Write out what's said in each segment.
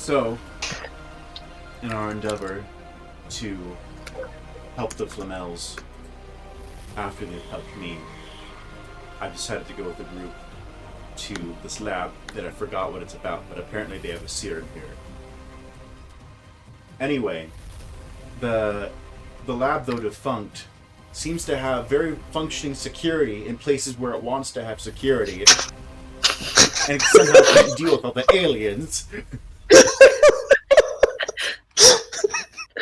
So, in our endeavor to help the Flamels after they've helped me, I decided to go with the group to this lab that I forgot what it's about, but apparently they have a serum here. Anyway, the lab, though defunct, seems to have very functioning security in places where it wants to have security, and somehow can't deal with all the aliens.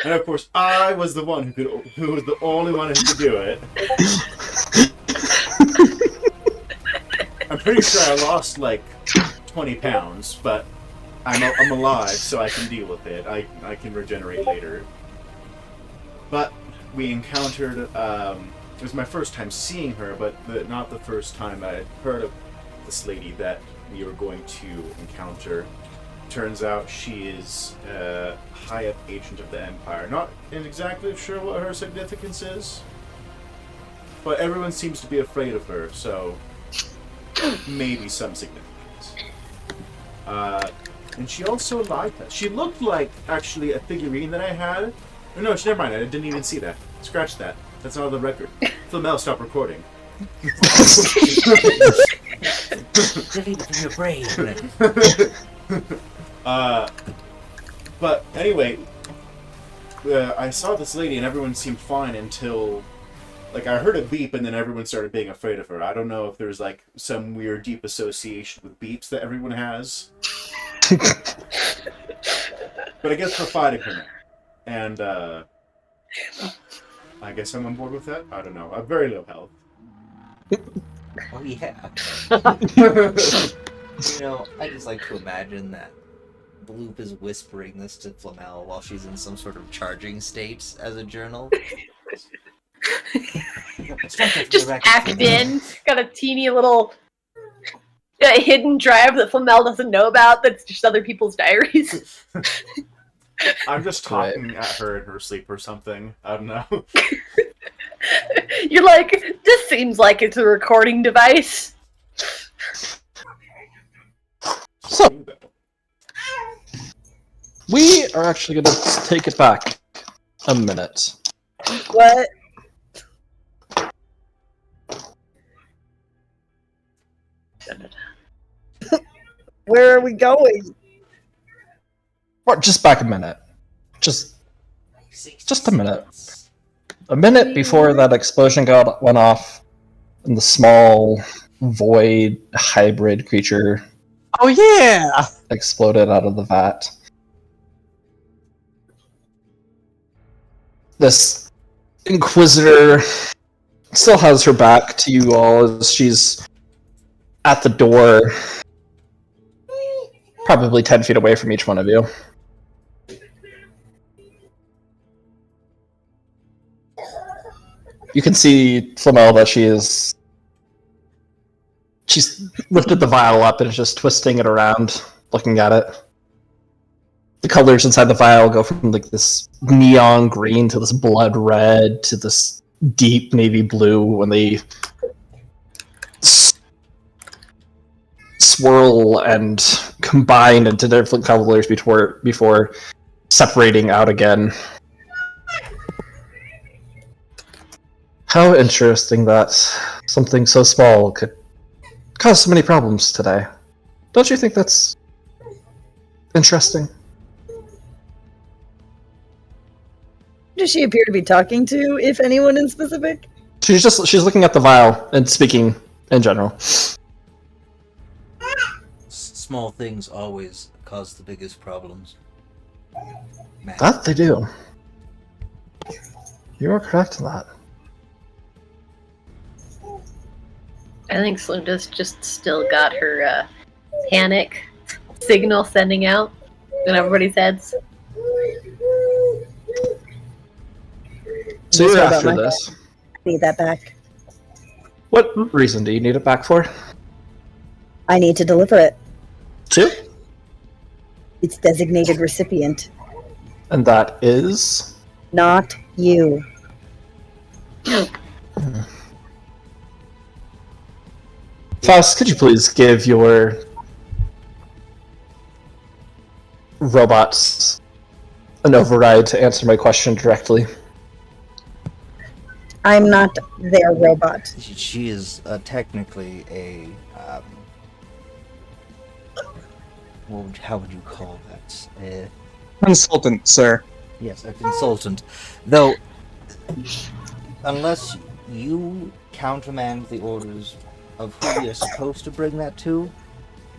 And of course, I was the one who was the only one who could do it. I'm pretty sure I lost like 20 pounds, but I'm alive, so I can deal with it. I can regenerate later. But we encountered, it was my first time seeing her, but not the first time I had heard of this lady that we were going to encounter. Turns out she is a high-up agent of the Empire. Not exactly sure what her significance is, but everyone seems to be afraid of her, so maybe some significance. And she also lied to us. She looked like, actually, a figurine that I had. Oh, no, never mind, I didn't even see that. Scratch that. That's not on the record. Flamel, stop recording. Delete it from your brain. But anyway, I saw this lady and everyone seemed fine until, like, I heard a beep and then everyone started being afraid of her. I don't know if there's, like, some weird deep association with beeps that everyone has. But I guess we're fighting her now. And, I guess I'm on board with that? I don't know. I'm very low health. Oh, yeah. I just like to imagine that Bloop is whispering this to Flamel while she's in some sort of charging state as a journal. Just packed in, got a teeny little hidden drive that Flamel doesn't know about that's just other people's diaries. I'm just talking at her in her sleep or something. I don't know. You're like, this seems like it's a recording device. So, we are actually going to take it back a minute. What? Where are we going? Or just back a minute. Just a minute. A minute before that explosion went off, and the small void hybrid creature Oh yeah! exploded out of the vat. This Inquisitor still has her back to you all as she's at the door, probably 10 feet away from each one of you. You can see Flamel that she's lifted the vial up and is just twisting it around, looking at it. The colors inside the vial go from like this neon green to this blood red to this deep navy blue when they swirl and combine into different colors before separating out again. How interesting that something so small could cause so many problems today. Don't you think that's interesting? Does she appear to be talking to, if anyone in specific? She's looking at the vial and speaking in general. Small things always cause the biggest problems. Man. That they do. You are correct in that. I think Slunda's just still got her panic signal sending out in everybody's heads. So you're Sorry about after my this. I need that back. What reason do you need it back for? I need to deliver it. Two? Its designated recipient. And that is? Not you. Faust, could you please give your robots an override to answer my question directly. I'm not their robot. She is technically a how would you call that? Consultant, sir. Yes, a consultant. Though, unless you countermand the orders of who we are supposed to bring that to,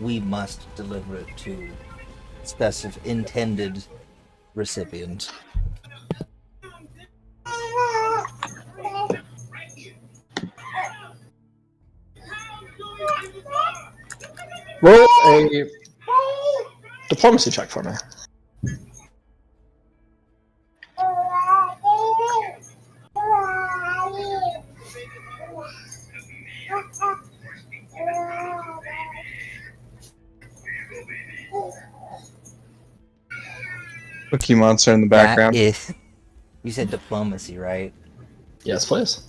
we must deliver it to intended recipient. Roll a diplomacy check for me. Cookie Monster in the background. You said diplomacy, right? Yes, please.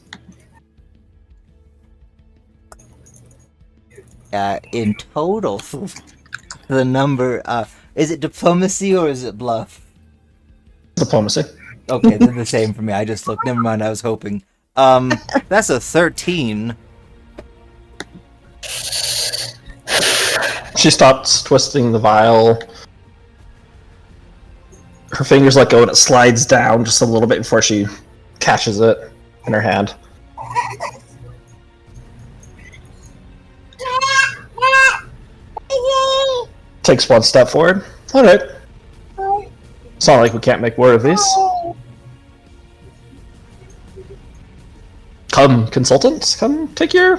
In total, the number, is it diplomacy or is it bluff? Diplomacy. Okay, they're the same for me. I just looked. Never mind. I was hoping. That's a 13. She stops twisting the vial. Her fingers let go and it slides down just a little bit before she catches it in her hand. Takes one step forward. Alright. It's not like we can't make more of these. Come, consultants, come take your...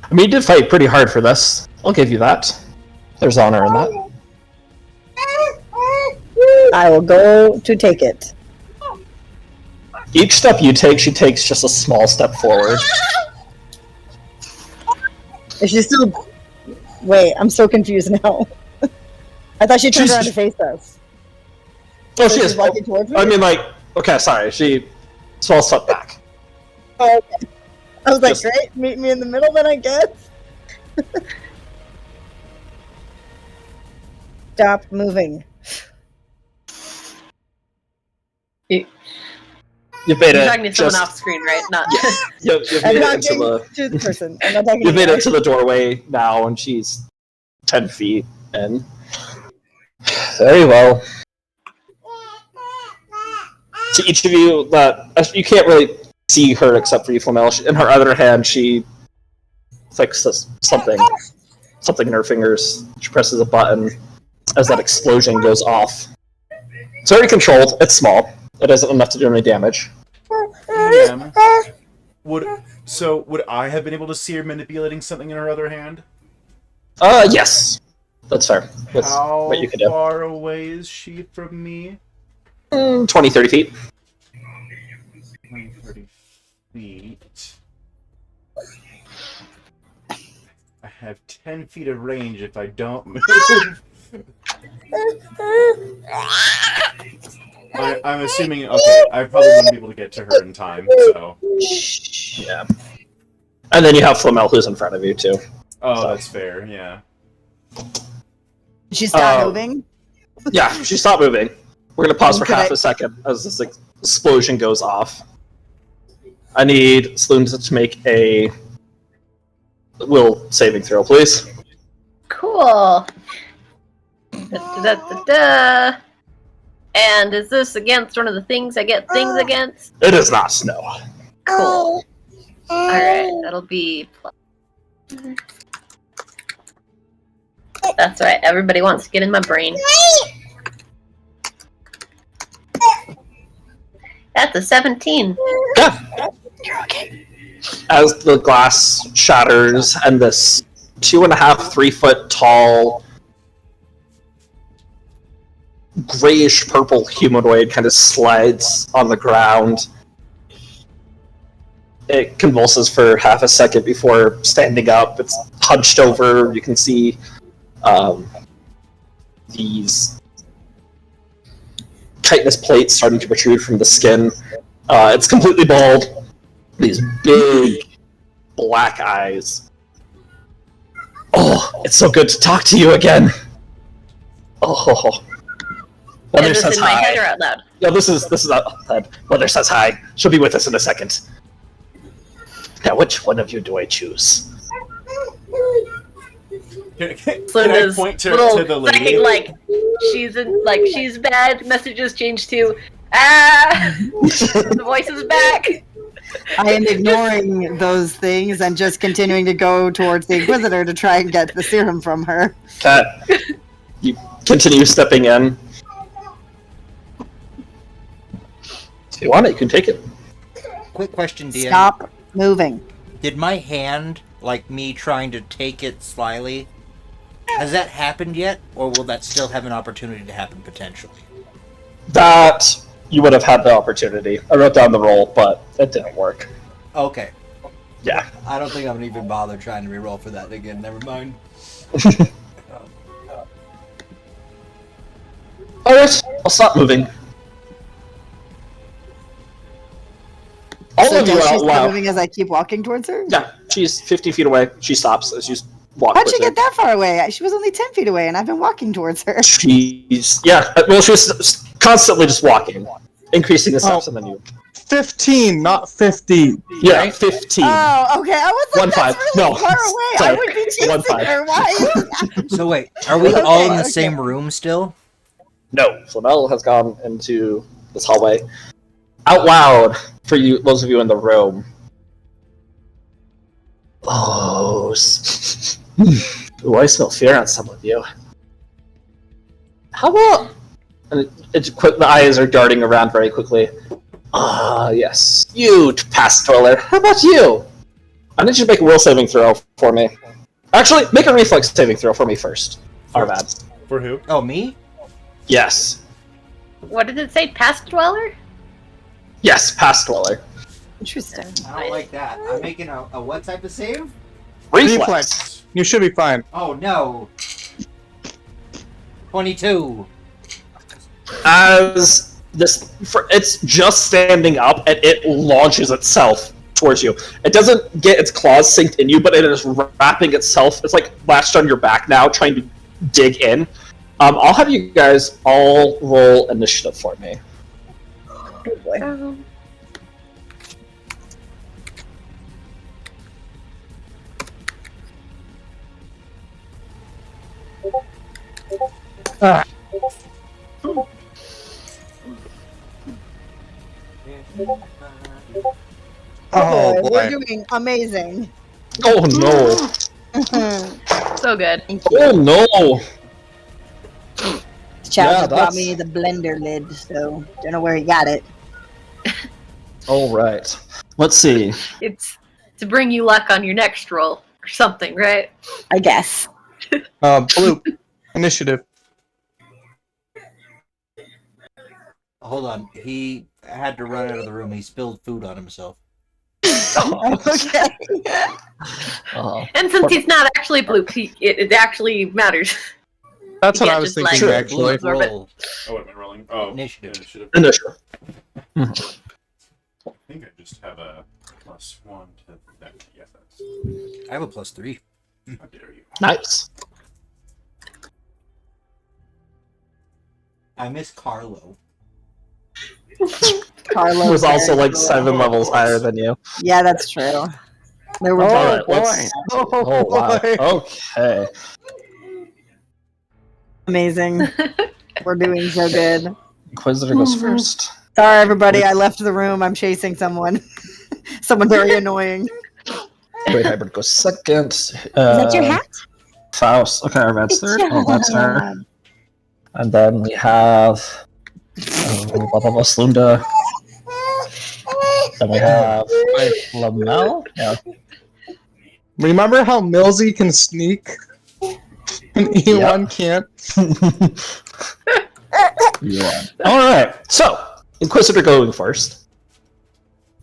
I mean, you did fight pretty hard for this. I'll give you that. There's honor in that. I will go to take it. Each step you take, she takes just a small step forward. Is she still... Wait, I'm so confused now. I thought she turned around to face us. Oh, So she is. she's walking towards me? I mean, like, okay, sorry. She small step back. Oh, okay. I was like, Just- great, meet me in the middle then, I guess. Stop moving. You made You're it. talking to someone just- off screen, right? Not. You've I'm made it talking into the. to the person. I'm not talking You've to made you. it into the doorway now, and she's 10 feet in. Very well. To each of you, you can't really see her except for you, Flamel. In her other hand, she fixes something in her fingers. She presses a button as that explosion goes off. It's very controlled. It's small. It isn't enough to do any damage. DM, would I have been able to see her manipulating something in her other hand? Yes. That's fair. That's How what you could do. far away is she from me? 20, 30 feet. 20, 30 feet. I have 10 feet of range if I don't move. I'm assuming, okay, I probably wouldn't be able to get to her in time, so. Yeah. And then you have Flamel who's in front of you, too. Oh, that's fair, yeah. She stopped Oh. moving? Yeah, she stopped moving. We're going to pause for Could half I- a second as this explosion goes off. I need Sloan to make a will saving throw, please. Cool. Da-da-da-da-da. And is this against one of the things I get things against? It is not snow. Cool. Alright, that'll be plus. That's right, everybody wants to get in my brain. That's a 17. Yeah. You're okay. As the glass shatters and this 2.5, 3 foot tall grayish purple humanoid kind of slides on the ground. It convulses for half a second before standing up. It's hunched over. You can see these chitinous plates starting to protrude from the skin. It's completely bald. These big black eyes. Oh, it's so good to talk to you again. Oh. Is Weather this says in my head or hi. out loud? No, this is outside. Weather says hi. She'll be with us in a second. Now, which one of you do I choose? Can I Slinda's point to little the lady? second, like she's bad. Messages change to the voice is back. I am ignoring those things and just continuing to go towards the Inquisitor to try and get the serum from her. Cat, you continue stepping in. If you want it, you can take it. Quick question, DM. Stop moving. Did my hand, like me trying to take it slyly, has that happened yet? Or will that still have an opportunity to happen potentially? That you would have had the opportunity. I wrote down the roll, but it didn't work. Okay. Yeah. I don't think I'm gonna even bother trying to reroll for that again. Never mind. Alright, I'll stop moving. All So of you does she out stop loud. moving as I keep walking towards her? Yeah, she's 50 feet away. She stops as you walk How'd with she her. get that far away? She was only 10 feet away, and I've been walking towards her. She's well, she's constantly just walking, increasing the steps, and then you. 15, not 50. Yeah, 15. Oh, okay. I was like, 1-5. that's really No, far away. sorry. I would be chasing 1-5. her. Why is that? So wait, are we all in the Okay. same room still? No, Flamel has gone into this hallway. Out loud for you, those of you in the room. Oh, ooh, I smell fear on some of you. How about? And the eyes are darting around very quickly. Ah, yes, you past dweller. How about you? I need you to make a will saving throw for me. Actually, make a reflex saving throw for me first. Arvad. For who? Oh, me? Yes. What did it say? Past dweller? Yes, past dweller. Interesting. I don't like that. I'm making a what type of save? Reflex. You should be fine. Oh no. 22. As it's just standing up and it launches itself towards you. It doesn't get its claws synced in you, but it is wrapping itself. It's like latched on your back now, trying to dig in. I'll have you guys all roll initiative for me. Oh boy. Oh, Okay, boy. we're doing amazing. Oh no! So good. Thank you. Oh no! Chow Yeah, just brought that's- me the blender lid, so don't know where he got it. All right. Let's see. It's to bring you luck on your next roll or something, right? I guess. Bloop. Initiative. Hold on. He had to run out of the room. He spilled food on himself. Okay. And since he's not actually Bloop, it actually matters. That's You what I can't was just, thinking, like, actually. absorb it. Roll. Oh, what am I rolling? Oh, Initiative. Initiative. I think I just have a +1 to that. Yeah, that's. I have a +3. How dare you? Nice. I miss Carlo. Carlo Was also like very 7 cool. levels higher than you. Yeah, that's true. There were All both. right, let's. Oh wow. Okay. Amazing. We're doing so good. Inquisitor goes first. Sorry, everybody. I left the room. I'm chasing someone. Someone very annoying. Great Hybrid goes second. Is that your hat? Faust. Okay, Arvad's third. Good Oh, that's her. job. And then we have Slunda. Then we have Lamel. Yeah. Remember how Millsy can sneak? And E1 can't? Yeah. All right. So Inquisitor going first.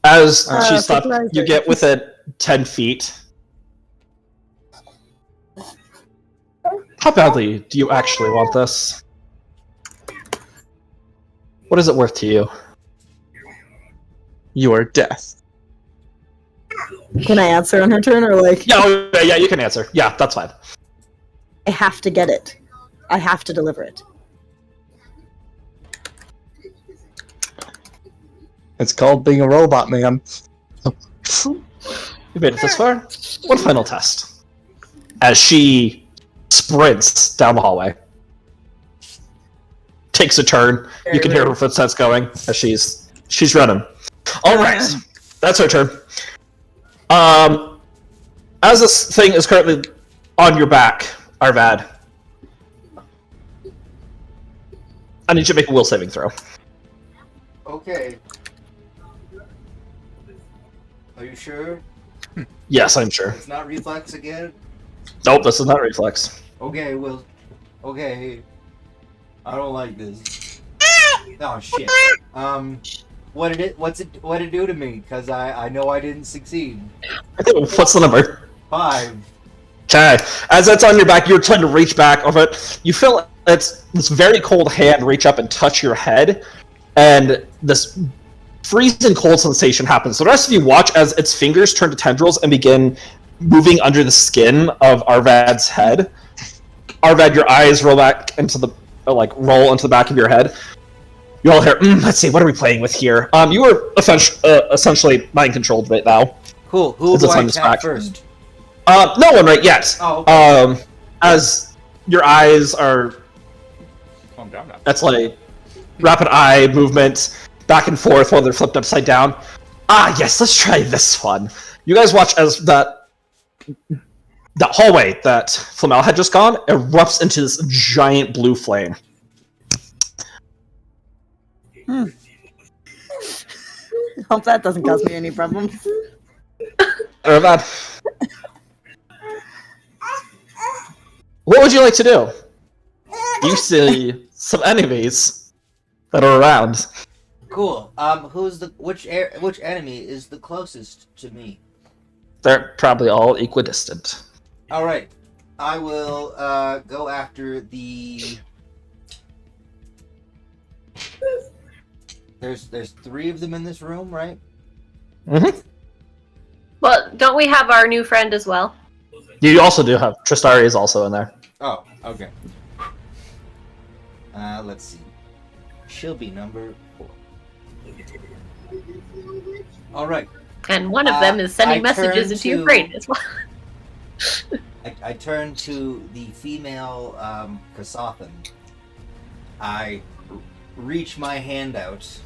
As she stopped, surprising. you get within 10 feet. How badly do you actually want this? What is it worth to you? Your death. Can I answer on her turn, or like Yeah, yeah, you can answer. Yeah, that's fine. I have to get it? I have to deliver it. It's called being a robot, man. You made it this far. One final test. As she sprints down the hallway. Takes a turn. You can hear her footsteps going as she's running. Alright. That's her turn. As this thing is currently on your back, Arvad, I need you to make a will saving throw. Okay. Are you sure? Yes, I'm sure. It's not reflex again? Nope, this is not reflex. Okay, well, okay. I don't like this. Oh shit. What did it do to me? Cause I know I didn't succeed. What's the number? 5. Okay. As that's on your back, you're trying to reach back over it. You feel it's this very cold hand reach up and touch your head, and this freezing cold sensation happens. The rest of you watch as its fingers turn to tendrils and begin moving under the skin of Arvad's head. Arvad, your eyes roll back into the roll into the back of your head. You all hear, let's see, what are we playing with here? You are essentially mind controlled right now. Cool. Who do I attack first? No one right yet. Oh, okay. As your eyes are, Calm down now. that's like rapid eye movement back and forth while they're flipped upside down. Yes, let's try this one. You guys watch as that hallway that Flamel had just gone erupts into this giant blue flame. Hope that doesn't cause me any problems. Arvad, what would you like to do? You see some enemies that are around. Cool. Which enemy is the closest to me? They're probably all equidistant. All right. I will go after the. There's 3 of them in this room, right? Mm-hmm. Well, don't we have our new friend as well? You also do have Tristari is also in there. Oh, okay. Let's see. She'll be number 4. All right. And one of them is sending I messages turn into your to- brain as well. I turn to the female Kasathan. I reach my hand out,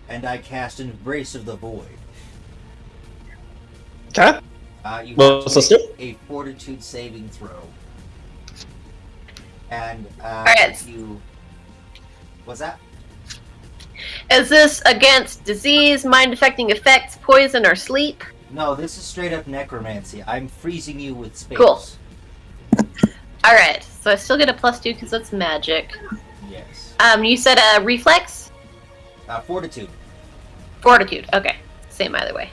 and I cast Embrace of the Void. Okay. You Well, have let's to do make a Fortitude saving throw. And Alright. What's that? Is this against disease, mind-affecting effects, poison, or sleep? No, this is straight up necromancy. I'm freezing you with space. Cool. Alright, so I still get a +2 because that's magic. Yes. You said a reflex? Fortitude. Fortitude, okay. Same either way.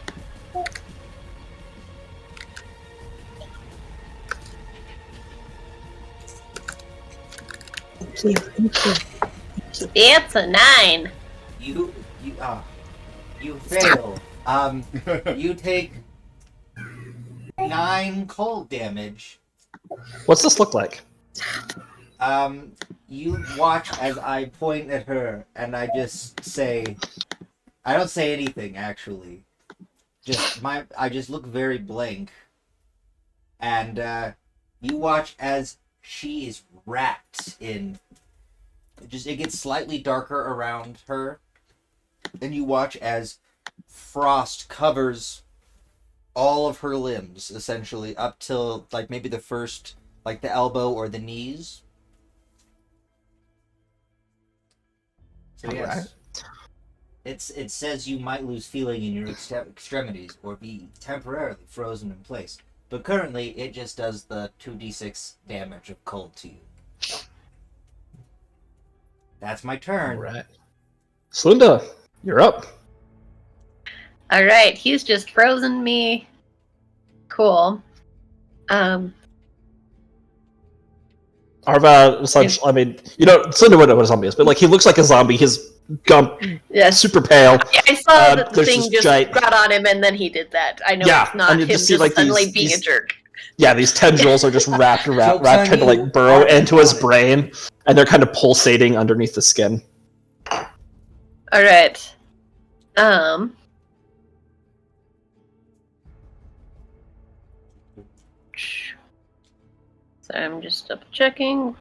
Thank you. It's a 9. You fail. You take 9 cold damage. What's this look like? You watch as I point at her, and I just say, I don't say anything actually. I just look very blank, and you watch as she is wrapped in. It gets slightly darker around her, and you watch as frost covers all of her limbs, essentially, up till like maybe the first, like the elbow or the knees. So yes, it says you might lose feeling in your extremities or be temporarily frozen in place, but currently it just does the 2d6 damage of cold to you. That's my turn. Alright. Slinda, you're up. Alright, he's just frozen me. Cool. Arva, I mean, you know, Slinda would know what a zombie is, but like he looks like a zombie. His gum Yes. super pale. Yeah, I saw that the there's thing this just giant- got on him and then he did that. I know Yeah, it's not and him you just just see, like, suddenly these- being a these- jerk. yeah, these tendrils are just wrapped, Joke's on trying to you. like burrow Arthur into his got it. brain, and they're kind of pulsating underneath the skin. All right. So I'm just double checking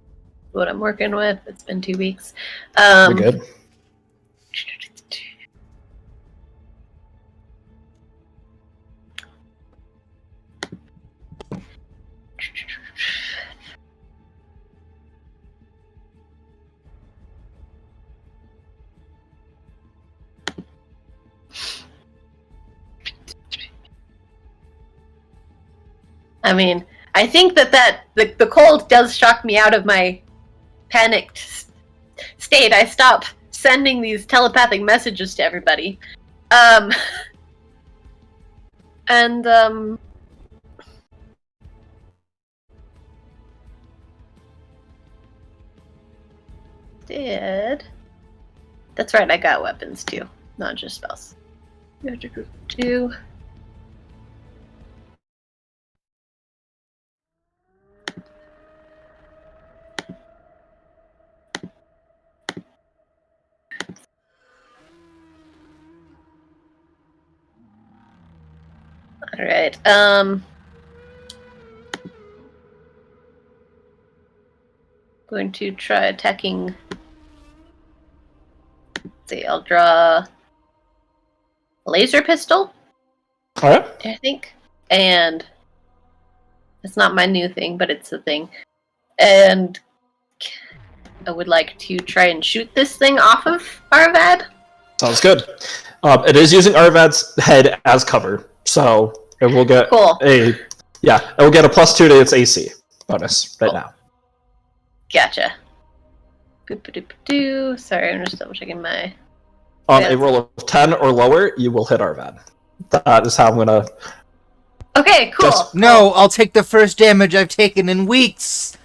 what I'm working with. It's been 2 weeks. You're good. I mean, I think that the cold does shock me out of my panicked state. I stop sending these telepathic messages to everybody. Did... That's right, I got weapons too, not just spells. Do... Alright, going to try attacking. Let's see, I'll draw a laser pistol, Alright. I think. And it's not my new thing, but it's a thing. And I would like to try and shoot this thing off of Arvad. Sounds good. It is using Arvad's head as cover, so it will get Cool. it will get a +2 to its AC bonus right Cool. now. Gotcha. Boop-a-doop-a-doo. Sorry, I'm just double checking my... On Yeah. a roll of 10 or lower, you will hit Arvad. That is how I'm gonna. Okay, cool. Just- No, I'll take the first damage I've taken in weeks.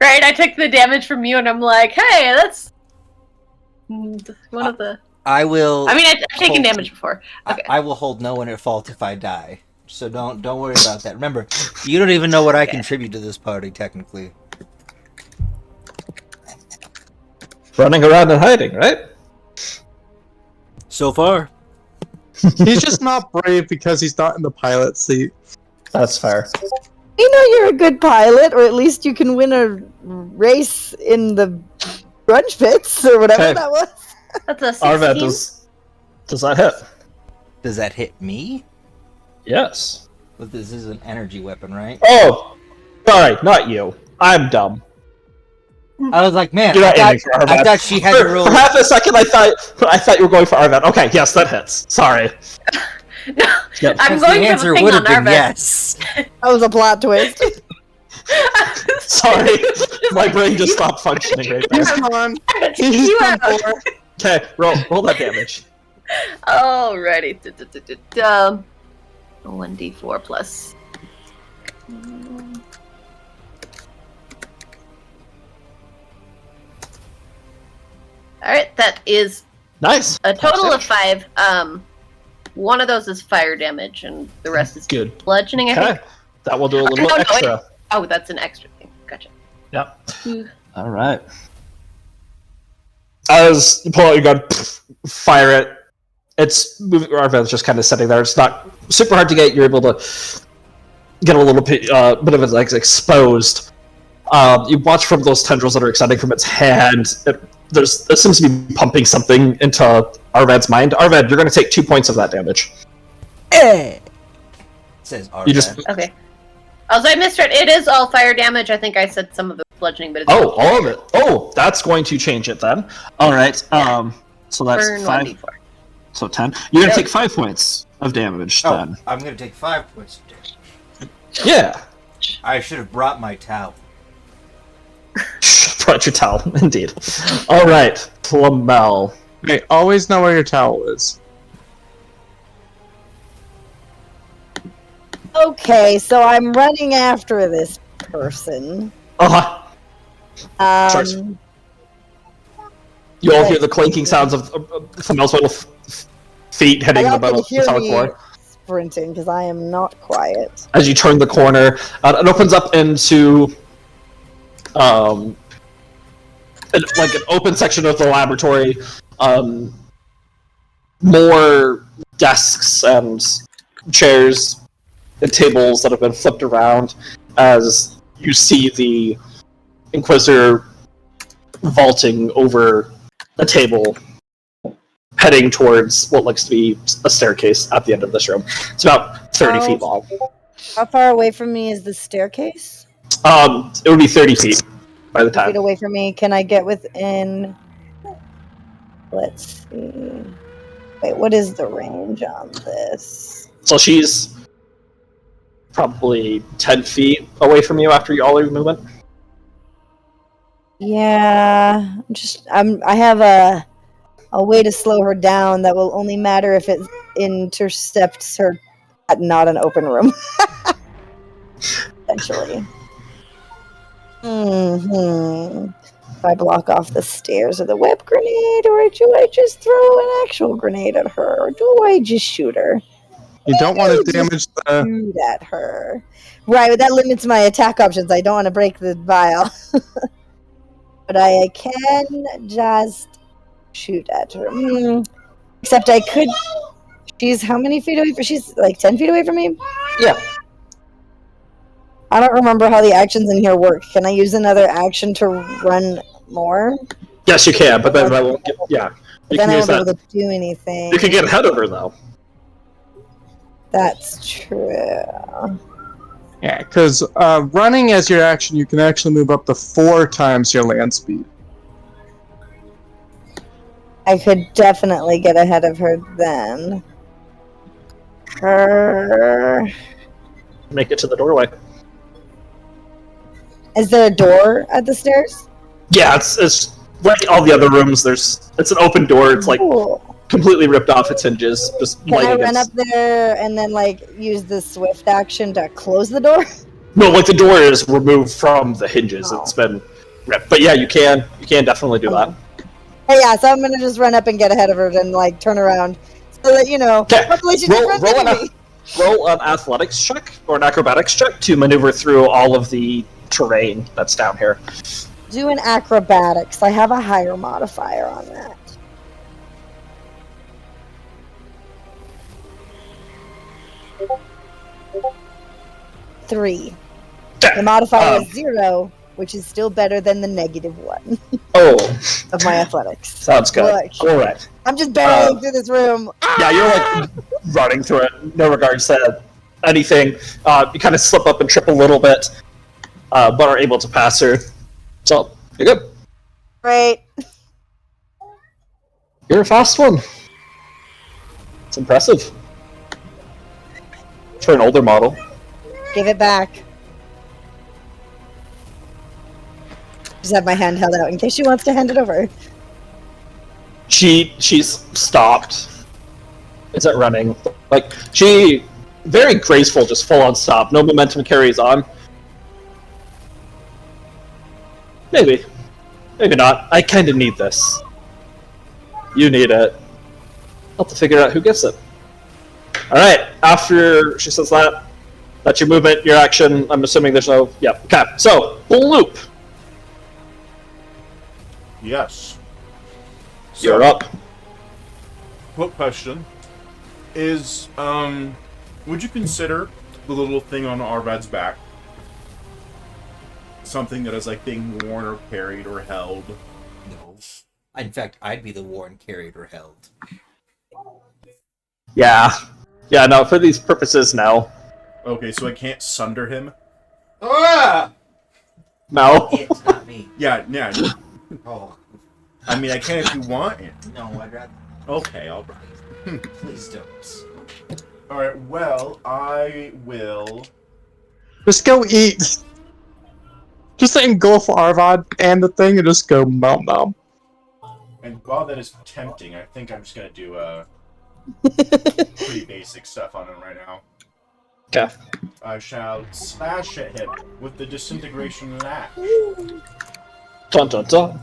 Right, I took the damage from you, and I'm like, hey, that's one of the... I will. I mean, I've taken hold- damage before. Okay. I will hold no one at fault if I die. So don't worry about that. Remember, you don't even know what I contribute to this party, technically. Running around and hiding, right? So far. He's just not brave because he's not in the pilot seat. That's fair. You know you're a good pilot, or at least you can win a race in the grunge pits, or whatever Okay. that was. That's a 16. Arvad, does that hit? Does that hit me? Yes. But this is an energy weapon, right? Oh! Sorry, not you. I'm dumb. I was like, man, You're I not thought, aiming for Arvad. I thought she had to roll. For half a second, I thought you were going for Arvad. Okay, yes, that hits. Sorry. No, Yep. I'm The going for answer the thing would on have been Arvad. yes. That was a plot twist. Sorry. My brain just stopped functioning right there. He's gone. You He's are- done for. Okay, roll that damage. Alrighty. 1d4 plus. Alright, that is Nice. a total of 5. One of those is fire damage, and the rest is Good. bludgeoning, I Okay. think. That will do a No, little no, extra. Oh, that's an extra thing. Gotcha. Yep. Ooh. All right. As you pull out your gun, fire it. It's moving. Arvad's just kind of sitting there. It's not super hard to get. You're able to get a little bit of it like exposed. You watch from those tendrils that are extending from its hand. It seems to be pumping something into Arvad's mind. Arvad, you're going to take 2 points of that damage. It says Arvad. You just Okay. Also, I misread. It is all fire damage. I think I said some of the bludgeoning, but it's all of it. Oh, that's going to change it then. All right. Yeah. So that's burn 5. 1d4. So 10. You're going to Really? take 5 points of damage Oh, then. I'm gonna take 5 points of damage. Yeah. I should have brought my towel. Brought your towel, indeed. All right, Flamel. Hey, always know where your towel is. Okay, so I'm running after this person. Sorry. You all hear the clanking sounds of Flamel's little feet I hitting the got them metal to hear metallic me floor. sprinting because I am not quiet. As you turn the corner, it opens up into like an open section of the laboratory. More desks and chairs and tables that have been flipped around as you see the Inquisitor vaulting over a table, heading towards what looks to be a staircase at the end of this room. It's about 30 feet long. How far away from me is the staircase? It would be 30 feet by the time. Feet away from me. Can I get within? Let's see. Wait, what is the range on this? So she's probably 10 feet away from you after all your movement. Yeah, I have a way to slow her down that will only matter if it intercepts her at not an open room. Essentially. If I block off the stairs with a web grenade, or do I just throw an actual grenade at her, or do I just shoot her? You don't want to damage the... Shoot at her. Right, but that limits my attack options. I don't want to break the vial. But I can just shoot at her. Except I could... She's how many feet away? She's like 10 feet away from me? Yeah. I don't remember how the actions in here work. Can I use another action to run more? Yes, you can, but then that won't get... Yeah. You Then can I use won't be that. able to do anything. You can get ahead of her, though. That's true. Yeah, because running as your action, you can actually move up to 4 times your land speed. I could definitely get ahead of her then. Make it to the doorway. Is there a door at the stairs? Yeah, it's like all the other rooms. It's an open door. It's like Cool. completely ripped off its hinges. Just Can I lighting run up there and then like use the swift action to close the door? No, like the door is removed from the hinges. Oh. It's been ripped. But yeah, you can definitely do that. Oh yeah, so I'm gonna just run up and get ahead of her and like turn around so that population Roll an athletics check or an acrobatics check to maneuver through all of the terrain that's down here. Do an acrobatics. I have a higher modifier on that. Three. The modifier is 0, which is still better than the -1 of my athletics. Sounds good. Look. All right. I'm just barreling through this room. Yeah, you're like running through it. No regards to anything. You kind of slip up and trip a little bit, but are able to pass her. So you're good. Great. You're a fast one. It's impressive for an older model. Give it back. Just have my hand held out in case she wants to hand it over. She's stopped. Isn't running. Like she very graceful, just full on stop. No momentum carries on. Maybe not. I kind of need this. You need it. I'll have to figure out who gets it. All right. After she says that, that's your movement, your action. I'm assuming there's no. Yeah. Okay. So loop. Yes. You're up. Quick question. Is, would you consider the little thing on Arvad's back something that is like being worn or carried or held? No. In fact, I'd be the worn, carried, or held. Yeah. Yeah. No. For these purposes, no. Okay, so I can't sunder him? Ah! No. It's not me. Yeah. Oh, I mean, I can if you want it. no, I'd rather... Okay, alright. Please don't. Alright, well, I will... Just go eat. Just engulf Arvad and the thing and just go nom nom. And while that is tempting, I think I'm just gonna do pretty basic stuff on him right now. Okay. I shall slash at him with the disintegration lash. Dun dun dun.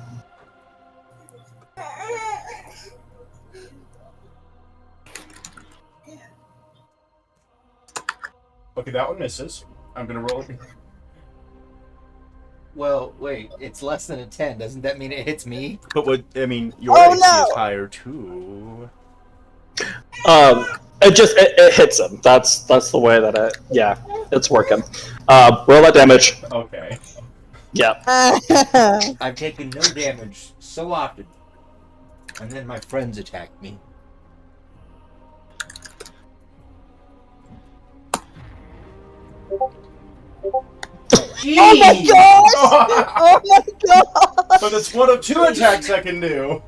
Okay, that one misses. I'm gonna roll it. Well, wait, it's less than a 10. Doesn't that mean it hits me? But what I mean, your Oh, AC no! is higher too. It hits him. That's the way that it's working. Roll that damage. Okay. Yeah. I've taken no damage so often. And then my friends attacked me. Jeez! Oh my gosh! Oh my god! But it's one of 2 attacks I can do.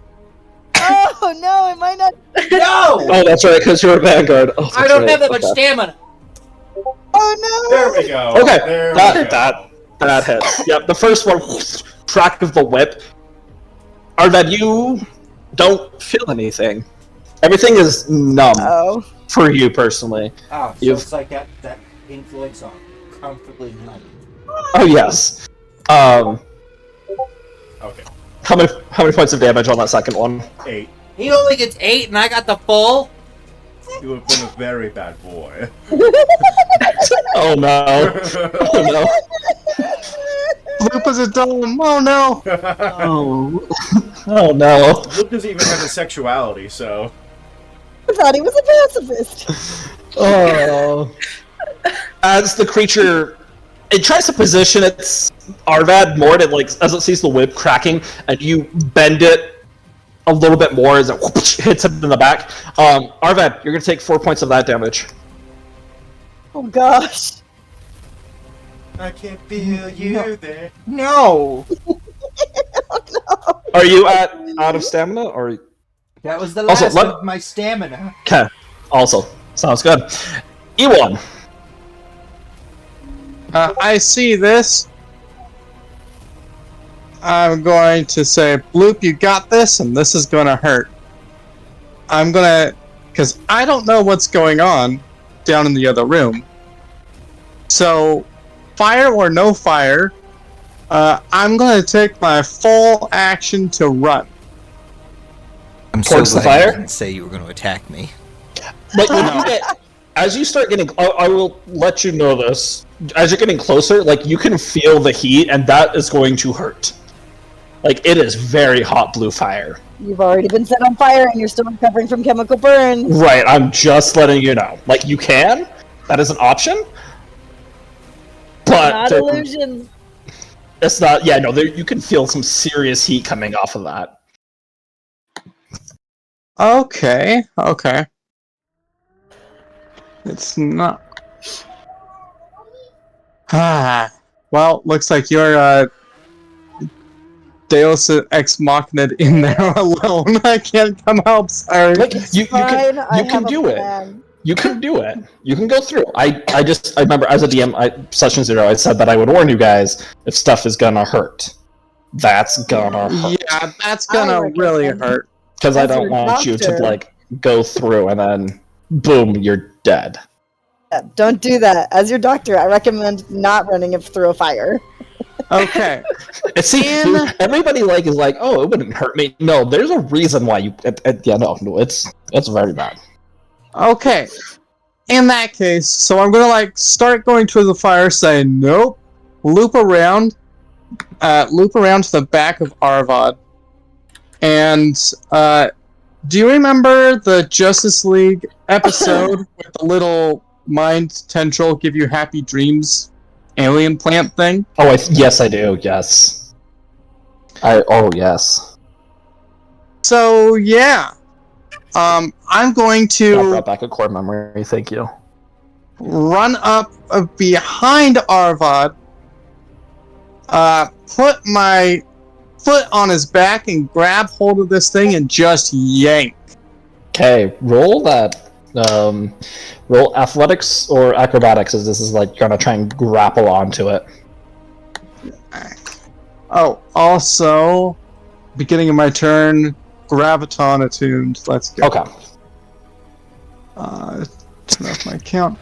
Oh no, it might not. No! Oh, that's right, because you're a vanguard. Oh, I don't have that much stamina. Oh no! There we go. Okay, There we go. that hits. Yep, the first one, track of the whip. Arvad, you don't feel anything. Everything is numb Oh. for you personally. Oh, so You've- it's like that influence on comfortably numb. Oh yes. Okay. How many points of damage on that second one? 8. He only gets 8 and I got the full? You have been a very bad boy. Oh no. Oh no. Lupa's a dome. Oh no. Oh. Oh no. Luke doesn't even have a sexuality, so. I thought he was a pacifist. Oh. As the creature, it tries to position its Arvad more to as it sees the whip cracking, and you bend it a little bit more as it hits him in the back. Arvad, you're gonna take 4 points of that damage. Oh gosh. I can feel you there. No! Are you out of stamina or? That was the Also, last of my stamina. Okay. Also, sounds good. E1. I see this. I'm going to say, Bloop, you got this, and this is gonna hurt. I'm gonna, because I don't know what's going on down in the other room. So, fire or no fire, I'm gonna take my full action to run. I'm Towards the fire? didn't say you were going to attack me. Like when you get, as you start getting, I will let you know this. As you're getting closer, you can feel the heat, and that is going to hurt. It is very hot blue fire. You've already been set on fire and you're still recovering from chemical burns. Right, I'm just letting you know. You can. That is an option. But Not illusions. it's not. Yeah, no. You can feel some serious heat coming off of that. Okay. It's not. Well, looks like you're Deus Ex Machina in there alone. I can't come help. Sorry. You Fine, I can have a do it. plan. You can do it. You can go through. I remember as a DM, session 0, I said that I would warn you guys if stuff is gonna hurt. That's gonna hurt. Yeah, that's gonna recommend- really hurt. Because I As don't your want you to doctor. go through and then boom, you're dead. Yeah, don't do that. As your doctor, I recommend not running it through a fire. Okay. See, In- everybody is like, oh, it wouldn't hurt me. No, there's a reason why you. Yeah, no, it's very bad. Okay. In that case, so I'm gonna start going towards the fire, say nope, loop around to the back of Arvad. And do you remember the Justice League episode with the little mind tendril give you happy dreams alien plant thing? Oh, yes, I do. Yes. Yes. So yeah. I'm going That to brought back a core memory. Thank you. run up behind Arvad, put my foot on his back and grab hold of this thing and just yank. Okay, roll that. Roll athletics or acrobatics, as this is gonna try and grapple onto it. Oh, also, beginning of my turn, graviton attuned. Let's go. Okay. Turn off my count.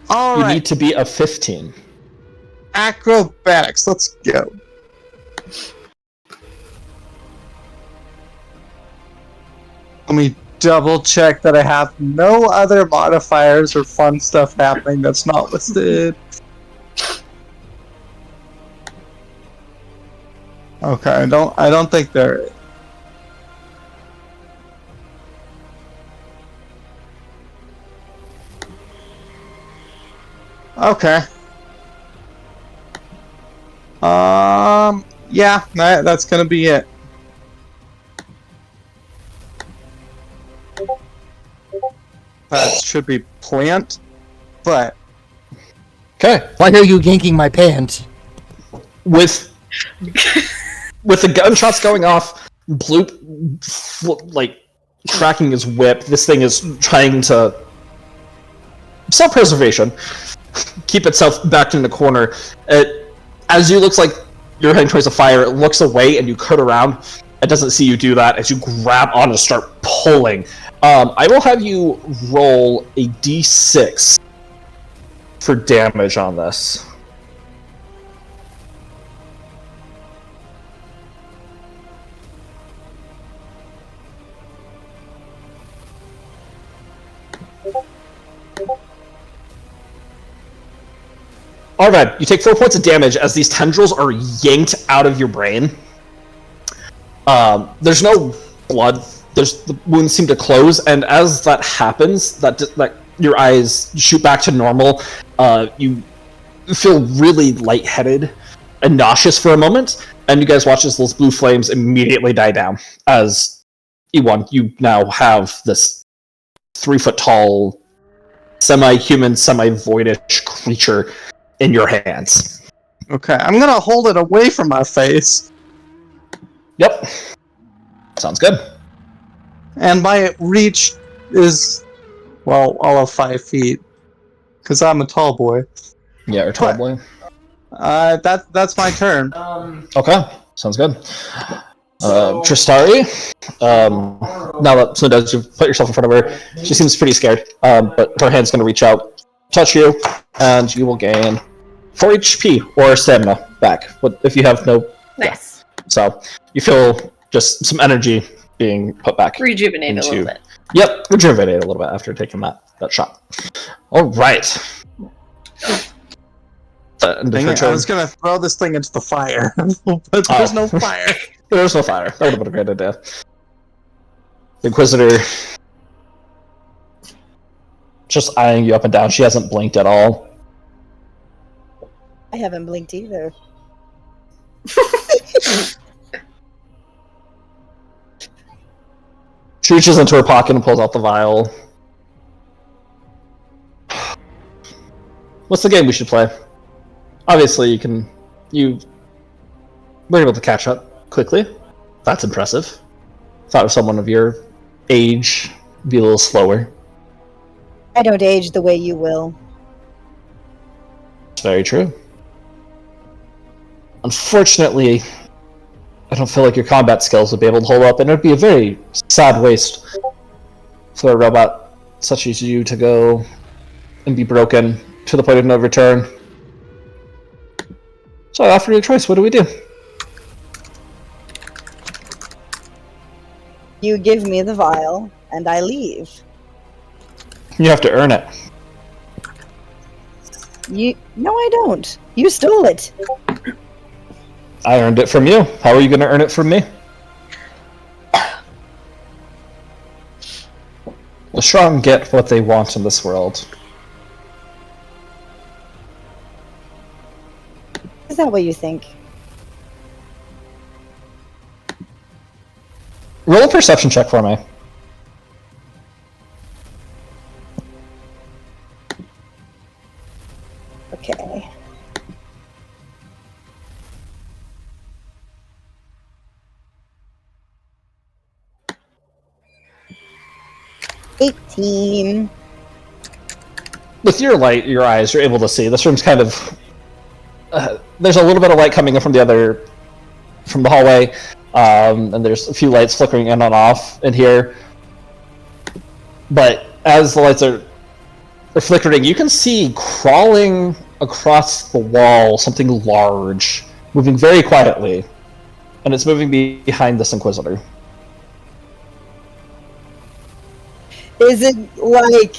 You Alright, need to be a 15. acrobatics. Let's go. Let me double check that I have no other modifiers or fun stuff happening that's not listed. Okay, I don't think there is. Okay. Yeah, that's gonna be it. That should be plant, but Okay. Why are you yanking my pants? With the gunshots going off, Bloop like tracking his whip. This thing is trying to self-preservation, keep itself back in the corner. As you looks like you're heading towards the fire, it looks away and you cut around. It doesn't see you do that as you grab on and start pulling. I will have you roll a d6 for damage on this. Arvad, you take 4 points of damage as these tendrils are yanked out of your brain. There's no blood. The wounds seem to close, and as that happens, that your eyes shoot back to normal. You feel really lightheaded and nauseous for a moment, and you guys watch as those blue flames immediately die down. As E1, you now have this 3-foot-tall, semi-human, semi-voidish creature in your hands. okay, I'm gonna hold it away from my face. Yep. Sounds good. And my reach is, well, all of 5 feet. Because I'm a tall boy. Yeah, or tall boy. That's my turn. Okay, sounds good. Tristari, now that Slinda, as you've put yourself in front of her, she seems pretty scared, but her hand's going to reach out, touch you, and you will gain 4 HP or stamina back, if you have no... Nice. So, you feel just some energy being put back. Rejuvenate a little bit. Yep, rejuvenate a little bit after taking that shot. Alright. Dang it, I was gonna throw this thing into the fire, but there's no fire. There's no fire. That would have been a great idea. The Inquisitor just eyeing you up and down. She hasn't blinked at all. I haven't blinked either. She reaches into her pocket and pulls out the vial. What's the game we should play? Obviously, you were able to catch up quickly. That's impressive. Thought of someone of your age be a little slower. I don't age the way you will. It's very true. Unfortunately, I don't feel like your combat skills would be able to hold up, and it would be a very sad waste for a robot such as you to go and be broken to the point of no return. So I offer you a choice. What do we do? You give me the vial, and I leave. You have to earn it. No, I don't. You stole it. I earned it from you. How are you going to earn it from me? The strong get what they want in this world. Is that what you think? Roll a perception check for me. Okay. $18. With your light, your eyes, you're able to see. This room's kind of... there's a little bit of light coming in from the hallway, and there's a few lights flickering in and off in here. But as the lights are flickering, you can see crawling across the wall something large, moving very quietly, and it's moving behind this Inquisitor. Is it like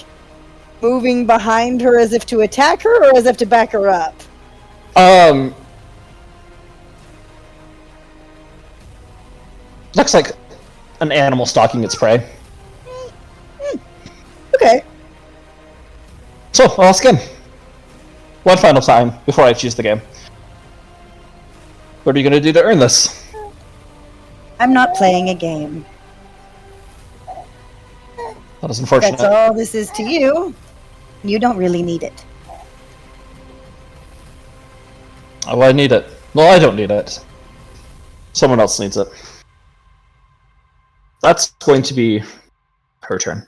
moving behind her as if to attack her, or as if to back her up? Looks like an animal stalking its prey. Okay. So, I'll ask again. One final time before I choose the game. What are you going to do to earn this? I'm not playing a game. That is unfortunate. That's all this is to you. You don't really need it. Oh, I need it. Well, I don't need it. Someone else needs it. That's going to be her turn.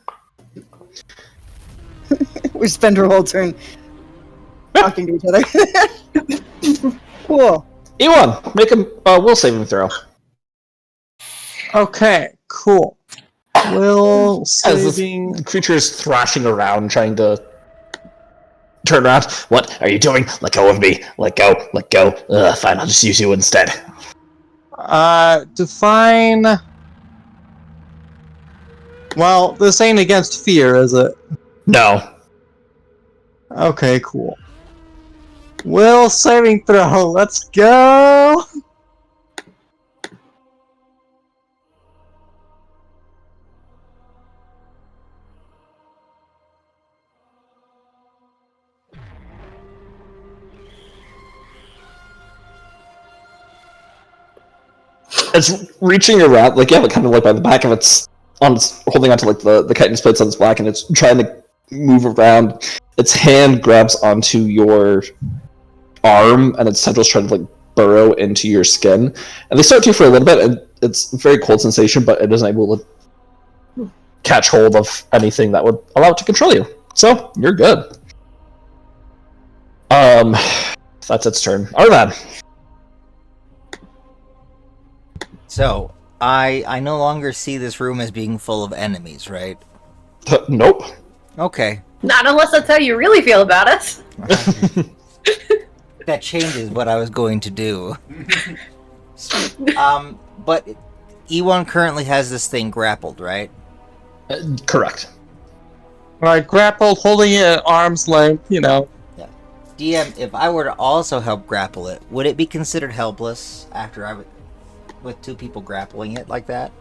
We spend her whole turn talking to each other. Cool. E1, make a will saving throw. Okay, cool. Will As saving. this creature is thrashing around, trying to turn around. What are you doing? Let go of me. Let go. Let go. Fine, I'll just use you instead. Define. Well, this ain't against fear, is it? No. Okay, cool. Will saving throw. Let's go. It's reaching around, like, you have it kind of like by the back of its, holding onto like the chitinous plates on its back, and it's trying to move around. Its hand grabs onto your arm, and its tendrils try to like burrow into your skin. And they start to for a little bit, and it's a very cold sensation, but it isn't able to catch hold of anything that would allow it to control you. So, you're good. That's its turn. Arvan. So, I no longer see this room as being full of enemies, right? Nope. Okay. Not unless that's how you really feel about us. That changes what I was going to do. But E1 currently has this thing grappled, right? Correct. Alright, grappled, holding it at arm's length, you know. Yeah. DM, if I were to also help grapple it, would it be considered helpless after I would... with two people grappling it like that?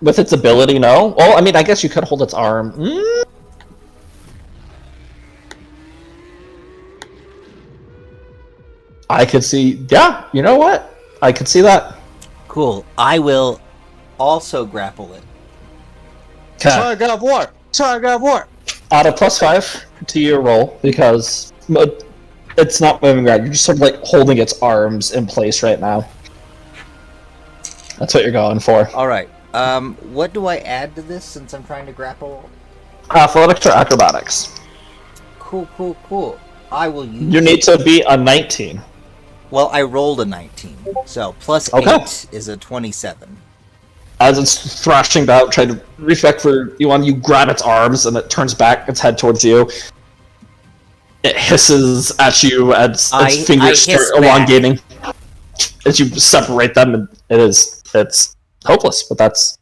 With its ability, no. Well, I mean, I guess you could hold its arm. I could see... Yeah, you know what? I could see that. Cool. I will also grapple it. Tug of war! Tug of war! Add a +5 to your roll, because it's not moving around. You're just sort of like holding its arms in place right now. That's what you're going for. Alright. What do I add to this since I'm trying to grapple? Athletics or acrobatics? Cool. I will use... You need to be a 19. Well, I rolled a 19, so plus Okay. 8 is a 27. As it's thrashing about, trying to reach back for you grab its arms, and it turns back its head towards you. It hisses at you as its fingers I hiss start elongating. As you separate them, and it's hopeless, but that's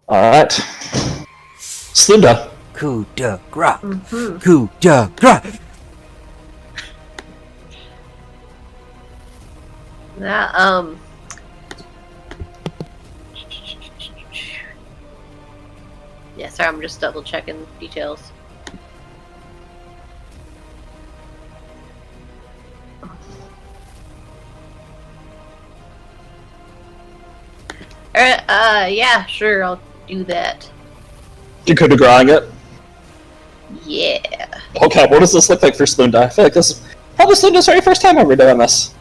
alright. Slunda. Coup de grace. Coup de grace. Yeah, yeah, sorry, I'm just double checking details. Alright, yeah, sure, I'll do that. You could be drawing it. Yeah. Okay, what does this look like for Slunda? I feel like this is probably Slunda's very first time ever doing this.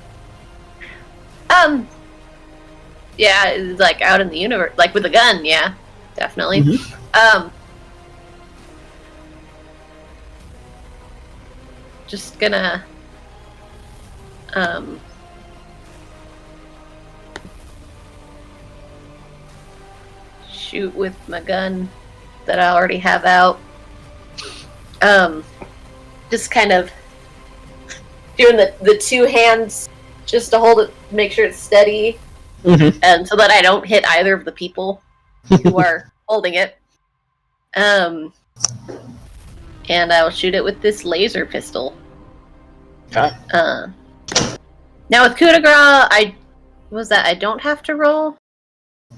Yeah, it's like out in the universe, like with a gun, yeah, definitely. Just gonna, shoot with my gun that I already have out. Just kind of doing the two hands just to hold it, make sure it's steady, and so that I don't hit either of the people who are holding it. And I will shoot it with this laser pistol. Okay. Now with coup de grace, I don't have to roll.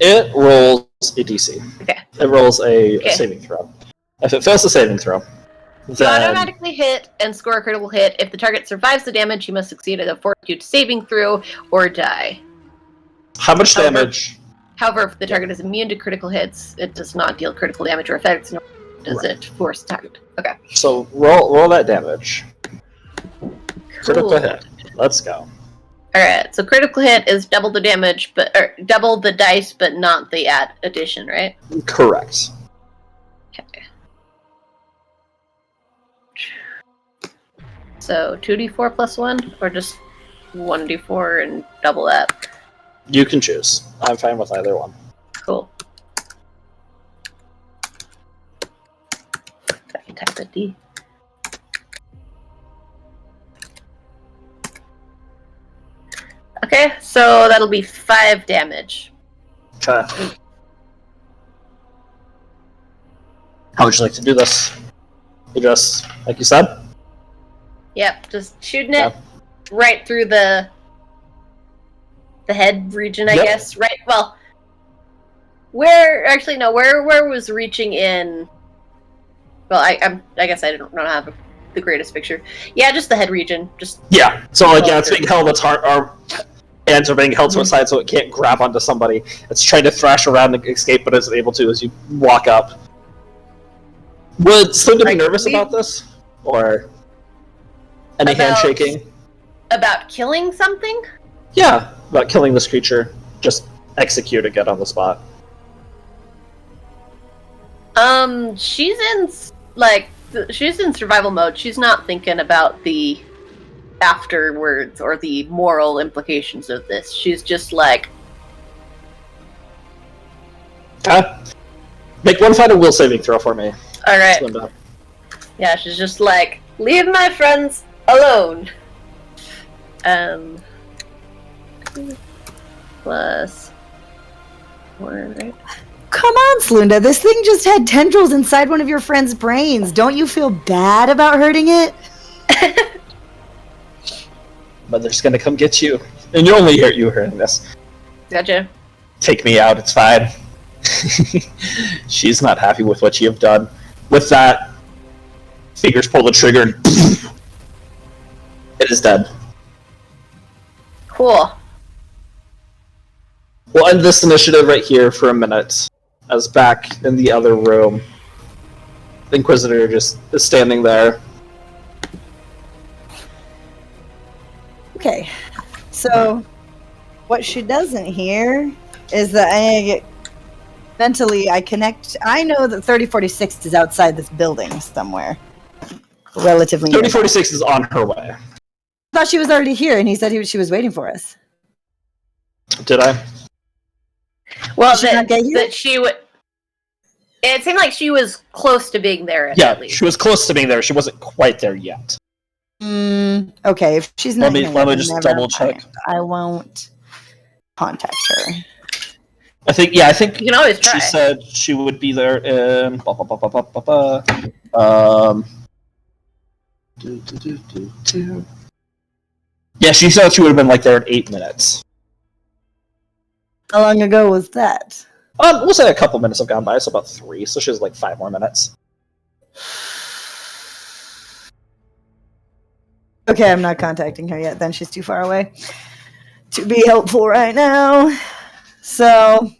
It rolls a DC. Okay. It rolls a saving throw. If it fails the saving throw, You then automatically hit and score a critical hit. If the target survives the damage, you must succeed at a fortitude saving throw or die. how much damage? However, if the target is immune to critical hits, it does not deal critical damage or effects, nor does it force target. Okay. So roll that damage. Critical Cool. hit. Let's go. Alright, so critical hit is double the damage, or double the dice, but not the addition, right? Correct. Okay. So 2d4 plus 1, or just 1d4 and double that? You can choose. I'm fine with either one. Cool. I can type a D. Okay, so that'll be 5 damage. Okay. How would you like to do this? You just, like you said? Yep, just shooting it Yeah. right through the head region, I Yep. guess. Right. Well, where was reaching in? Well, I guess I don't have the greatest picture. Yeah, just the head region. Just Yeah. So it's being held. Our hands are being held to its side so it can't grab onto somebody. It's trying to thrash around and escape, but isn't able to as you walk up. Would Slim be nervous about this, or any handshaking? about killing something. Yeah, about killing this creature. Just executing it on the spot. She's in survival mode. She's not thinking about the afterwards or the moral implications of this. She's just like, Okay. Make one final will saving throw for me. all right. Slimda. Yeah, she's just like, leave my friends alone. Plus 1, right? Come on, Slunda. This thing just had tendrils inside one of your friend's brains. Don't you feel bad about hurting it? But they're just gonna come get you. And you only hear you hearing this. Gotcha. Take me out, it's fine. She's not happy with what you have done. With that, fingers pull the trigger and it is dead. Cool. We'll end this initiative right here for a minute. As back in the other room, the Inquisitor just is standing there. Okay. So, what she doesn't hear is that I connect. I know that 3046 is outside this building somewhere. Relatively near. 3046 is on her way. I thought she was already here, and he said she was waiting for us. Did I? Well, Did she not get here? that she would. It seemed like she was close to being there. Yeah, at least. she was close to being there. She wasn't quite there yet. Okay, if she's not here, Let me then just never double check. mind. I won't contact her. I think You can always try. she said she would be there in. Yeah, she said she would have been like there in 8 minutes. How long ago was that? We'll say a couple minutes have gone by, so about 3. So she has like 5 more minutes. Okay, I'm not contacting her yet. Then she's too far away to be helpful right now. So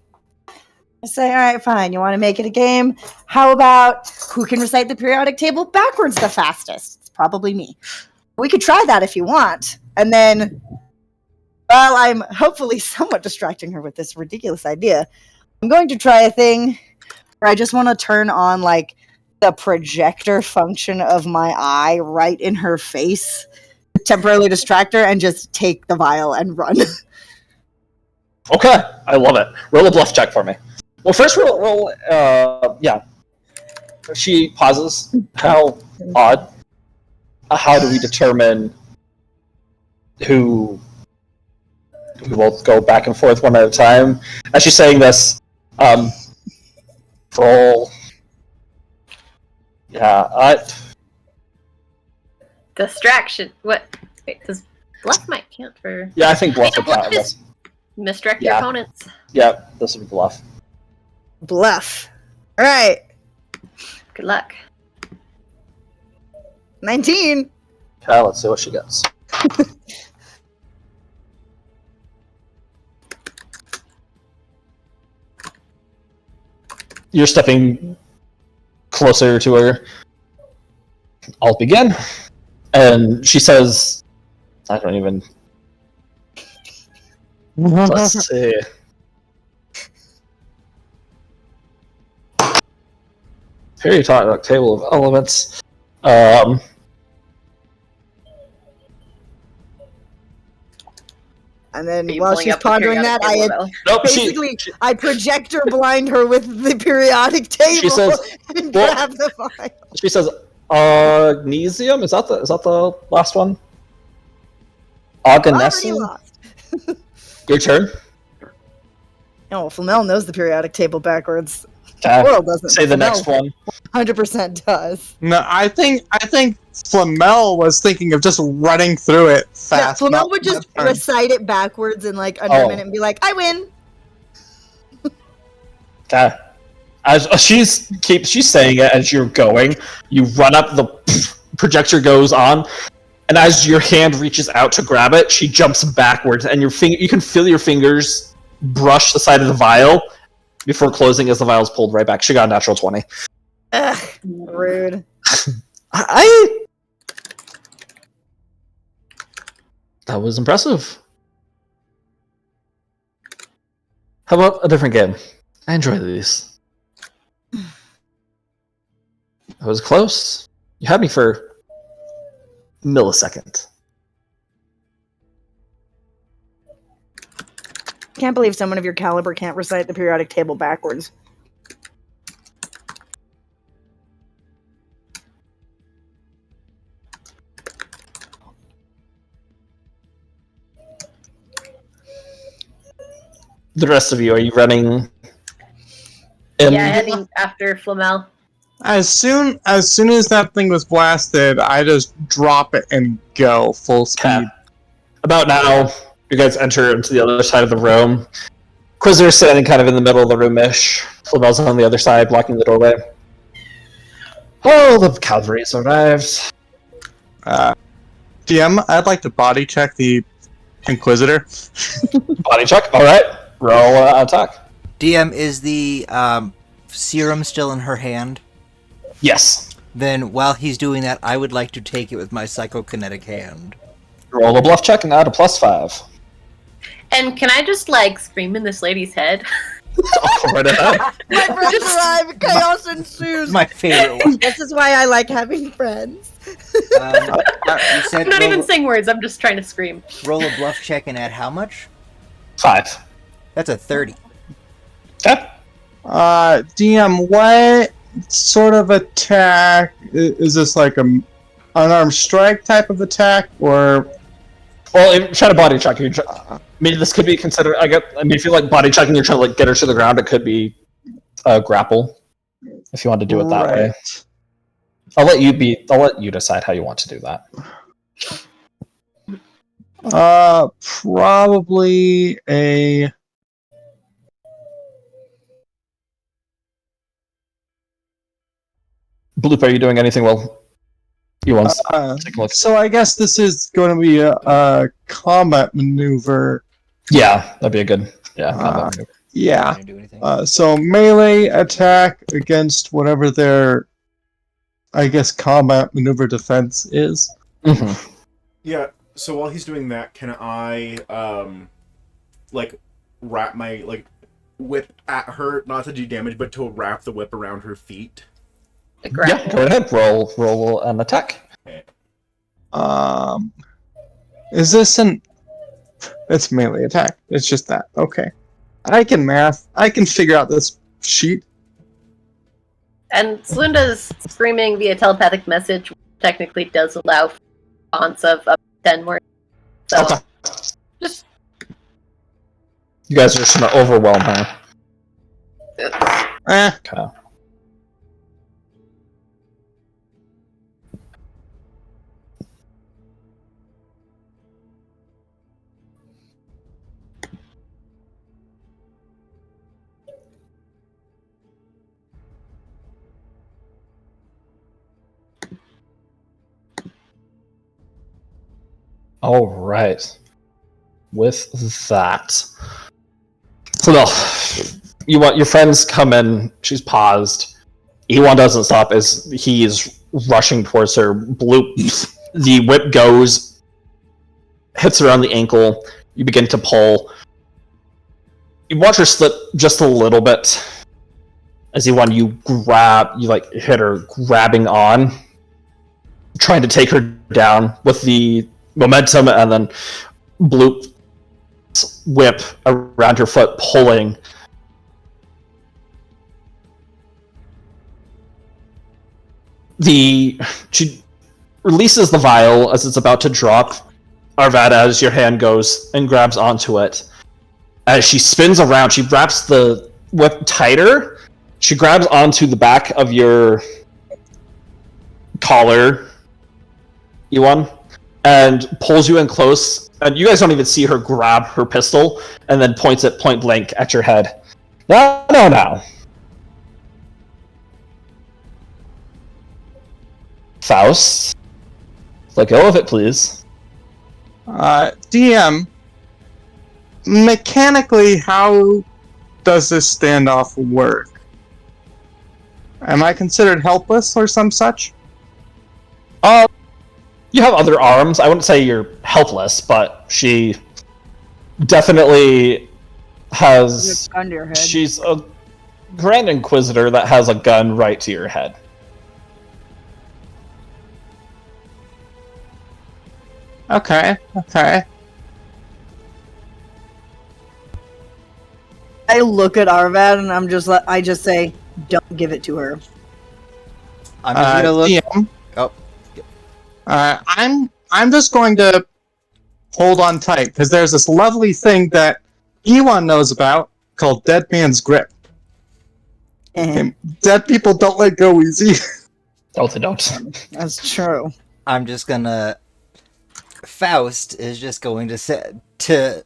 I say, all right, fine. You want to make it a game? How about who can recite the periodic table backwards the fastest? It's probably me. We could try that if you want. And then, while I'm hopefully somewhat distracting her with this ridiculous idea, I'm going to try a thing where I just want to turn on like the projector function of my eye right in her face, temporarily distract her, and just take the vial and run. Okay, I love it. Roll a bluff check for me. Well, first roll. Yeah. She pauses. How odd. How do we determine who? We will go back and forth one at a time. As she's saying this, roll Yeah, Distraction. What? Wait, does bluff might count for? I think bluff would Bluff count. is misdirect your Yeah. opponents. Yeah, this would be bluff. Bluff. All right. Good luck. 19. Okay, let's see what she gets. You're stepping closer to her. I'll begin. And she says, I don't even. Let's see. Here you talk about table of elements. And then Are you while pulling she's up the pondering that, periodic I table, Nope, basically I projector blind her with the periodic table says, and well- grab the file. she says, Agnesium? Is that the last one? Already Agnesium? lost. Your turn. Oh, Flamel knows the periodic table backwards. Okay. World doesn't. Say the Flamel next one. 100% does. No, I think Flamel was thinking of just running through it Yeah, fast. Flamel not would just turn. recite it backwards in like under a minute and be like, I win. Okay. As she's saying it as you're going, you run up, the projector goes on, and as your hand reaches out to grab it, she jumps backwards, and you can feel your fingers brush the side of the vial before closing as the vial's pulled right back. She got a natural 20. Ugh, rude. That was impressive. How about a different game? I enjoy these. That was close. You had me for a millisecond. Can't believe someone of your caliber can't recite the periodic table backwards. The rest of you, are you running? yeah, heading after Flamel. As soon as that thing was blasted, I just drop it and go full speed. Okay. About now, you guys enter into the other side of the room. Quizzer's standing kind of in the middle of the room-ish. Flamel's on the other side, blocking the doorway. Oh, the cavalry's arrived. DM, I'd like to body check the Inquisitor. Body check. All right. Roll attack. DM, is the serum still in her hand? Yes. Then while he's doing that, I would like to take it with my psychokinetic hand. Roll a bluff check and add a +5. And can I just like scream in this lady's head? Right ahead. My friends arrive, chaos ensues. My favorite one. This is why I like having friends. You said I'm not even saying words. I'm just trying to scream. roll a bluff check and add how much? 5. That's a 30. Okay. DM, what sort of attack is this? Like a unarmed strike type of attack, or? Well, if you're trying to body check, I mean, this could be considered. if you feel like body checking, you're trying to like get her to the ground. It could be grapple, if you want to do it that way. I'll let you decide how you want to do that. Probably a. Bloop, are you doing anything well? You want to take a look? So I guess this is going to be a combat maneuver. Yeah, that'd be a good. Yeah. combat maneuver. Yeah. Can I do anything? So melee attack against whatever their, I guess, combat maneuver defense is. Mm-hmm. Yeah, so while he's doing that, can I, wrap my, whip at her, not to do damage, but to wrap the whip around her feet? The grapple. Yeah, go ahead. Roll an attack. Okay. Is this an? It's melee attack. It's just that. Okay. I can math. I can figure out this sheet. And Slunda's screaming via telepathic message technically does allow fonts of up to 10 words. So, Okay. just You guys are just gonna overwhelm her. Eh. Okay. All right. With that, so no, you want your friends come in. She's paused. Ewan doesn't stop as he is rushing towards her. Bloop. The whip goes, hits her on the ankle. You begin to pull. You watch her slip just a little bit. As you hit her, grabbing on, trying to take her down with the momentum, and then Bloop whip around her foot, pulling. She releases the vial as it's about to drop. Arvad, as your hand goes and grabs onto it. As she spins around, she wraps the whip tighter. She grabs onto the back of your collar, Ewan, and pulls you in close. And you guys don't even see her grab her pistol and then points it point blank at your head. No. Faust, let go of it, please. DM, mechanically, how does this standoff work? Am I considered helpless or some such? You have other arms. I wouldn't say you're helpless, but she definitely has... Gun to your head. She's a Grand Inquisitor that has a gun right to your head. Okay. I look at Arvad and I just say, don't give it to her. I'm just gonna look. DM, Oh. I'm just going to hold on tight because there's this lovely thing that Ewan knows about called Dead Man's Grip. And dead people don't let go easy. Oh, they don't. That's true. I'm just gonna. Faust is just going to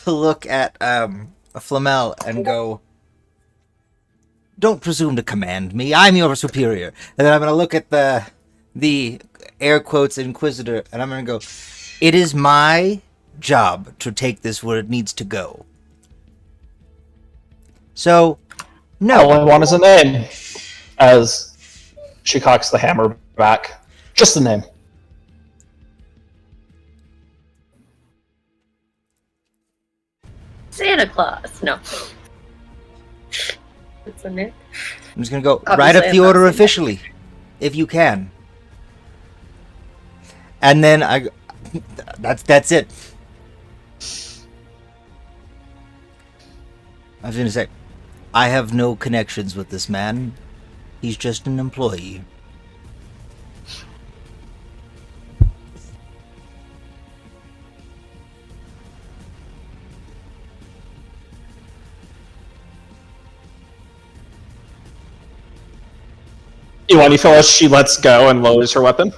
look at Flamel and go, "Don't presume to command me. I'm your superior." And then I'm gonna look at the air quotes Inquisitor, and I'm gonna go, "It is my job to take this where it needs to go. So, no." All I want is a name. As she cocks the hammer back. Just the name. Santa Claus. No. It's a name. I'm just gonna go Obviously, write up I'm the not order saying that. officially, if you can. And then that's it. I was gonna say, I have no connections with this man. He's just an employee. You feel as she lets go and lowers her weapon?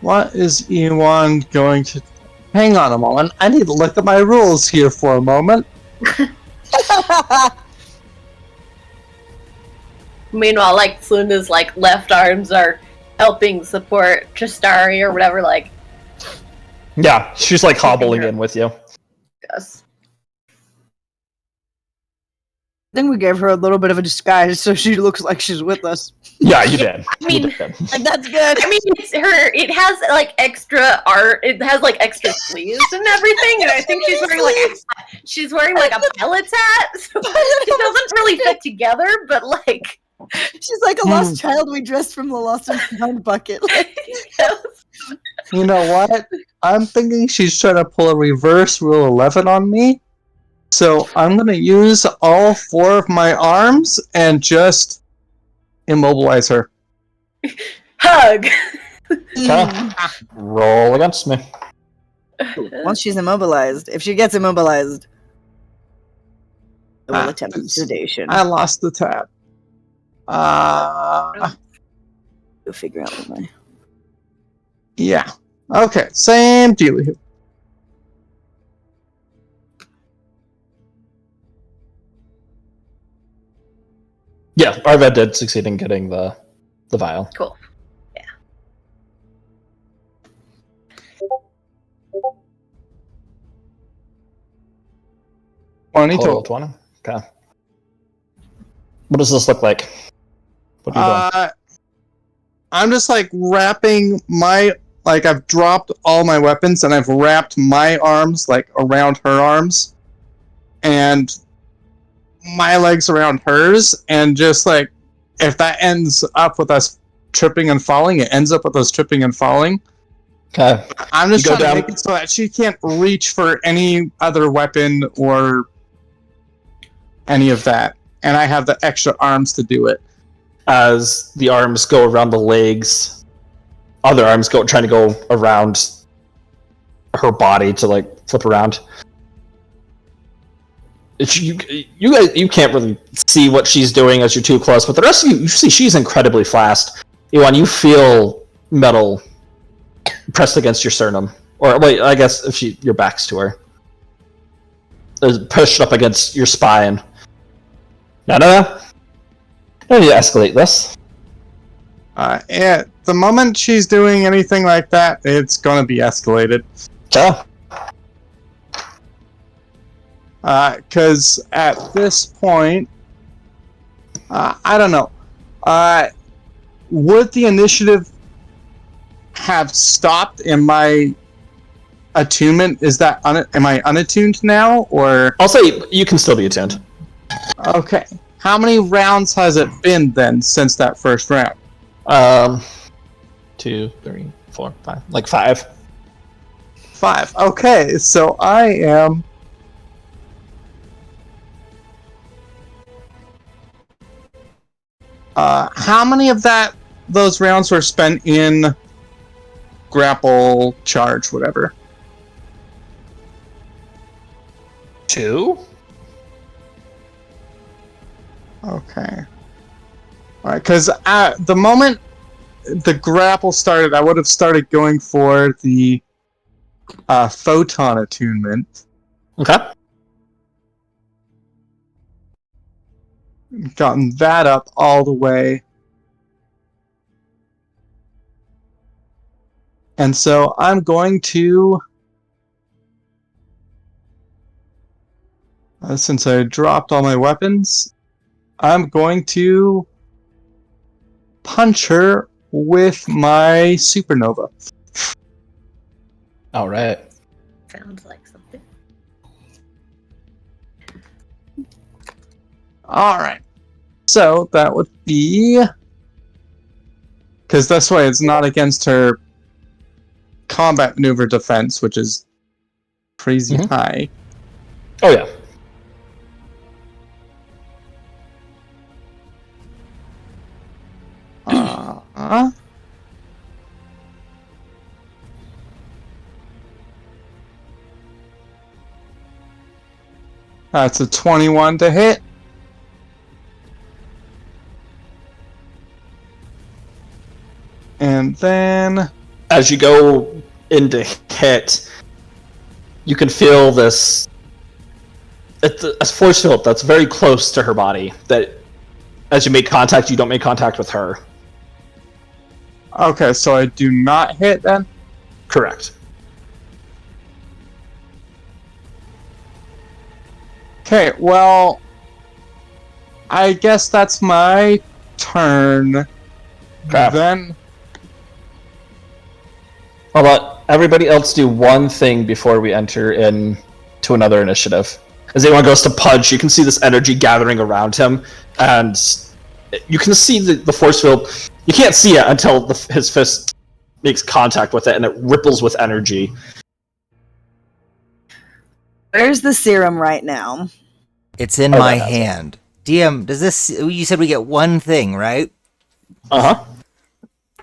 What is Ewan going to... Hang on a moment. I need to look at my rules here for a moment. Meanwhile, like Sluna's like left arms are helping support Chistari or whatever. Like, Yeah, she's like hobbling in with you. yes. I think we gave her a little bit of a disguise so she looks like she's with us. Yeah, you did. I mean, You did. Like, that's good. I mean, it has like extra art. It has like extra sleeves and everything, and I think she's wearing like a pilot's hat, so it doesn't really fit together. But like, She's like a lost child we dressed from the Lost and Found bucket. You know what? I'm thinking she's trying to pull a reverse Rule 11 on me. So I'm going to use all 4 of my arms and just immobilize her. hug. Okay. Roll against me. Once she's immobilized, if she gets immobilized, I will attempt it's- sedation. I lost the tab. You'll figure out what my... Yeah. Okay, same deal here. Yeah, Arvad did succeed in getting the vial. Cool. Yeah. Total 20. Okay. What does this look like? What are you doing? I'm just like wrapping my I've dropped all my weapons and I've wrapped my arms like around her arms and my legs around hers, and just like if that ends up with us tripping and falling, it ends up with us tripping and falling. Okay. I'm just trying to make it so that she can't reach for any other weapon or any of that, and I have the extra arms to do it. As the arms go around the legs, other arms trying to go around her body to like flip around. You can't really see what she's doing as you're too close, but the rest of you see she's incredibly fast. You feel metal pressed against your sternum, or wait, I guess if your back's to her, it's pushed up against your spine. No. I need to escalate this. Yeah, the moment she's doing anything like that, it's gonna be escalated. So, because at this point, I don't know. Would the initiative have stopped in my attunement? Is that am I unattuned now, or? I'll say you can still be attuned. Okay. How many rounds has it been then since that first round? 2, 3, 4, 5. Like 5. 5. Okay, so I am. How many of those rounds were spent in grapple, charge, whatever? 2? Okay. Alright, because at the moment the grapple started, I would have started going for the photon attunement. Okay. Gotten that up all the way. And so I'm going to... since I dropped all my weapons, I'm going to punch her with my supernova. All right. Sounds like something. All right. So that would be, because this way it's not against her combat maneuver defense, which is crazy high. Oh yeah. That's a 21 to hit. And then, as you go into hit, you can feel this. It's a force field that's very close to her body. That, as you make contact, you don't make contact with her. Okay, so I do not hit then? Correct. Okay, well, I guess that's my turn. Okay. Then, How about everybody else do one thing before we enter into another initiative? As anyone goes to punch, you can see this energy gathering around him, and you can see the force field. You can't see it until his fist makes contact with it, and it ripples with energy. Where's the serum right now? It's in my hand. DM, does this... You said we get one thing, right? Uh-huh.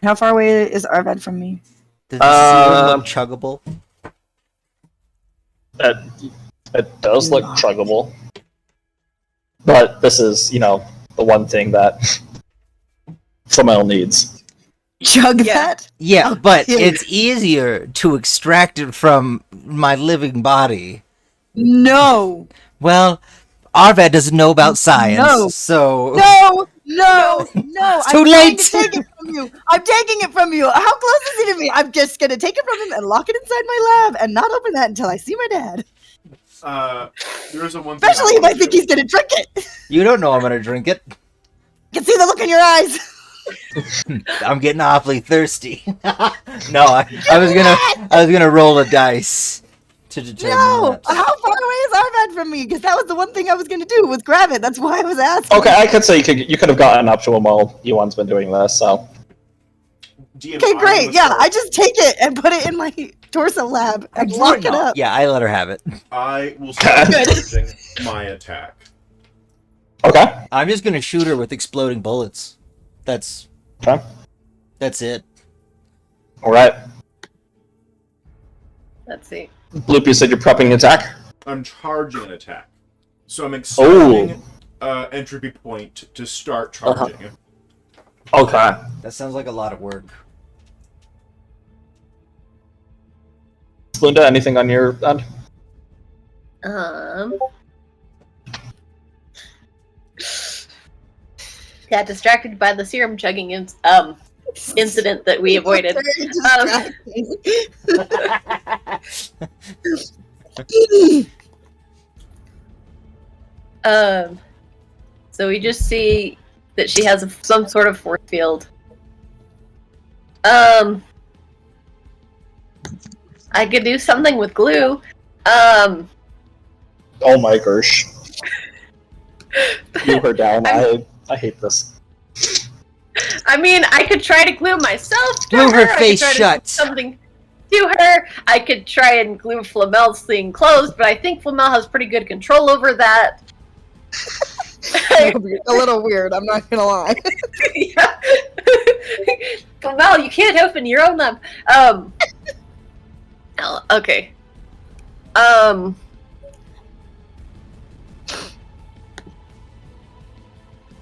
How far away is Arvad from me? Does the serum look chuggable? It does look chuggable. But this is, the one thing that Flamel needs. Chug that? Yeah, Oh, but dude. it's easier to extract it from my living body. No! Well, Arvad doesn't know about science, No. so... No! No, no, It's too I'm late. going to take it from you. I'm taking it from you. How close is he to me? I'm just gonna take it from him and lock it inside my lab and not open that until I see my dad. There is a one thing. Especially if I think he's gonna drink it. You don't know I'm gonna drink it. I can see the look in your eyes. I'm getting awfully thirsty. No, I was gonna roll a dice to determine No, that. how far away is Arvad from me? Because that was the one thing I was gonna do was grab it. That's why I was asking. Okay, I could say you could have gotten up to him while Yuan's been doing this. So DM, Okay, I great. will Yeah, start. I just take it and put it in my torso lab and lock it up. Yeah, I let her have it. I will start charging my attack. okay, I'm just gonna shoot her with exploding bullets. That's okay, it. all right. Let's see. Bloop, you said you're prepping attack. I'm charging an attack. So I'm extracting entropy point to start charging. Okay. That sounds like a lot of work. Linda, anything on your end? Got distracted by the serum chugging incident that we avoided. So we just see that she has some sort of force field. I could do something with glue. Oh my gosh. You her down. I hate this. I mean, I could try to glue myself to Glue her I could face try to shut. do something to her. I could try and glue Flamel's thing closed, but I think Flamel has pretty good control over that. A little weird, I'm not gonna lie. Yeah. Flamel, you can't open your own lab. Okay.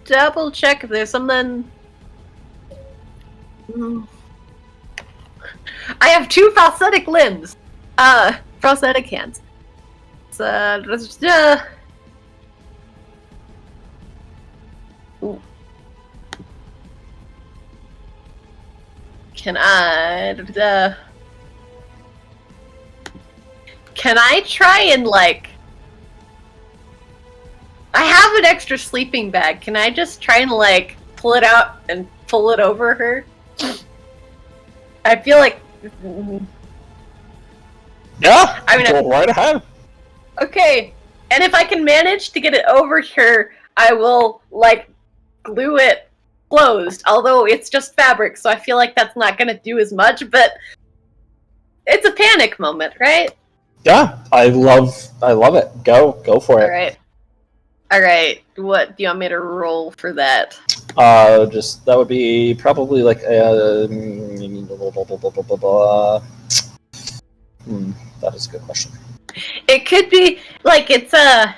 Double check if there's something. I have 2 prosthetic limbs. Prosthetic hands. So, ooh. Can I try and I have an extra sleeping bag. Can I just try and pull it out and pull it over her? I feel like. Yeah. I mean, go right ahead. Okay, and if I can manage to get it over here, I will glue it closed. Although it's just fabric, so I feel like that's not gonna do as much. But it's a panic moment, right? Yeah, I love it. Go for it. All right. What do you want me to roll for that? Just that would be probably like a. That is a good question. It could be it's a.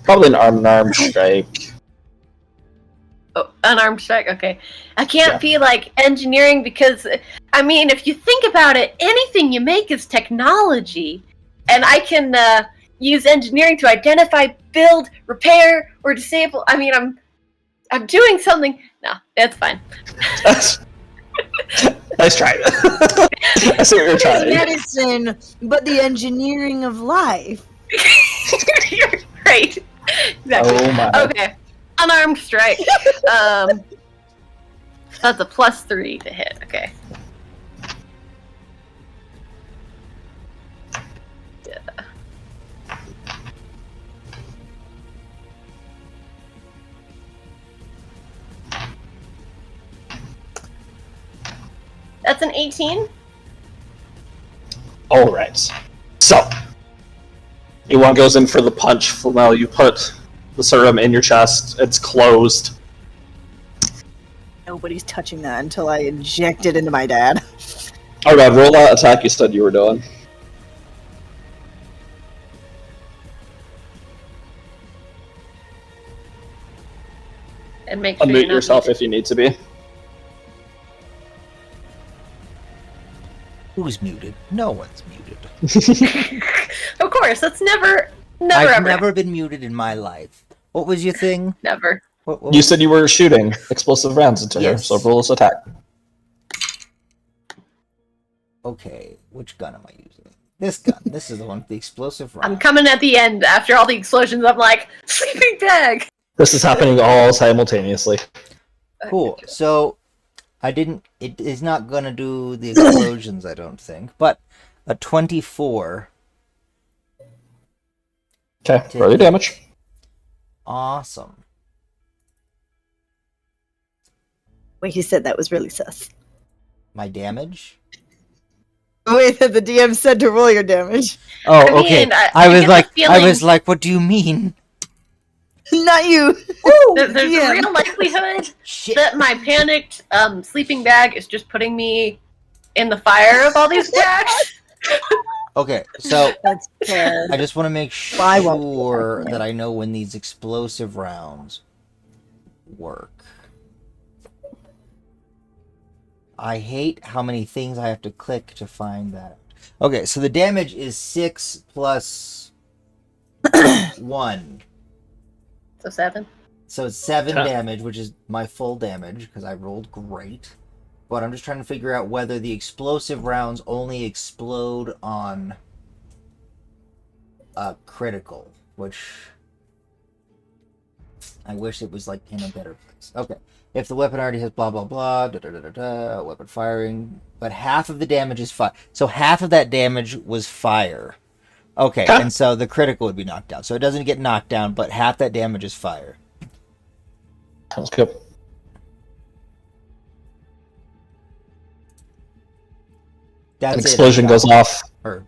Probably an arm strike. Oh, unarmed strike. Okay, I can't be engineering because I mean, if you think about it, anything you make is technology, and I can use engineering to identify, build, repair, or disable. I mean, I'm doing something. No, that's fine. Nice try. I see what you're trying. Medicine, but the engineering of life. You're right. Exactly. Oh my. Okay. Unarmed strike. That's a +3 to hit. Okay. Yeah. That's an 18. All right. So, Yuan goes in for the punch. Flamel, you put the serum in your chest. It's closed. Nobody's touching that until I inject it into my dad. Oh god, roll that attack you said you were doing. And make sure Unmute you're not yourself if you need to be. Who's muted? No one's muted. Of course, that's never I've ever. never been muted in my life. What was your thing? Never. What You was- said you were shooting explosive rounds into her, Yes. so roll this attack. Okay, which gun am I using? This gun. This is the one with the explosive round. I'm coming at the end after all the explosions. I'm like, sleeping bag. This is happening all simultaneously. Cool. So, it is not gonna do the explosions, I don't think. But a 24. Okay, roll your damage. Awesome. Wait, he said that was really sus. My damage? Wait, the DM said to roll your damage. Oh, I okay. mean, I I was get the like, feeling- what do you mean? Not you. There's a DM. real likelihood Shit. that my panicked sleeping bag is just putting me in the fire of all these attacks. Okay, so That's fair. I just want to make I won't- sure that I know when these explosive rounds work. I hate how many things I have to click to find that. Okay, so the damage is 6 plus 1. So 7. So it's 7 Huh. damage, which is my full damage, because I rolled great. But I'm just trying to figure out whether the explosive rounds only explode on a critical, which I wish it was like in a better place. Okay. If the weapon already has blah blah blah, weapon firing, but half of the damage is fire. So half of that damage was fire. Okay, Okay. and so the critical would be knocked down. So it doesn't get knocked down, but half that damage is fire. Sounds good. That's An it. explosion goes off. Or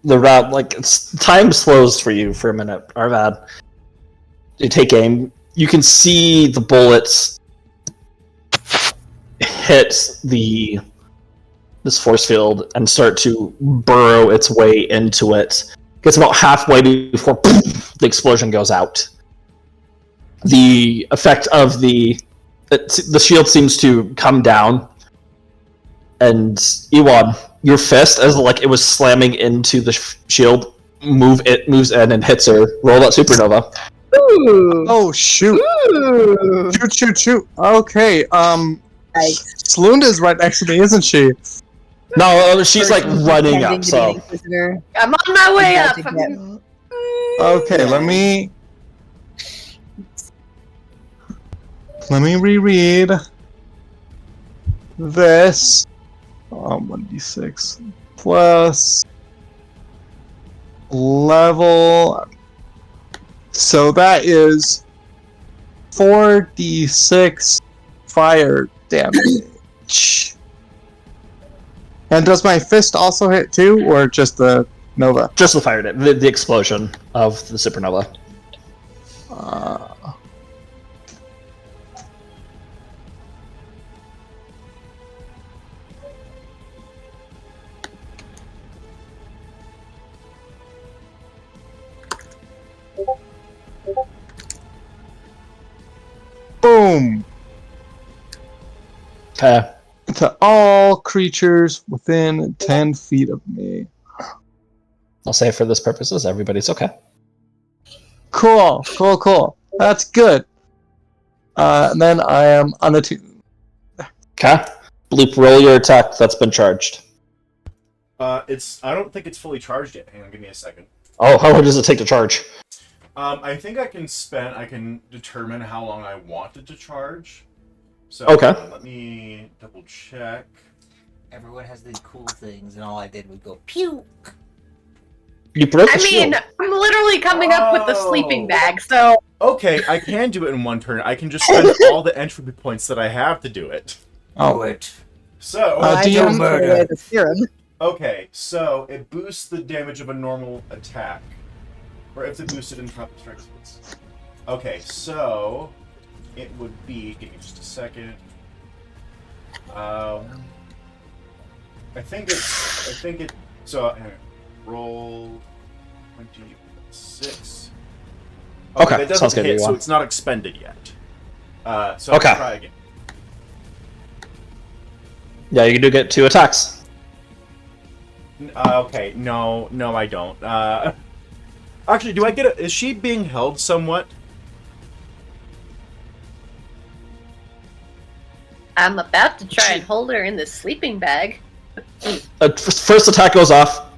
The round, like, time slows for you for a minute, Arvad. You take aim. You can see the bullets hit this force field and start to burrow its way into it. Gets about halfway before the explosion goes out. The effect of the shield seems to come down, and Iwan, your fist, as like it was slamming into the shield, moves in and hits her. Roll that supernova. Ooh. Oh shoot! Ooh. Shoot! Okay, Yikes. Slunda's right next to me, isn't she? No, she's like Person running pretending up. to be an So inquisitor. I'm on my way About up. to get- Okay, let me reread this. 1d6 plus level. So that is 4d6 fire damage. And does my fist also hit too, or just the Nova? just the fire, the explosion of the supernova. Boom! Okay. To all creatures within 10 feet of me. I'll say for this purposes, everybody's okay. Cool. That's good. And then I am unattuned. Okay. Bloop, roll your attack that's been charged. I don't think it's fully charged yet. Hang on, give me a second. Oh, how long does it take to charge? I think I can determine how long I want it to charge. So Okay. let me double check. everyone has these cool things, and all I did was go pew. You broke the I mean, shield. I'm literally coming up with the sleeping bag, so Okay, I can do it in one turn. I can just spend all the entropy points that I have to do it. Oh, it. So, I DM don't murder. throw away the serum. okay, so it boosts the damage of a normal attack. Or if it's boosted in tropic strikes. Okay, so it would be. Give me just a second. I think it. So hang on. Roll 26. Okay, that doesn't sounds good, hit, so Ewan. it's not expended yet. So I'll Okay. try again. Yeah, you do get 2 attacks. Okay, no, I don't. Actually, do I get it? Is she being held somewhat? I'm about to try and hold her in this sleeping bag. First attack goes off.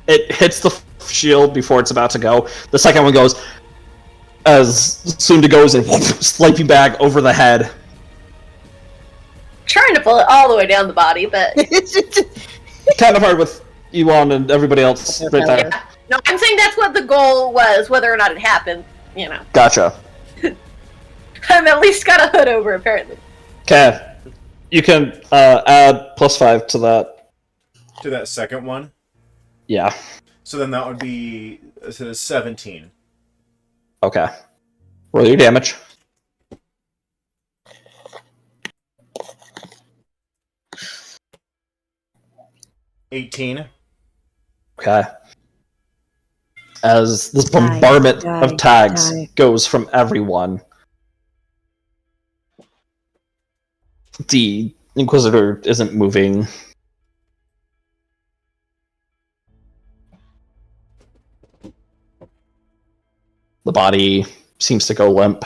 It hits the shield before it's about to go. The second one goes as soon to goes and sleeping bag over the head. Trying to pull it all the way down the body, but Kind of hard with Ewan and everybody else right there. yeah. No, I'm saying that's what the goal was. Whether or not it happened, Gotcha. I've at least got a hood over, apparently. Okay. You can add +5 to that. To that second one. Yeah. So then that would be 17. Okay. Roll your damage. $18. Okay. As this bombardment of tags goes from everyone, the Inquisitor isn't moving. The body seems to go limp.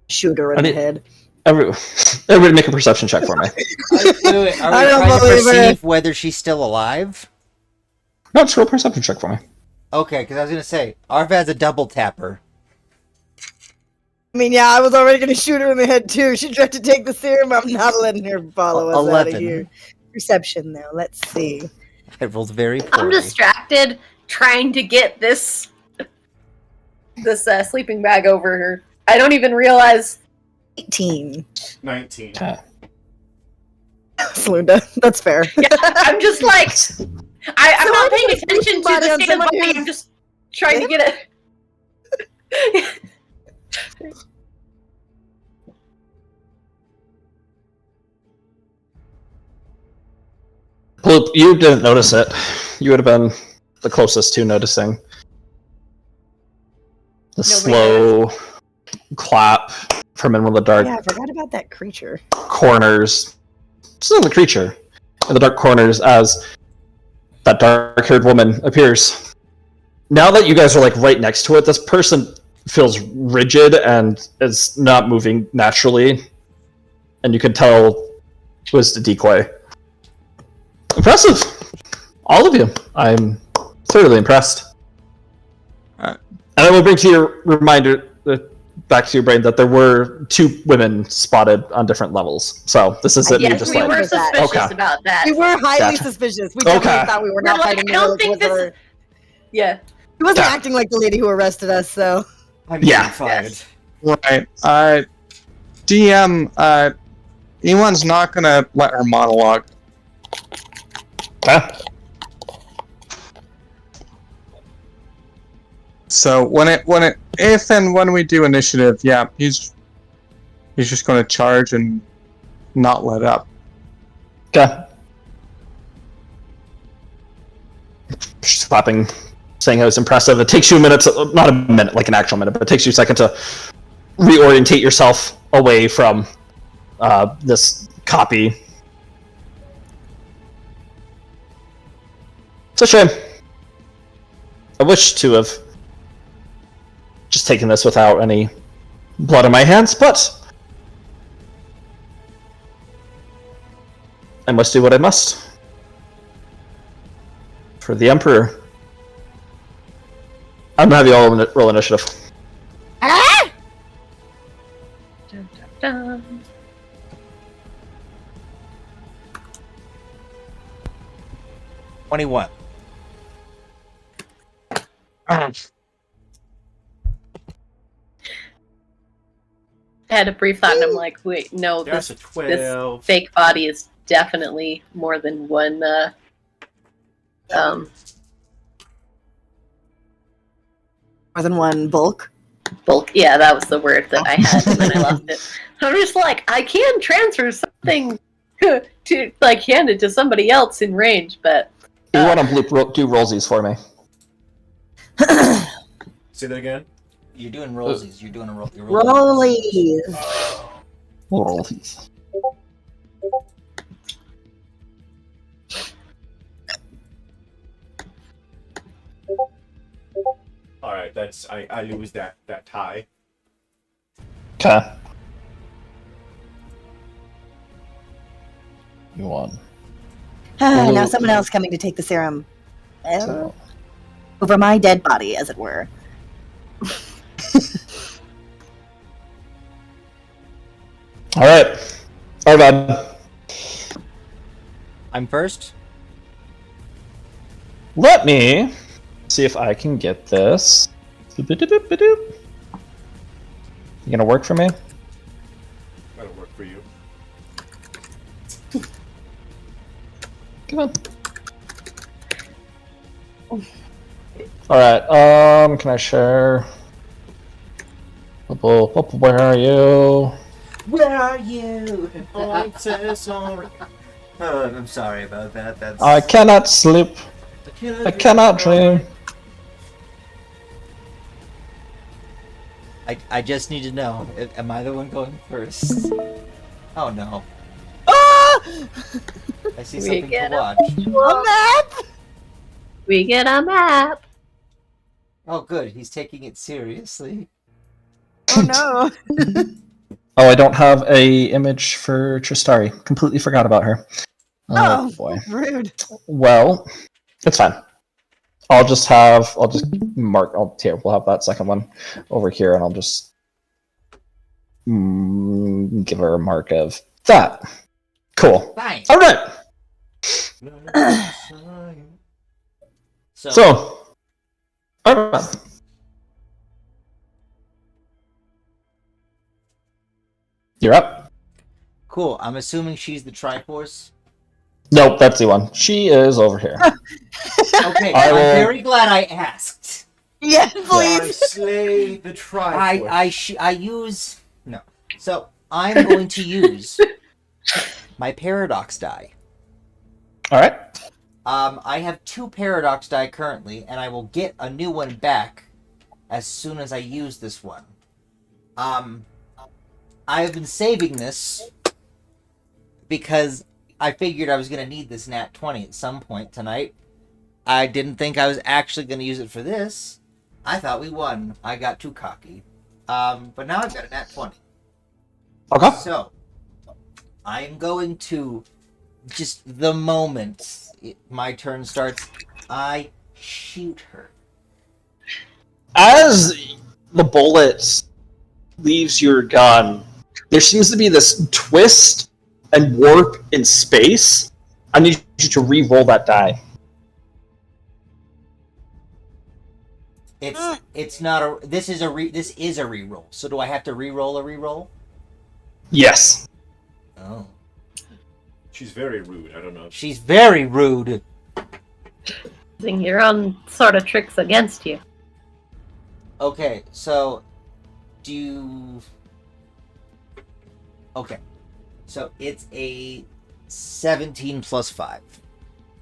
Shoot her in the head. Everybody make a perception check for me. Are we I trying don't to believe perceive whether she's still alive? No, just roll a perception check for me. Okay, because I was going to say, Arvad's a double tapper. I mean, yeah, I was already going to shoot her in the head, too. She tried to take the serum. I'm not letting her follow us out of 11. here. Perception, though. Let's see. I rolled very I'm poorly. distracted trying to get this sleeping bag over her. I don't even realize. 18. 19. Okay. Slunda. That's fair. Yeah, I'm just like, I'm So not I paying put a attention sleeping to body the on state of the somebody body. who's- I'm just trying to get it. Bloop, you didn't notice it. You would have been the closest to noticing. The slow clap from in one of the dark Yeah, I forgot about that creature. corners. Still the creature. In the dark corners as that dark-haired woman appears. Now that you guys are like right next to it, this person feels rigid and is not moving naturally. And you can tell it was the decoy. Impressive! All of you. I'm thoroughly impressed. Alright. And I will bring to your reminder, back to your brain, that there were 2 women spotted on different levels. So this isn't me Yes, just we like... were suspicious Okay. about that. We were highly Gotcha. suspicious. We definitely thought we were We're not like, fighting I don't the think this is. Yeah. He wasn't Yeah. acting like the lady who arrested us, so. I'm Yeah. fired. Yes. Right. DM, Ewan's not gonna let her monologue. Okay. So if and when we do initiative, yeah, he's just gonna charge and not let up. Okay. She's clapping, saying how it's impressive. It takes you a minute, not a minute, like an actual minute, but it takes you a second to reorientate yourself away from this copy. It's a shame. I wish to have just taken this without any blood on my hands, but I must do what I must. For the Emperor. I'm gonna have you all roll initiative. Dun, dun, dun. $21. I had a brief thought, and I'm like, wait, no, That's this a 12. fake body is definitely more than one. More than one bulk. Bulk. Yeah, that was the word that I had, and then I lost it. I'm just like, I can transfer something to like hand it to somebody else in range, but You want to do rollsies for me? Say that again? You're doing rollsies. You're doing a roll. Rollies. Rollsies. Alright, that's I lose that tie. Okay. You won. Now someone else coming to take the serum. So, Over my dead body, as it were. Alright. Arvad. I'm first. Let me see if I can get this. You gonna work for me? That'll work for you. Come on. Alright, can I share? Where are you? Where are you? Oh, sorry. Oh, I'm sorry about that. That's. I cannot sleep. I cannot dream. I just need to know. Am I the one going first? Oh no. Ah! I see We something to get watch. A map! We get a map. Oh good, he's taking it seriously. Oh no. Oh, I don't have a image for Tristari. Completely forgot about her. Oh boy. Rude. Well, it's fine. I'll just mark. Here, we'll have that second one over here, and I'll just give her a mark of that. Cool. Fine. All right. So, all right. You're up. Cool. I'm assuming she's the Triforce. Nope, that's the one. She is over here. Okay, I I'm will- very glad I asked. Yes, I please. slay the Triforce. I use no. So I'm going to use my Paradox die. All right. I have 2 Paradox die currently, and I will get a new one back as soon as I use this one. I have been saving this because I figured I was going to need this nat 20 at some point tonight. I didn't think I was actually going to use it for this. I thought we won. I got too cocky. But now I've got a nat 20. Okay. So, I am going to, just the moment my turn starts, I shoot her. As the bullet leaves your gun, there seems to be this twist and warp in space. I need you to re-roll that die. It's not a. This is a reroll. So do I have to re-roll a re-roll? Yes. Oh, She's very rude. I don't know. she's very rude. Using your own sort of tricks against you. Okay, so do you? Okay, so it's a 17 plus 5.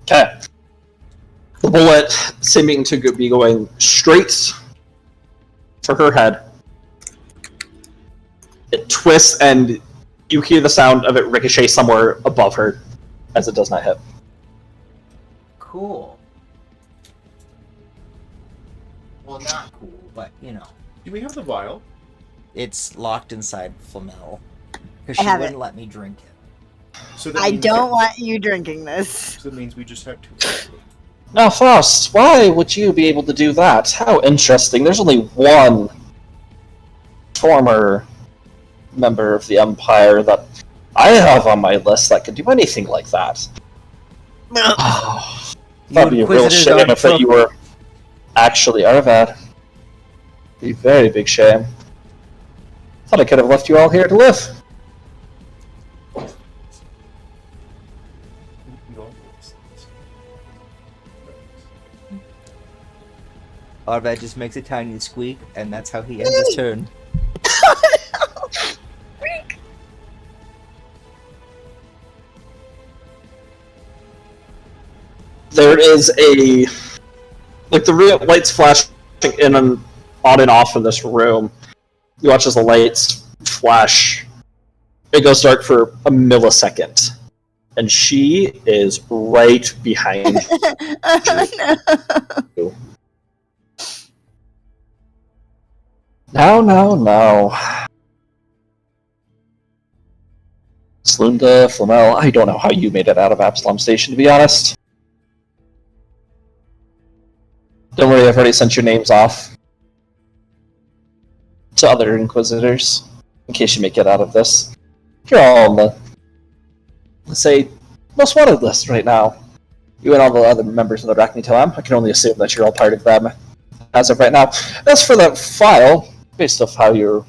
Okay. The bullet seeming to be going straight for her head. It twists, and you hear the sound of it ricochet somewhere above her as it does not hit. Cool. Well, not cool, but you know, Do we have the vial? it's locked inside Flamel because I she have wouldn't it. let me drink it. So that I means don't want you drinking this. So that means we just have 2. Now, Frost, why would you be able to do that? How interesting. There's only one former member of the Empire that I have on my list that could do anything like that. That'd be a real Inquisitors shame aren't if that you were actually Arvad. Be a very big shame. Thought I could have left you all here to live. Arvad just makes a tiny squeak, and that's how he ends his turn. There is a the lights flashing in and on and off in this room. You watch as the lights flash. It goes dark for a millisecond, and she is right behind you. No. Flunda, Flamel, I don't know how you made it out of Absalom Station, to be honest. Don't worry, I've already sent your names off to other Inquisitors, in case you make it out of this. You're all on the, let's say, most wanted list right now. You and all the other members of the Arachne Toem, I can only assume that you're all part of them as of right now. As for that file, based off how you're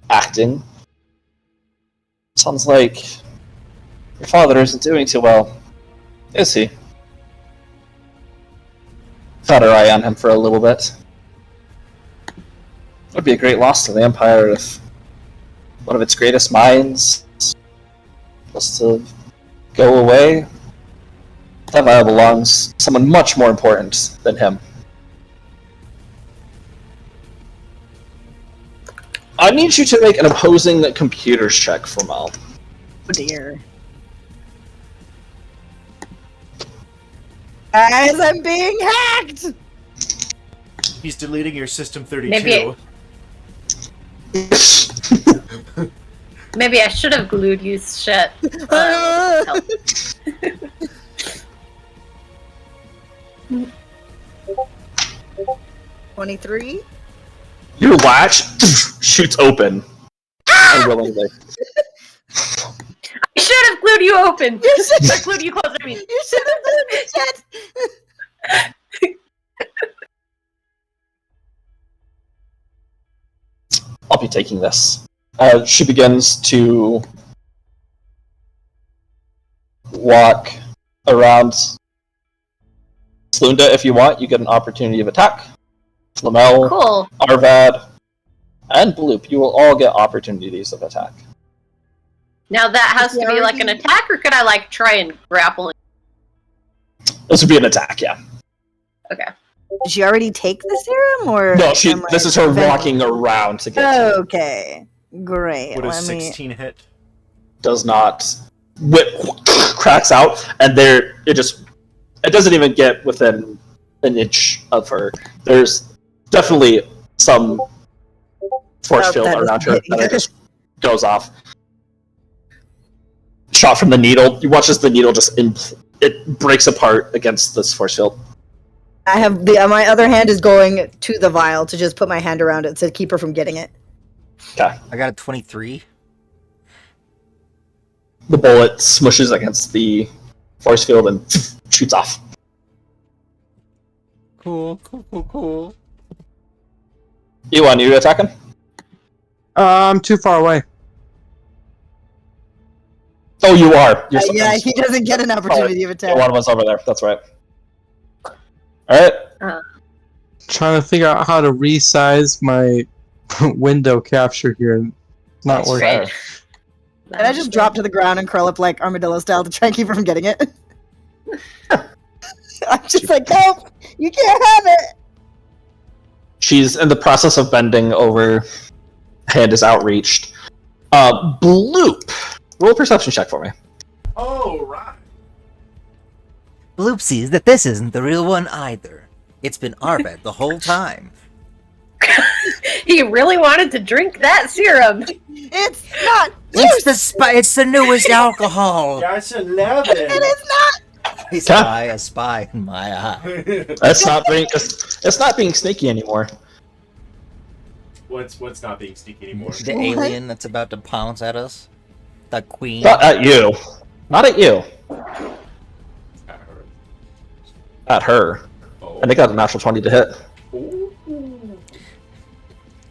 acting, sounds like your father isn't doing too well, is he? Had our eye on him for a little bit. It would be a great loss to the Empire if one of its greatest minds was to go away. That vial belongs to someone much more important than him. I need you to make an opposing computers check for Mal. Oh dear. Guys, I'm being hacked! He's deleting your System 32. Maybe I should have glued you shit. 23? Your latch shoots open. Unwillingly. I should have glued you open. Or glued you closed. I mean, You should have done it, shit! I'll be taking this. She begins to walk around Slunda. If you want, you get an opportunity of attack. Flamel, cool. Arvad, and Bloop, you will all get opportunities of attack. Now that has to be like an attack, or could I like try and grapple? This would be an attack, yeah. Okay. Did she already take the serum, or? No, this is her walking around to get to it. Okay, great. Would a 16 hit? Does not. Cracks out, and it doesn't even get within an inch of her. There's definitely some force field around her that it just goes off. Shot from the needle. You watch as the needle just it breaks apart against this force field. I have my other hand is going to the vial to just put my hand around it to keep her from getting it. Okay. I got a 23. The bullet smushes against the force field and shoots off. Cool. Ewan, you attacking? I'm too far away. Oh, you are. Yeah, he doesn't get an opportunity of attack. One of us over there. That's right. Alright. Trying to figure out how to resize my window capture here. Not That's working. fair. And I just drop to the ground and curl up like armadillo style to try and keep her from getting it. I'm just like, nope, you can't have it. She's in the process of bending over. Hand is outreached. Bloop. Roll a perception check for me. Oh, right. Bloop sees that this isn't the real one either. It's been Arvet the whole time. He really wanted to drink that serum. It's not It's the newest alcohol. That's 11. It is not. A spy in my eye. That's not being. It's not being sneaky anymore. What's not being sneaky anymore? The alien that's about to pounce at us. The queen. Not at you. Not at you. At her. At her. Oh. And they got a natural 20 to hit. Ooh.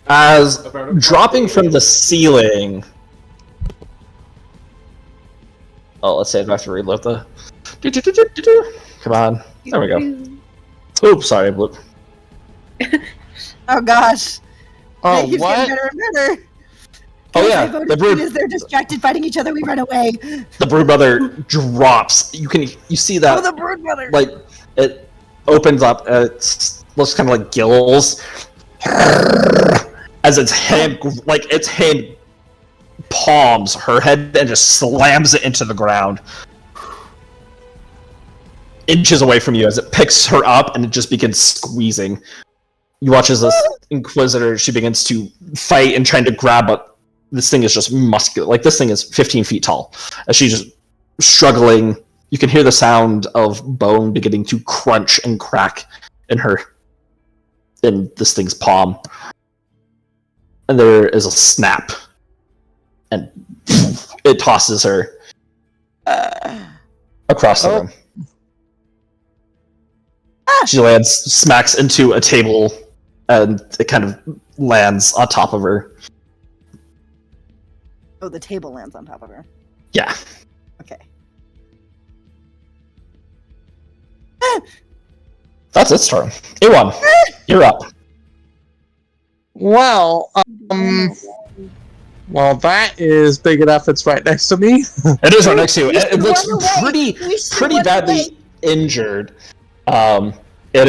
As dropping from the ceiling. Oh, let's say I have to reload the. Come on. There we go. Oops, sorry, Bloop. Oh gosh. Oh, It keeps what? getting better and better. Oh Guys, yeah, I voted the as soon brood. as they're distracted fighting each other, we run away. The brood brother drops. You see that Oh, the brood brother. like it opens up. It looks kind of like gills as its hand palms her head and just slams it into the ground, inches away from you as it picks her up and it just begins squeezing. You watch as this Inquisitor, she begins to fight and trying to grab this thing is just muscular. Like, this thing is 15 feet tall. As she's just struggling, you can hear the sound of bone beginning to crunch and crack in this thing's palm. And there is a snap. And it tosses her across the room. She lands, smacks into a table, and it kind of lands on top of her. Oh, the table lands on top of her. Yeah. Okay. That's its turn. Iwan, you're up. Well, well, that is big enough. It's right next to me. It is right next to you. It looks run away. pretty badly injured. It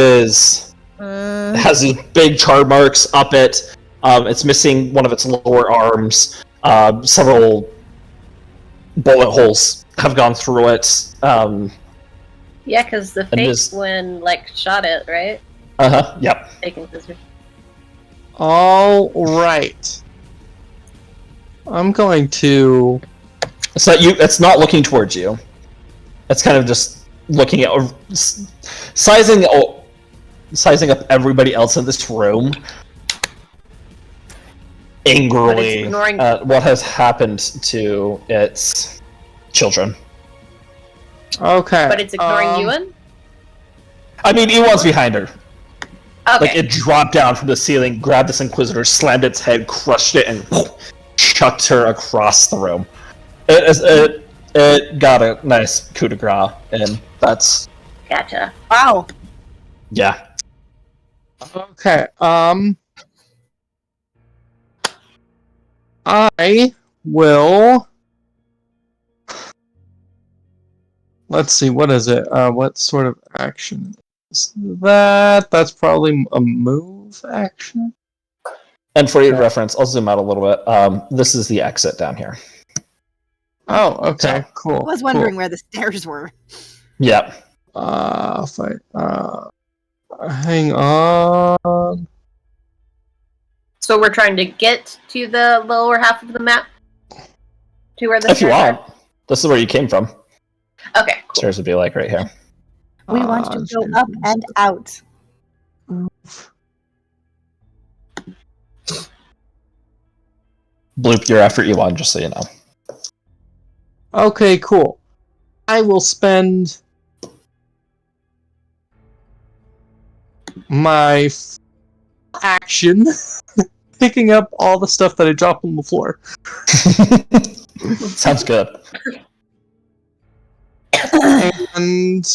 has these big charred marks up it. It's missing one of its lower arms. Several bullet holes have gone through it. Yeah, because the fake just- one, like, shot it, right? Yep. Taking scissors. All right. I'm going to. So it's not looking towards you. It's kind of just looking at, sizing up everybody else in this room angrily ignoring- at what has happened to its children. Okay. But it's ignoring Ewan? I mean, Ewan's behind her. Okay. Like, it dropped down from the ceiling, grabbed this Inquisitor, slammed its head, crushed it, and chucked her across the room. It got a nice coup de grace, and that's... Gotcha. Wow. Yeah. Okay. I will. Let's see. What is it? What sort of action is that? That's probably a move action. And for your reference, I'll zoom out a little bit. This is the exit down here. Oh, okay, cool. I was wondering where the stairs were. Yep. Fight. Hang on. So we're trying to get to the lower half of the map? To where the If you stairs want. This is where you came from. are? Okay, cool. Stairs would be like right here. We want to go up and out. Bloop, you're after Ewan, just so you know. Okay, cool. I will spend my action picking up all the stuff that I dropped on the floor. Sounds good. And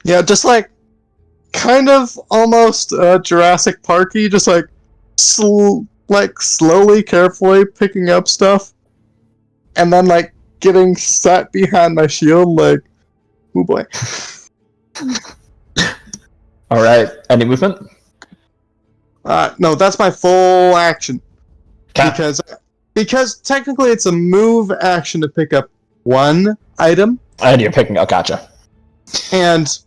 yeah, just like kind of almost Jurassic Parky, just like slowly, carefully picking up stuff, and then like getting sat behind my shield, like, oh boy. All right. Any movement? No, that's my full action. Okay. Because technically it's a move action to pick up one item, And you're picking up. Gotcha. and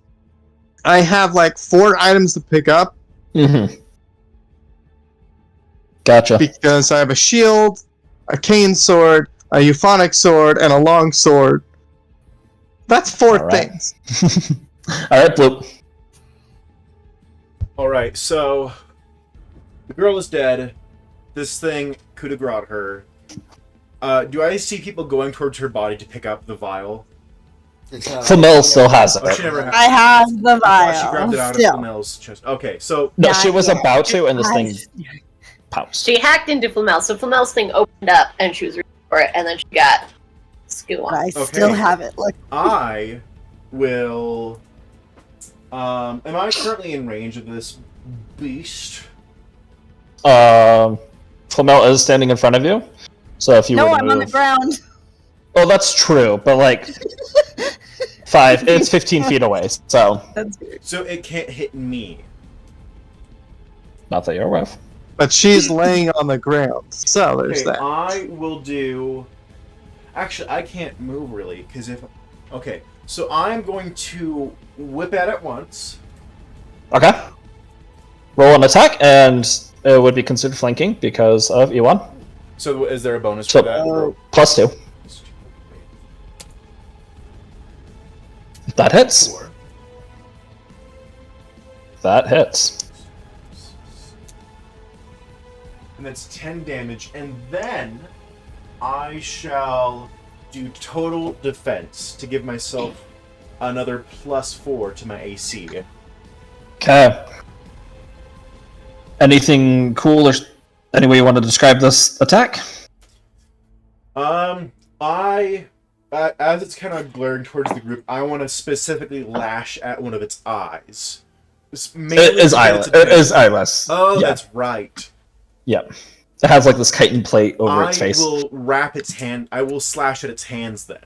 I have like 4 items to pick up Mm-hmm. Gotcha. because I have a shield, a cane sword, a euphonic sword, and a long sword. That's 4 All right. things. All right, Bloop. Alright, so the girl is dead. This thing coup de grace her. Do I see people going towards her body to pick up the vial? Flamel still has Oh, she it. never had I have the I thought she grabbed it vial. out of Still. Flamel's chest. Okay, so No, she was Not yet. about to, and this thing pounced. She hacked into Flamel, so Flamel's thing opened up and she was reaching for it, and then she got Skoo on. I still have it. Look. I will. Am I currently in range of this beast? Flamel is standing in front of you, so if you No, were to I'm on the move... ground. Oh, that's true, but like 5, it's 15 feet away, so That's weird. So it can't hit me. not that you're aware of. But she's laying on the ground, so there's Okay, that. I will do. Actually, I can't move really because if. Okay, so I'm going to whip at it once. Okay. roll an attack, and it would be considered flanking because of E1. So is there a bonus So- for that? +2. That hits. 4. That hits. And that's 10 damage, and then I shall do total defense to give myself another +4 to my AC. Okay. Anything cool or any way you want to describe this attack? As it's kind of glaring towards the group, I want to specifically lash at one of its eyes. It is eyeless. Oh, yeah. that's right. Yep. It has like this chitin plate over its face. I will wrap its hand. I will slash at its hands then.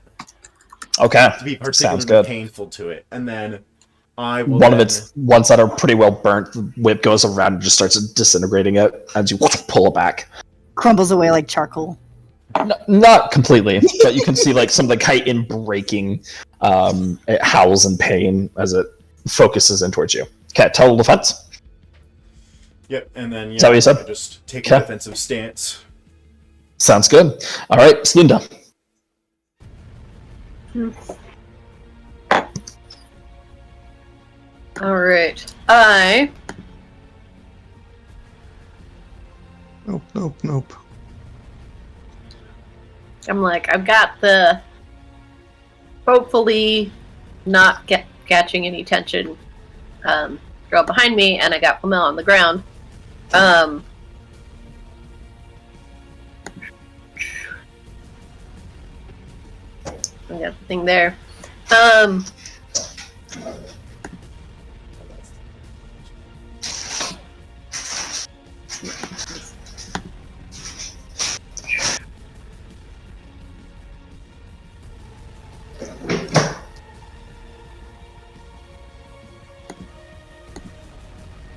Okay. To be Sounds particularly good. painful to it, and then I will. One of its ones that are pretty well burnt, the whip goes around and just starts disintegrating it as you pull it back. Crumbles away like charcoal. Not completely, but you can see like some of the chitin breaking. It howls in pain as it focuses in towards you. Okay, total defense. Yep, and then Is that what you said? I just take a defensive stance. Sounds good. All right, Slinda. All right. Nope. I'm like, I've got the hopefully not catching any tension girl behind me, and I got Flamel on the ground. I got the thing there.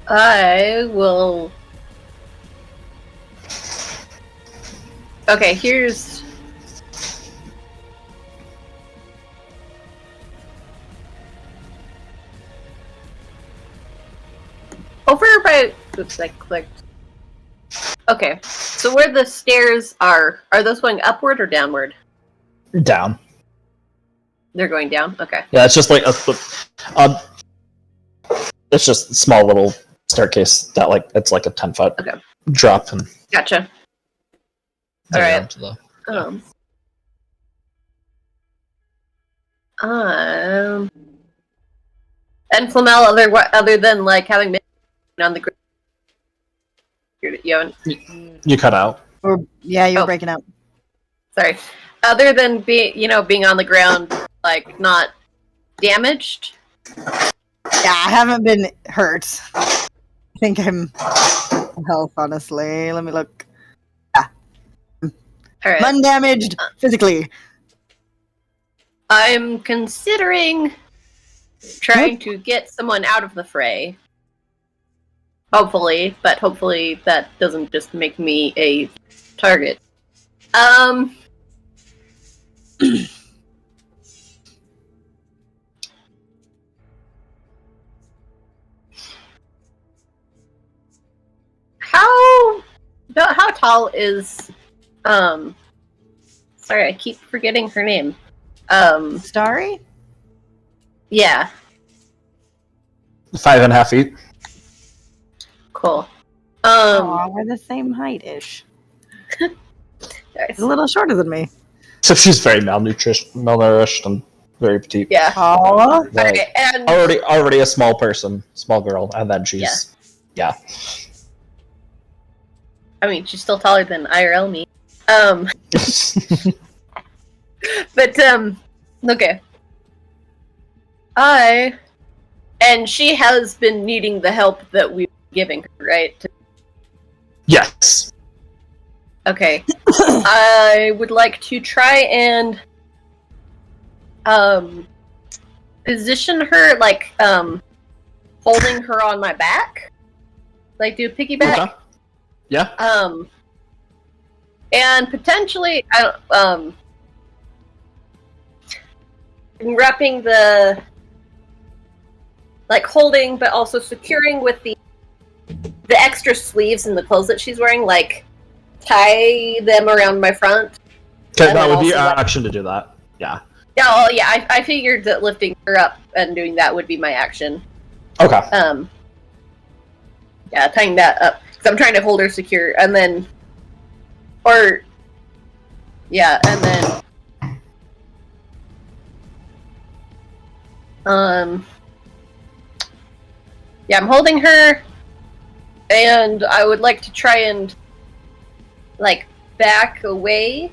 I will. Okay, here's. Over by. Oops, I clicked. Okay, so where the stairs are those going upward or downward? Down. They're going down? Okay. Yeah, it's just like it's just a small little staircase that it's like a 10-foot drop and Gotcha. down Alright. to the and Flamel, other than like having been on the ground, you haven't. You cut out. You're breaking up. Sorry. Other than being on the ground, like not damaged. Yeah, I haven't been hurt. I think I'm health, honestly. Let me look. Yeah. All right. I'm undamaged physically. I'm considering trying to get someone out of the fray. Hopefully that doesn't just make me a target. How tall is sorry, I keep forgetting her name. Starry? Yeah. 5.5 feet. Cool. We're the same height-ish. She's a little shorter than me. Except she's very malnourished and very petite. Yeah. Aww. Like, Okay, and already a small person, small girl, and then she's I mean, she's still taller than IRL me. But okay. And she has been needing the help that we've been giving her, right? Yes. Okay. I would like to try and position her like holding her on my back. Like do a piggyback. Okay. Yeah. And potentially wrapping the like holding but also securing with the the extra sleeves in the clothes that she's wearing, like, tie them around my front. Okay, And that then would be also, like- action to do that. Yeah. Yeah, well, yeah, I figured that lifting her up and doing that would be my action. Okay. Yeah, tying that up. Because I'm trying to hold her secure, and then... Or... Yeah, and then... Yeah, I'm holding her, and I would like to try and, like, back away,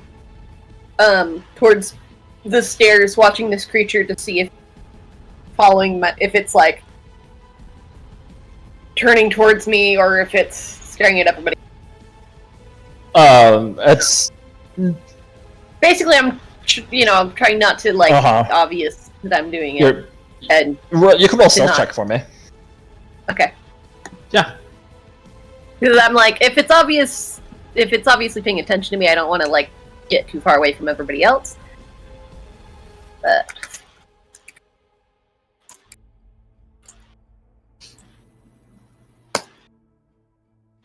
towards the stairs, watching this creature to see if if it's, like, turning towards me, or if it's staring at everybody. It's... Basically, I'm trying not to, like, obvious that I'm doing it. And you can roll stealth not. check for me. Okay. Yeah. Because I'm like, if it's obviously paying attention to me, I don't want to, like, get too far away from everybody else. But...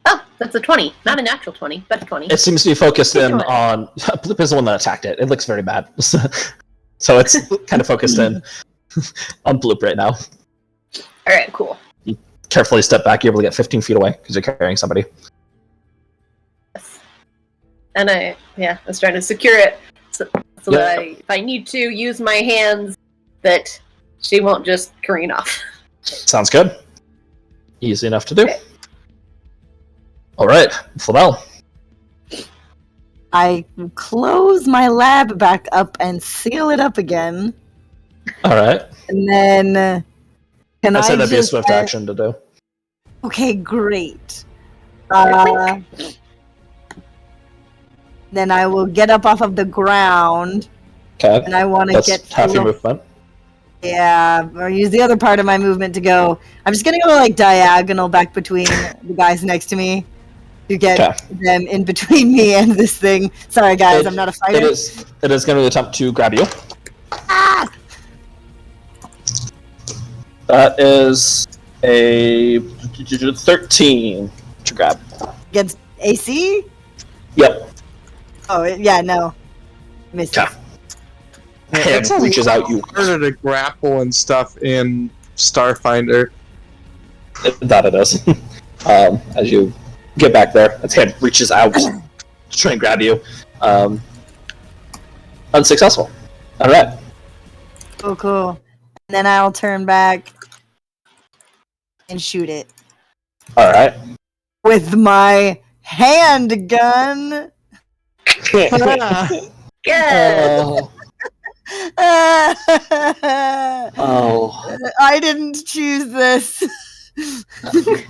Oh, that's a 20. Not a natural 20, but a 20. It seems to be focused in on... Bloop is the one that attacked it. It looks very bad. So it's kind of focused in on Bloop right now. Alright, cool. You carefully step back, you're able to get 15 feet away because you're carrying somebody. Yes. And I was trying to secure it so that if I need to use my hands, that she won't just careen off. Sounds good. Easy enough to do. Okay. Alright, Flamel. I close my lab back up and seal it up again. Alright. And then can I'd say I that'd be a just swift action to do. Okay, great. Then I will get up off of the ground, Okay. and I want to That's get half your through- movement. Yeah, or use the other part of my movement to go. I'm just gonna go like diagonal back between the guys next to me to get them in between me and this thing. Sorry, guys, I'm not a fighter. It is going to attempt to grab you. Ah! That is a 13 to grab. Against AC? Yep. Oh, yeah, no. Missed. Okay. Hand It's a reaches lot out, you harder to grapple and stuff in Starfinder. That it is. As you get back there, its hand reaches out to try and grab you. Unsuccessful. Alright. Oh, cool. And then I'll turn back and shoot it. Alright. With my handgun. Good! Oh. I didn't choose this.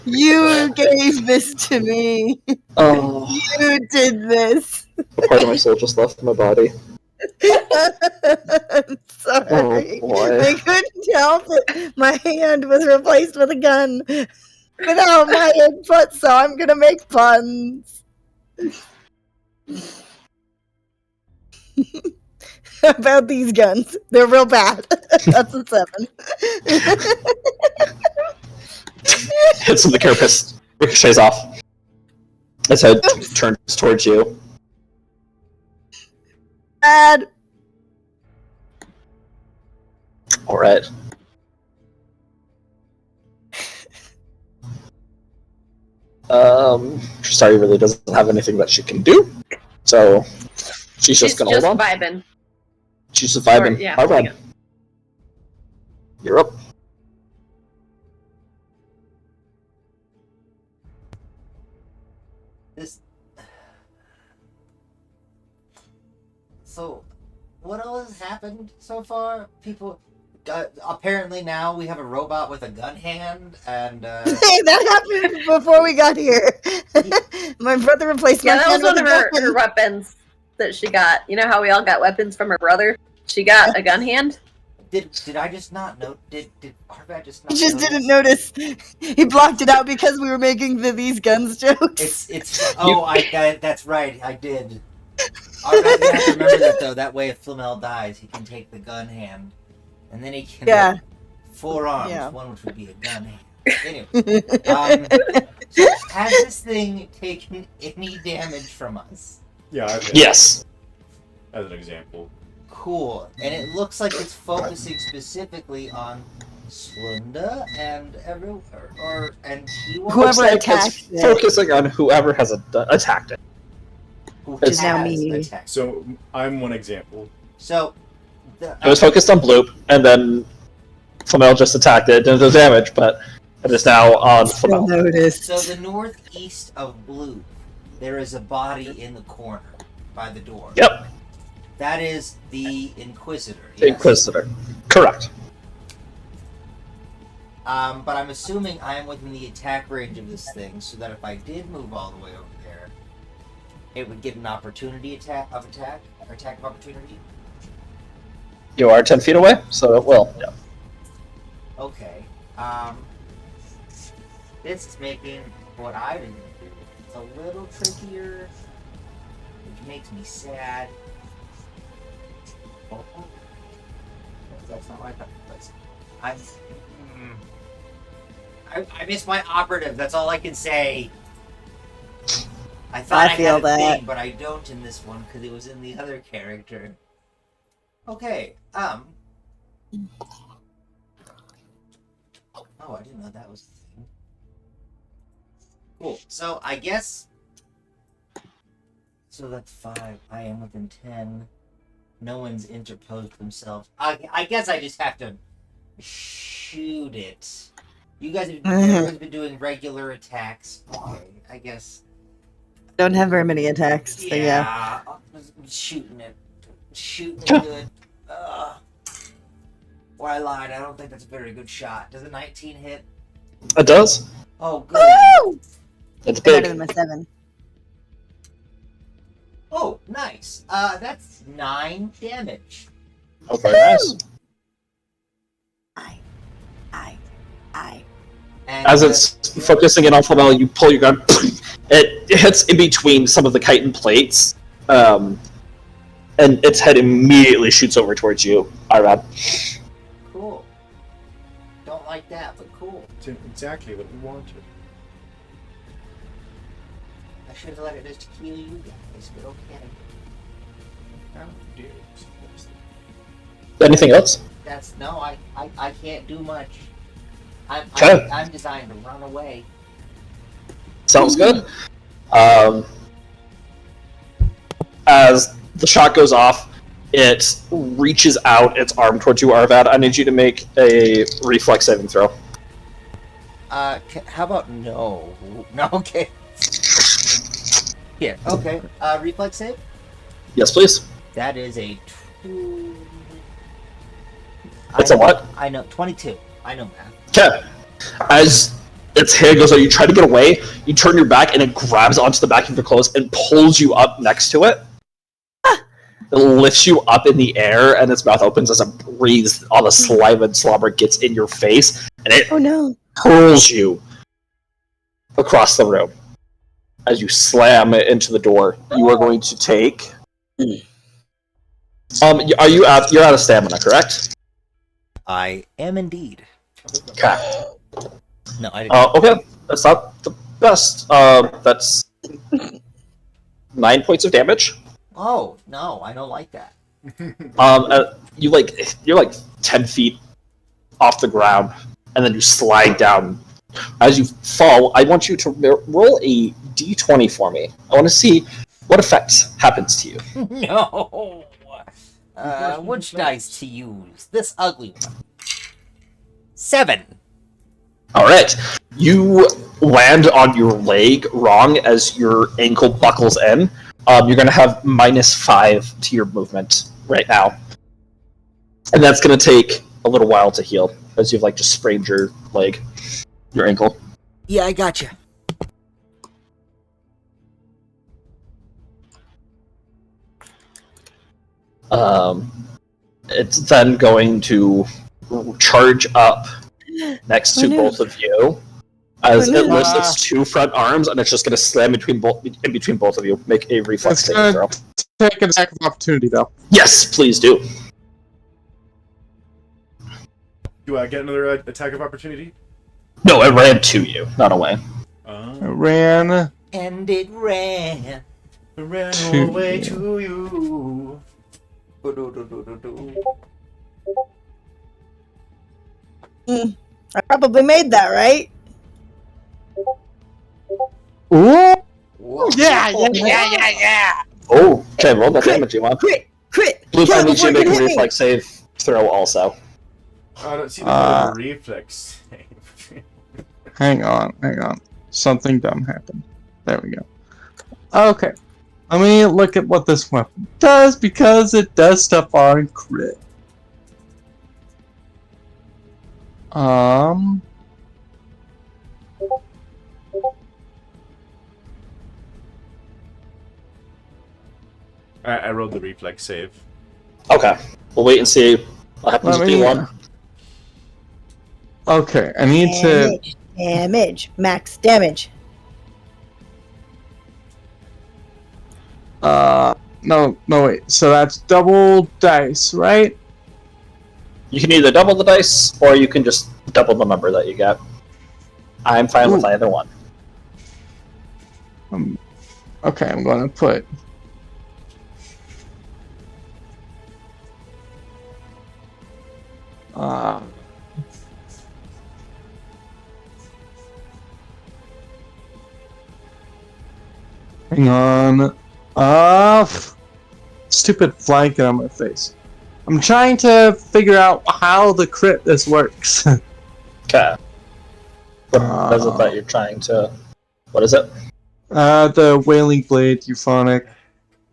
You gave this to me. Oh. You did this. A part of my soul just left my body. I'm sorry. Oh, boy. I couldn't help it. My hand was replaced with a gun without my input, so I'm gonna make puns. About these guns. They're real bad. That's a 7. Hits from the carapace. Ricochets off. Its head turns towards you. Bad. Alright. Sorry really doesn't have anything that she can do. So she's just gonna hold on. Vibing. She's surviving. Yeah, Alright. You're up. So, what all has happened so far? People, apparently now we have a robot with a gun hand, and Hey, that happened before we got here. My brother replaced my Yeah, that was hand one with of a her gun. weapons that she got. You know how we all got weapons from her brother? She got a gun hand. did I just not know? Did Arvat just not? He just notice? didn't notice. He blocked it out because we were making the these guns jokes. It's that's right. I did. Arvat, you have to remember that though. That way, if Flamel dies, he can take the gun hand, and then he can Yeah. 4 arms. Yeah. One which would be a gun hand. Anyway, so has this thing taken any damage from us? Yeah, I've hit Yes. as an example. Cool. And it looks like it's focusing specifically on Slunda and and Tiwa, Whoever Looks like attacked it's it. focusing on whoever has attacked it. who It's has now me. attacked. So I'm one example. So It was focused on Bloop, and then Flamel just attacked it, didn't do damage, but it is now on Still Flamel. noticed. So the northeast of Blue, there is a body in the corner by the door. Yep, That is the Inquisitor. the Yes? Inquisitor. Correct. But I'm assuming I am within the attack range of this thing, so that if I did move all the way over there, it would get an opportunity attack of opportunity. You are 10 feet away, so it will. Yeah. Okay. This is making what I didn't do a little trickier, which makes me sad. Oh, that's not what I thought it was. I missed my operative. That's all I can say. I thought I feel had a that. thing, but I don't in this one because it was in the other character. Okay. Oh, I didn't know that was the thing. Cool. So I guess. So that's 5. I am within 10. No one's interposed themselves. I guess I just have to shoot it. You guys have everyone's been doing regular attacks. Okay, I guess. Don't have very many attacks. So yeah. I'm shooting it. Shooting it good. Well, I lied. I don't think that's a very good shot. Does a 19 hit? It does. Oh, good. Woo! It's Better big. than my 7. Oh, nice. That's 9 damage. Oh, very nice. I. And As it's focusing in on Flamel, you pull your gun. It hits in between some of the chitin plates, and its head immediately shoots over towards you, Arvad. Cool. Don't like that, but cool. It's exactly what we wanted. I should have let it just kill you guys, but okay. How dare you suggest Anything else? That's no, I can't do much. Okay. I'm designed to run away. Sounds good. As the shot goes off, it reaches out its arm towards you, Arvad. I need you to make a reflex saving throw. How about no? No, okay. Here, okay. Reflex save? Yes, please. That is a 2. It's a what? I know, 22. I know math. Okay. As its hair goes out, you try to get away, you turn your back, and it grabs onto the back of your clothes and pulls you up next to it. It lifts you up in the air, and its mouth opens as it breathes. All the saliva and slobber gets in your face, and it Oh no. hurls you across the room. As you slam it into the door, you are going to take. Are you out? You're out of stamina, correct? I am indeed. Okay. No, I didn't. Okay. That's not the best. That's 9 points of damage. Oh, no, I don't like that. You're like 10 feet off the ground, and then you slide down. As you fall, I want you to roll a d20 for me. I want to see what effect happens to you. No! Which dice to use? This ugly one. 7. All right, you land on your leg wrong as your ankle buckles in. You're going to have -5 to your movement right now, and that's going to take a little while to heal as you've just sprained your leg, your ankle. Yeah, I gotcha. It's then going to charge up next to no. both of you as Oh, no. it lifts its 2 front arms, and it's just going to slam in between both of you. Make a reflex It's saving throw. gonna take an attack of opportunity, though. Yes, please do. Do I get another attack of opportunity? No, it ran to you, not away. It ran. And it ran. Ran To away you. to you. I probably made that, right? Ooh! Whoa. Yeah. Oh, okay, roll the damage you want. Crit! Blue Kill Pine it needs you before to it make can a hit me! reflex save throw also. I don't see the point of a reflex save. Hang on. Something dumb happened. There we go. Okay. Let me look at what this weapon does, because it does stuff on crit. I rolled the reflex save. Okay, we'll wait and see what happens Let with me. D1. Okay, I need to. Damage. Max damage. No, wait. So that's double dice, right? You can either double the dice, or you can just double the number that you get. I'm fine with Ooh. either one. Okay, I'm going to put. Hang on. Stupid flying on my face. I'm trying to figure out how the crit this works. Okay. What is it that you're trying to... What is it? The Wailing Blade, Euphonic.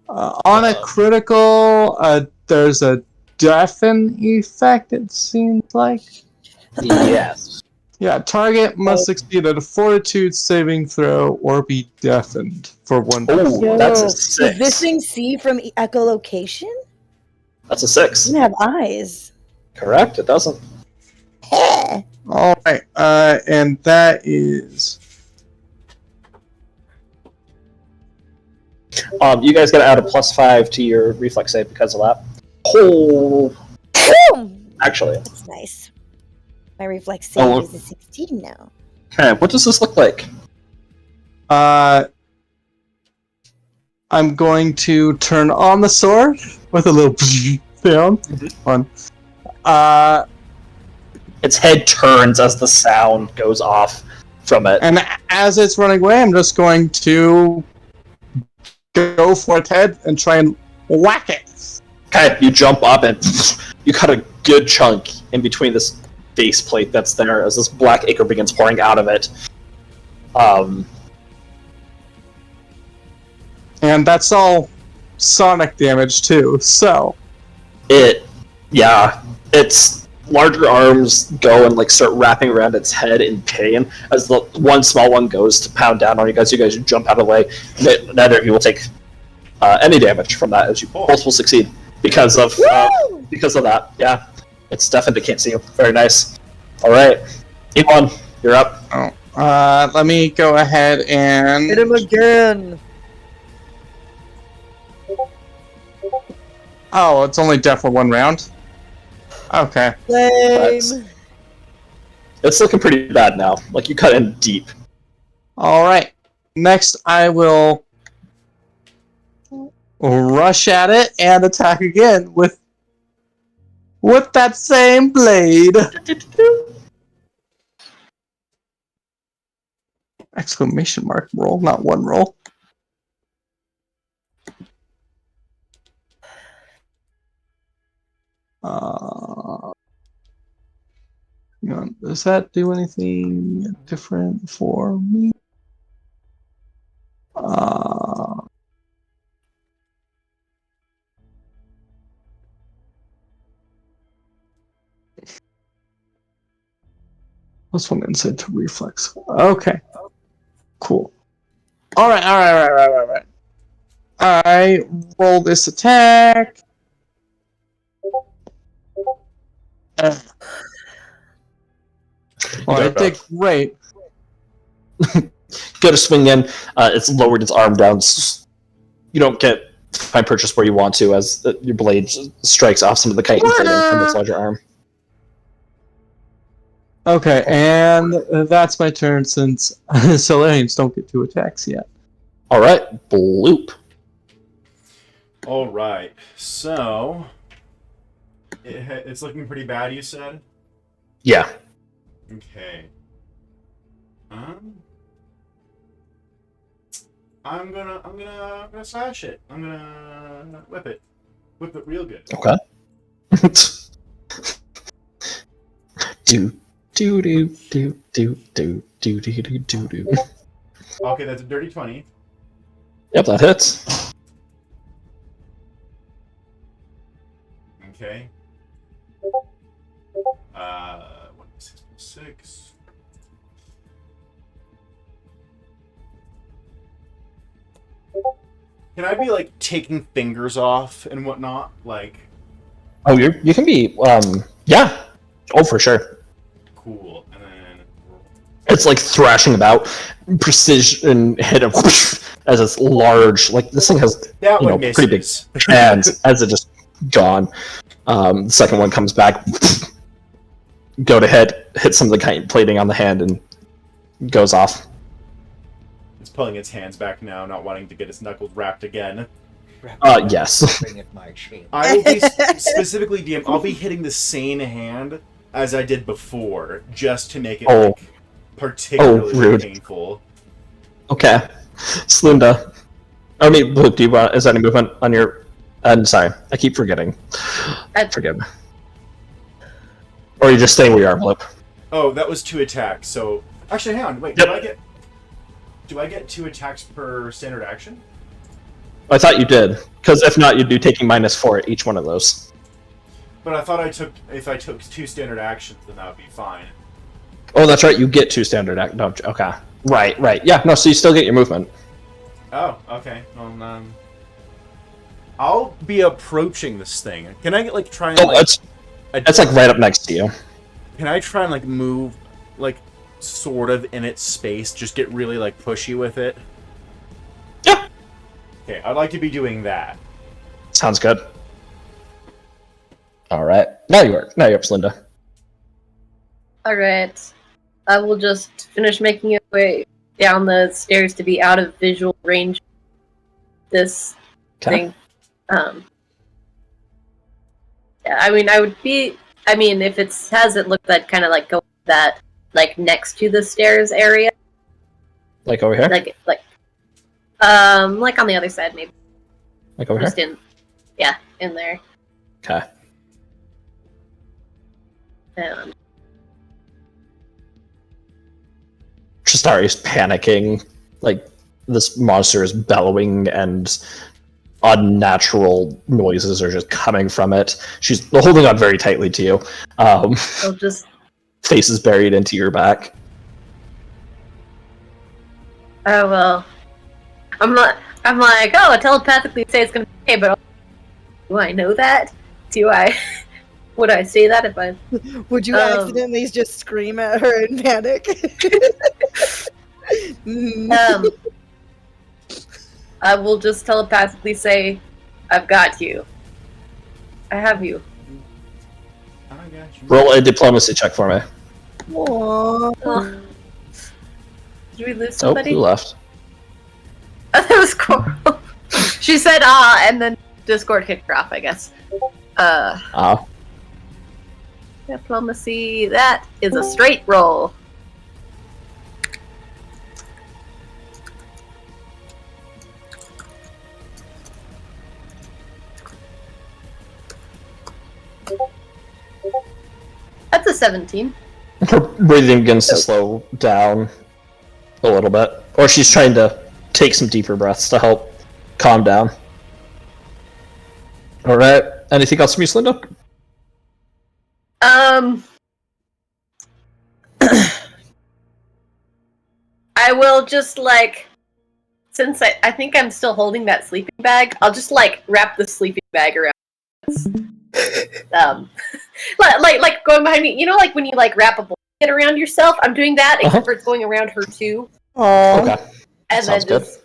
On a critical, there's a deafen effect, it seems like. Yes. Yeah, target must succeed at a fortitude saving throw or be deafened for 1. Oh, that's a Does this 6. thing see from echolocation? That's a 6. Doesn't have eyes. Correct, it doesn't. Heh. Alright, and that is... You guys gotta add a +5 to your reflex save because of that. Oh, Boom! actually. That's nice. My reflex save Oh. is a 16 now. Okay, what does this look like? I'm going to turn on the sword with a little sound. Fun. Its head turns as the sound goes off from it. And as it's running away, I'm just going to go for its head and try and whack it. Okay, you jump up and you cut a good chunk in between this base plate that's there as this black ichor begins pouring out of it. And that's all sonic damage too, so... Its larger arms go and like start wrapping around its head in pain as the one small one goes to pound down on you guys. You guys jump out of the way. Neither of you will take any damage from that, as you both will succeed because of that. Yeah, it's definitely can't see you. Very nice. All right, Elon, you're up. Let me go ahead and... Hit him again! Oh, it's only death for 1 round? Okay. Lame! It's looking pretty bad now. Like you cut in deep. Alright. Next, I will rush at it and attack again with that same blade. Exclamation mark roll, not 1 roll. Hang on, does that do anything different for me? Plus 1 insight to reflex. Okay. Cool. Alright. I roll this attack. Well, I did great. Go to swing in. It's lowered its arm down. You don't get fine purchase where you want to as your blade strikes off some of the chitin plating from its larger arm. Okay, and that's my turn since Solarians don't get 2 attacks yet. All right, bloop. All right. So it's looking pretty bad. You said. Yeah. Okay. I'm gonna slash it. I'm gonna whip it real good. Okay. do do do do do do do do do do do. Okay, that's a dirty 20. Yep, that hits. Okay. 6. Can I be like taking fingers off and whatnot? Like, Oh, you can be yeah. Oh, for sure. cool. And then It's like thrashing about, precision hit of as it's large. Like this thing has that you know one misses. pretty big hands as it just gone. The second one comes back, go to hit some of the kite plating on the hand and goes off. It's pulling its hands back now, not wanting to get its knuckles wrapped again. Yes. Ring of my chain. I will be specifically DM. I'll be hitting the same hand as I did before, just to make it Oh. like, particularly rude. painful. Okay. Slunda. I mean, Luke, do you want? Is that any movement on your? I'm sorry, I keep forgetting. Forgive me. Or are you just staying where you are, Luke? Oh, that was 2 attacks. So actually, hang on. Wait, Yep. do I get 2 attacks per standard action? I thought you did, because if not, you'd be taking -4 at each one of those. But I thought if I took 2 standard actions, then that would be fine. Oh, that's right. You get 2 standard act. No, okay. Right. Yeah. No, so you still get your movement. Oh, okay. Well, I'll be approaching this thing. Can I like try and Oh, like? it's like right up next to you. Can I try and like move, like, sort of in its space? Just get really like pushy with it. Yeah. Okay, I'd like to be doing that. Sounds good. All right. Now you're up, Slinda. Alright. I will just finish making it way down the stairs to be out of visual range. This Okay. thing. Yeah, I mean, if it has it look that kind of like go that like next to the stairs area, Like over here. like on the other side maybe. Like over here. Just in there. Okay. Tristari's panicking. Like this monster is bellowing and unnatural noises are just coming from it. She's holding on very tightly to you. I'll just Face is buried into your back. oh well. I'm like, oh, I telepathically say it's gonna be okay, but do I know that? Would I say that if I Would you accidentally just scream at her in panic? I will just telepathically say, I've got you. I have you. I got you. Roll a diplomacy check for me. Aww. Oh. Did we lose Oh, somebody? who left? Oh, that was Coral. She said, and then Discord kicked her off, I guess. Diplomacy, that is a straight roll. That's a 17. Her breathing begins to slow down a little bit. Or she's trying to take some deeper breaths to help calm down. Alright. Anything else from you, Slinda? I will just since I think I'm still holding that sleeping bag, I'll just wrap the sleeping bag around. Like going behind me. You know, like when you wrap a blanket around yourself. I'm doing that, except for it's going around her too. Aww. Okay. And Sounds then good. just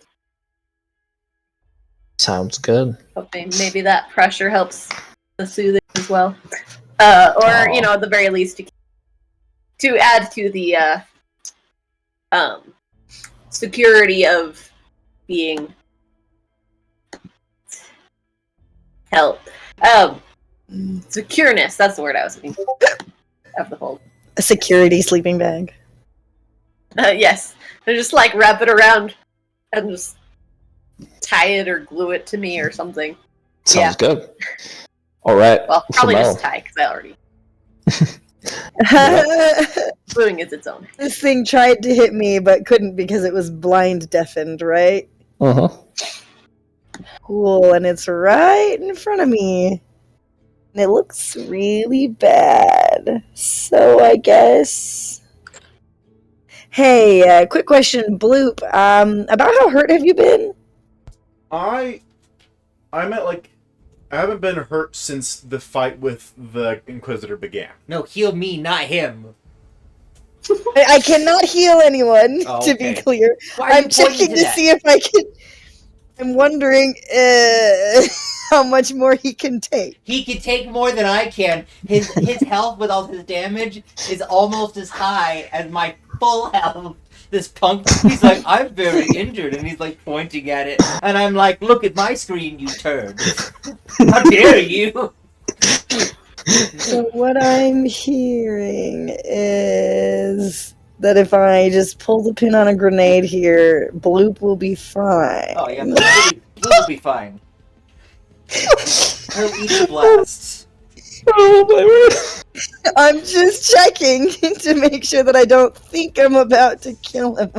Sounds good. hoping maybe that pressure helps the soothing as well. Or Aw. at the very least to add to the security of being held. Secureness, that's the word I was looking for. Of the hold. A security sleeping bag. Yes. And just like wrap it around and just tie it or glue it to me or something. Sounds good. All right. Well, probably Mel. just tie, because I already... Gluing is its own. This thing tried to hit me, but couldn't because it was blind deafened, right? Uh-huh. Cool, and it's right in front of me. And it looks really bad. So I guess... Hey, quick question, Bloop. About how hurt have you been? I'm at like, I haven't been hurt since the fight with the Inquisitor began. No, heal me, not him. I cannot heal anyone, Oh, to be okay. clear. Why are I'm you pointing checking to that? see if I can... I'm wondering how much more he can take. He can take more than I can. His health with all his damage is almost as high as my full health. This punk, he's like, I'm very injured, and he's like pointing at it, and I'm like, look at my screen, you turd. How dare you? So what I'm hearing is that if I just pull the pin on a grenade here, Bloop will be fine. Oh yeah, Blue will be fine. He'll eat the blasts. Oh my word. I'm just checking to make sure that I don't think I'm about to kill him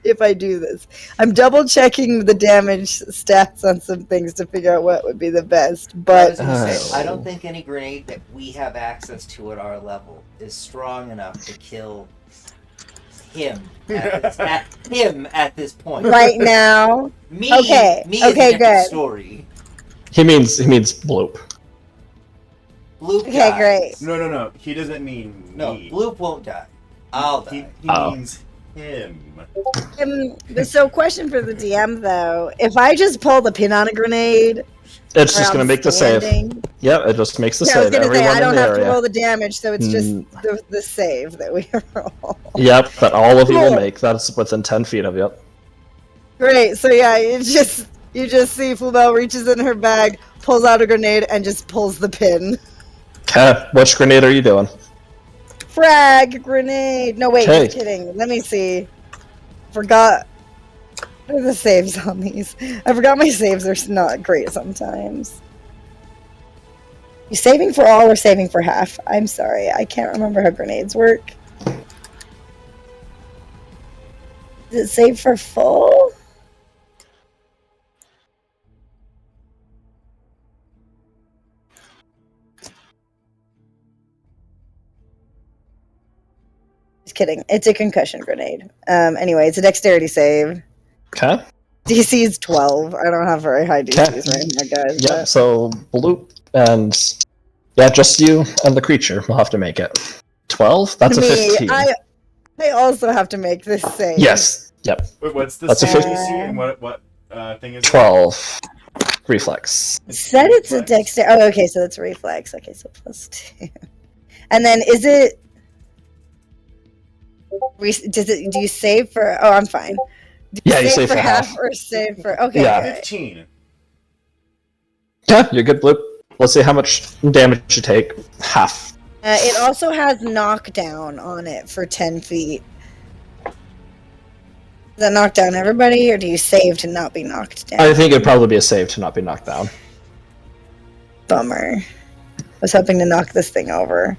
if I do this. I'm double checking the damage stats on some things to figure out what would be the best. I was But gonna say, I don't think any grenade that we have access to at our level is strong enough to kill him at this point. right now, Me, Okay, me is okay, a different good. story. He means Bloop. Bloop okay, dies. great. No. He doesn't mean me. No, Bloop won't die. I'll die. He Oh. means him. So question for the DM though, if I just pull the pin on a grenade, It's just while gonna I'm make the save. standing- Yep, it just makes the Yeah, I was save. gonna say Everyone I don't in the have to area. roll the damage, so it's just Mm. the save that we roll. Yep, that all of you will Cool. make. That's within 10 feet of you. Great. So yeah, you just see Flubel reaches in her bag, pulls out a grenade, and just pulls the pin. Okay, which grenade are you doing? Frag grenade. No wait, Okay. just kidding. Let me see. Forgot. What are the saves on these? I forgot my saves are not great sometimes. You saving for all or saving for half? I'm sorry, I can't remember how grenades work. Is it save for full? Just kidding. It's a concussion grenade. Anyway, it's a dexterity save. Okay. DC is 12. I don't have very high DCs right now, guys. Yep, so Bloop and... Yeah, just you and the creature will have to make it. 12? That's a 15. I also have to make this save. Yes. Yep. Wait, what's the That's a save 50. DC and what thing is it? 12. Reflex. Said it's a Reflex. dexterity. Oh, okay, so that's reflex. Okay, so +2. And then is it... Do you save for... Oh, I'm fine. Do Yeah, you save for half. or save for... Okay, Yeah. good. 15. Yeah, you're good, Bloop. Let's see how much damage you take. Half. It also has knockdown on it for 10 feet. Does that knock down everybody, or do you save to not be knocked down? I think it'd probably be a save to not be knocked down. Bummer. I was hoping to knock this thing over.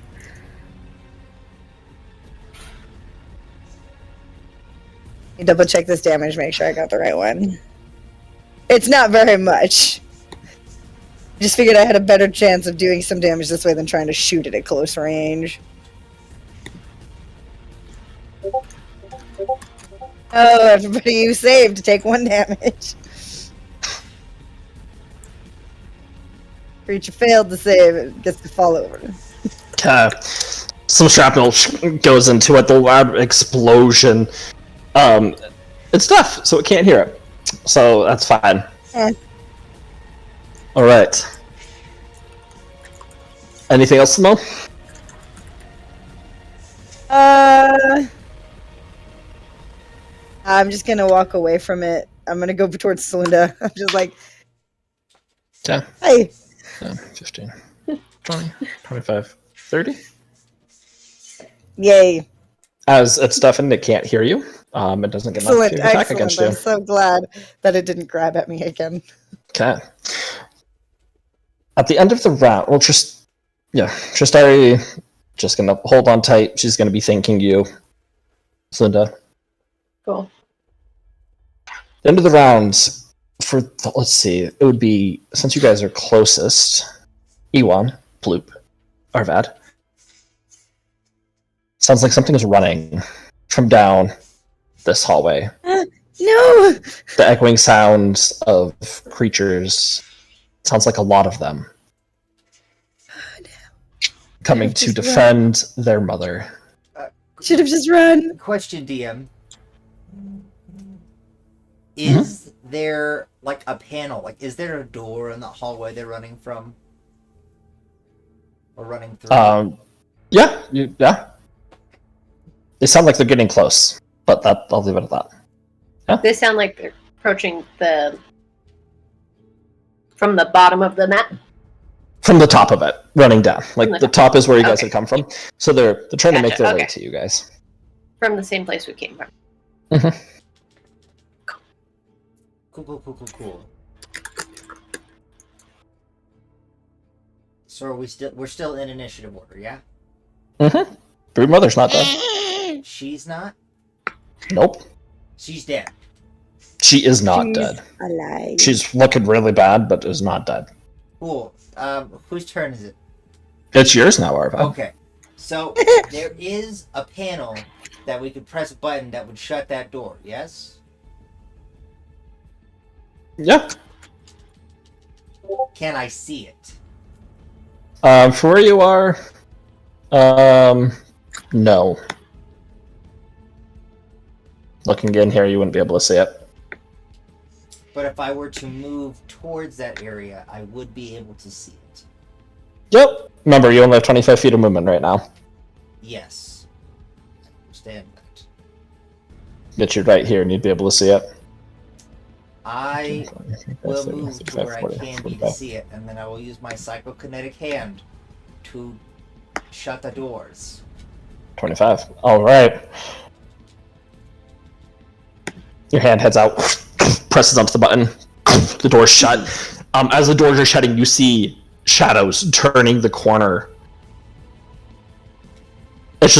You double check this damage, make sure I got the right one. It's not very much. I just figured I had a better chance of doing some damage this way than trying to shoot it at close range. Oh, everybody you saved to take 1 damage. Creature failed to save, it gets to fall over. Okay. Some shrapnel goes into it, the loud explosion. It's deaf, so it can't hear it. So that's fine. Eh. Alright. Anything else to know? I'm just gonna walk away from it. I'm gonna go towards Celinda. I'm just like, 10, hey. 10, 15, 20, 25, 30. Yay. As it's deafened, it can't hear you. It doesn't get an Excellent, opportunity attack excellent. against you. I'm so glad that it didn't grab at me again. Okay. At the end of the round, well, Tristari just gonna hold on tight. She's gonna be thanking you, Linda. Cool. The end of the round, let's see, it would be, since you guys are closest, Ewan, Bloop, Arvad. Sounds like something is running from down this hallway. No! The echoing sounds of creatures, sounds like a lot of them, coming to defend their mother. Should have just run. Question, DM. Is there, like, a panel? Like, is there a door in the hallway they're running from? Or running through? Yeah. They sound like they're getting close, but I'll leave it at that. Yeah? They sound like they're approaching from the bottom of the map. From the top of it, running down. Like, the top is where you guys Okay. have come from. So they're trying to make Gotcha, their way okay. to you guys. From the same place we came from. Cool. So are we're still in initiative order, yeah? Broodmother's not dead. She's not? Nope. She's dead. She is not She's dead. alive. She's looking really bad, but is not dead. Cool. Whose turn is it? It's yours now, Arva. Okay. So, there is a panel that we could press a button that would shut that door, yes? Yeah. Can I see it? For where you are, no. Looking in here, you wouldn't be able to see it. But if I were to move towards that area, I would be able to see it. Yep. Remember, you only have 25 feet of movement right now. Yes. I understand that. Get you right here, and you'd be able to see it. I will move to 35, where I 40, can be to 45. see it, and then I will use my psychokinetic hand to shut the doors. 25. All right. Your hand heads out, presses onto the button. The door's shut. As the doors are shutting, you see shadows turning the corner. It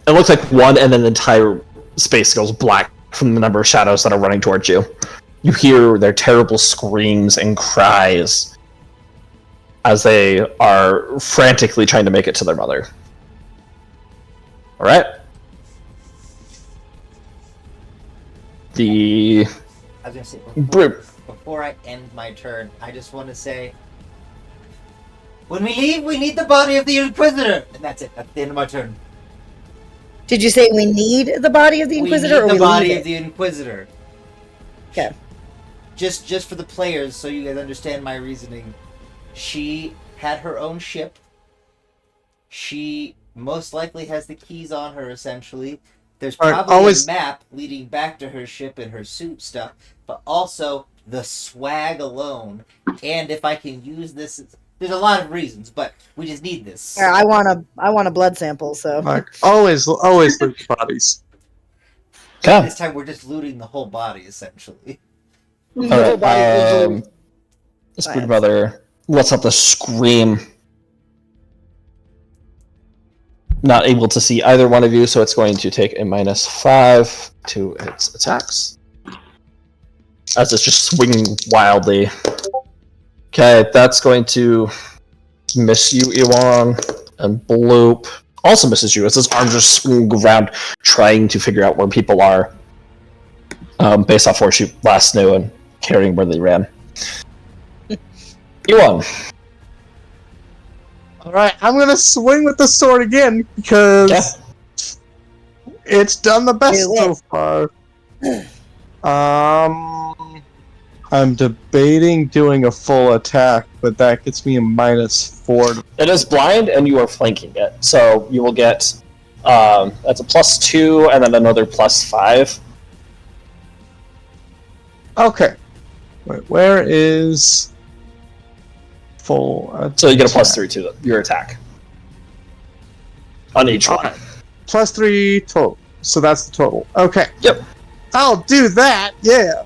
looks like one, and then the entire space goes black from the number of shadows that are running towards you. You hear their terrible screams and cries as they are frantically trying to make it to their mother. Alright. I was gonna say, Brute. before I end my turn, I just want to say, when we leave, we need the body of the Inquisitor! And that's it. That's the end of my turn. Did you say we need the body of the Inquisitor, we need or the body leave of it? the Inquisitor. Okay. Just for the players, so you guys understand my reasoning. She had her own ship. She most likely has the keys on her, essentially. There's probably a map leading back to her ship and her suit stuff, but also the swag alone. And if I can use this, there's a lot of reasons, but we just need this. Yeah, I want a blood sample. So Like, always loot bodies. Okay. This time we're just looting the whole body, essentially. Alright, this Fine. brood mother lets out the scream. Not able to see either one of you, so it's going to take a -5 to its attacks. As it's just swinging wildly. Okay, that's going to miss you, Iwan, and Bloop also misses you as his arms are swinging around, trying to figure out where people are, based off where she last knew and carrying where they ran. Iwan. Alright, I'm gonna swing with the sword again, because it's done the best Do so far. I'm debating doing a full attack, but that gets me a -4. It is blind, and you are flanking it, so you will get That's a +2, and then another +5. Okay. Wait, where is full? So you get a attack? +3 to your attack on each one. Alright. +3 total. So that's the total. Okay. Yep. I'll do that. Yeah.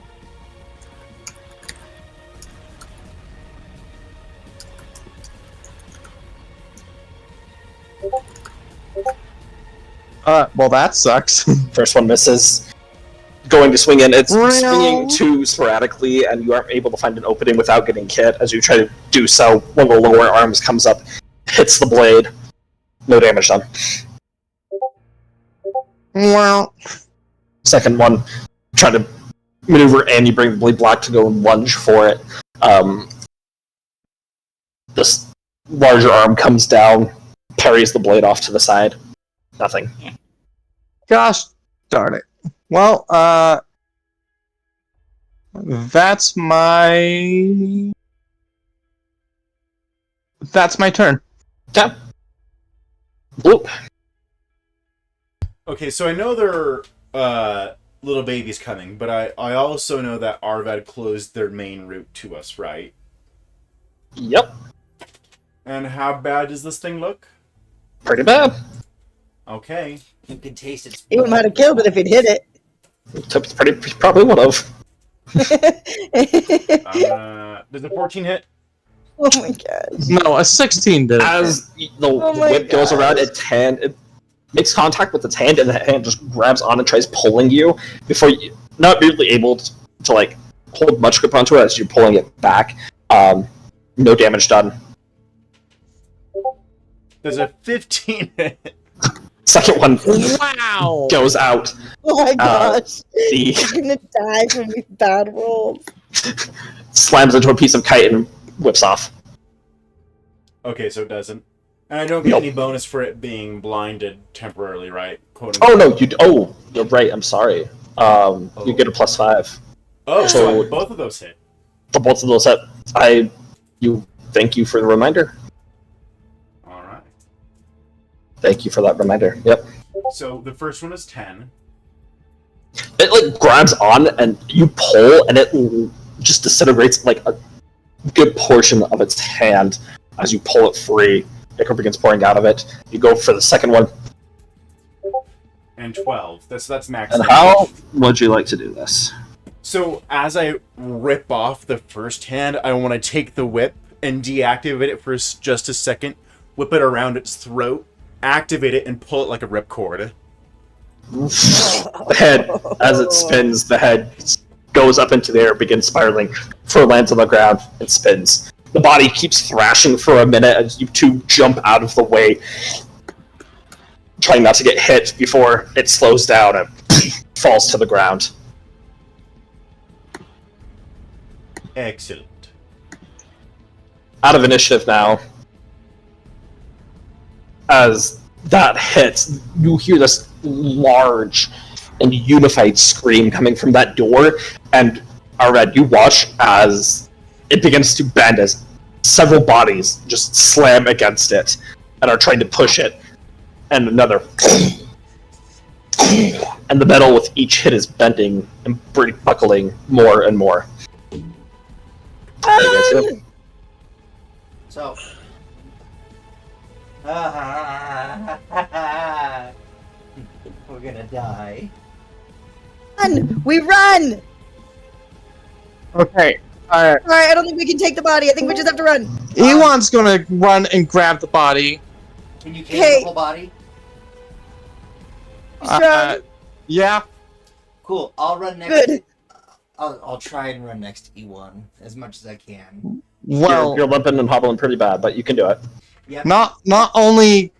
Well, that sucks. First one misses. Going to swing in, it's Well. swinging too sporadically, and you aren't able to find an opening without getting hit. As you try to do so, one of the lower arms comes up, hits the blade. No damage done. Well, Second one, try to maneuver, and you bring the blade back to go and lunge for it. This larger arm comes down, parries the blade off to the side. Nothing. gosh darn it. Well, that's my turn. Okay. Bloop. Okay, so I know there are little babies coming, but I also know that Arvad closed their main route to us, right? Yep. And how bad does this thing look? Pretty bad. Okay. You can taste its. He might have killed it if he'd hit it. Probably would have. Does the 14 hit? Oh my god. No, a 16 did it. As the Oh my whip goes gosh. around, its hand, it makes contact with its hand, and the hand just grabs on and tries pulling you before you, not really able to like hold much grip onto it as you're pulling it back. No damage done. Does a 15 hit? Second one Wow. goes out. Oh my gosh. The I'm gonna die from these bad rolls. slams into a piece of kite and whips off. Okay, so it doesn't. And I don't get Nope. any bonus for it being blinded temporarily, right? Quote Oh unquote. no, you're right. I'm sorry. You get a +5 Oh, So- so both of those hit. for both of those. Thank you for the reminder. Alright. Thank you for that reminder. Yep. So the first one is 10. It like grabs on and you pull and it just disintegrates like a good portion of its hand as you pull it free. Ichor begins pouring out of it. You go for the second one. And 12. That's max And damage. how would you like to do this? So as I rip off the first hand, I want to take the whip and deactivate it for just a second, whip it around its throat, activate it, and pull it like a ripcord. The head, as it spins, the head goes up into the air, begins spiraling. Fur lands on the ground and spins. The body keeps thrashing for a minute as you two jump out of the way, trying not to get hit before it slows down and falls to the ground. Excellent. Out of initiative now. As that hits, you hear this large and unified scream coming from that door, and Arad, you watch as it begins to bend as several bodies just slam against it and are trying to push it, and another. And the metal with each hit is bending and buckling more and more. So. We're gonna die. Run! We run! Okay. Alright. Alright, I don't think we can take the body. I think we just have to run. Ewan's gonna run and grab the body. Can you carry Hey. the whole body? Strong. Yeah. Cool. I'll run next. Good. I'll try and run next to E1 as much as I can. Well, You're limping and hobbling pretty bad, but you can do it. Yep. not only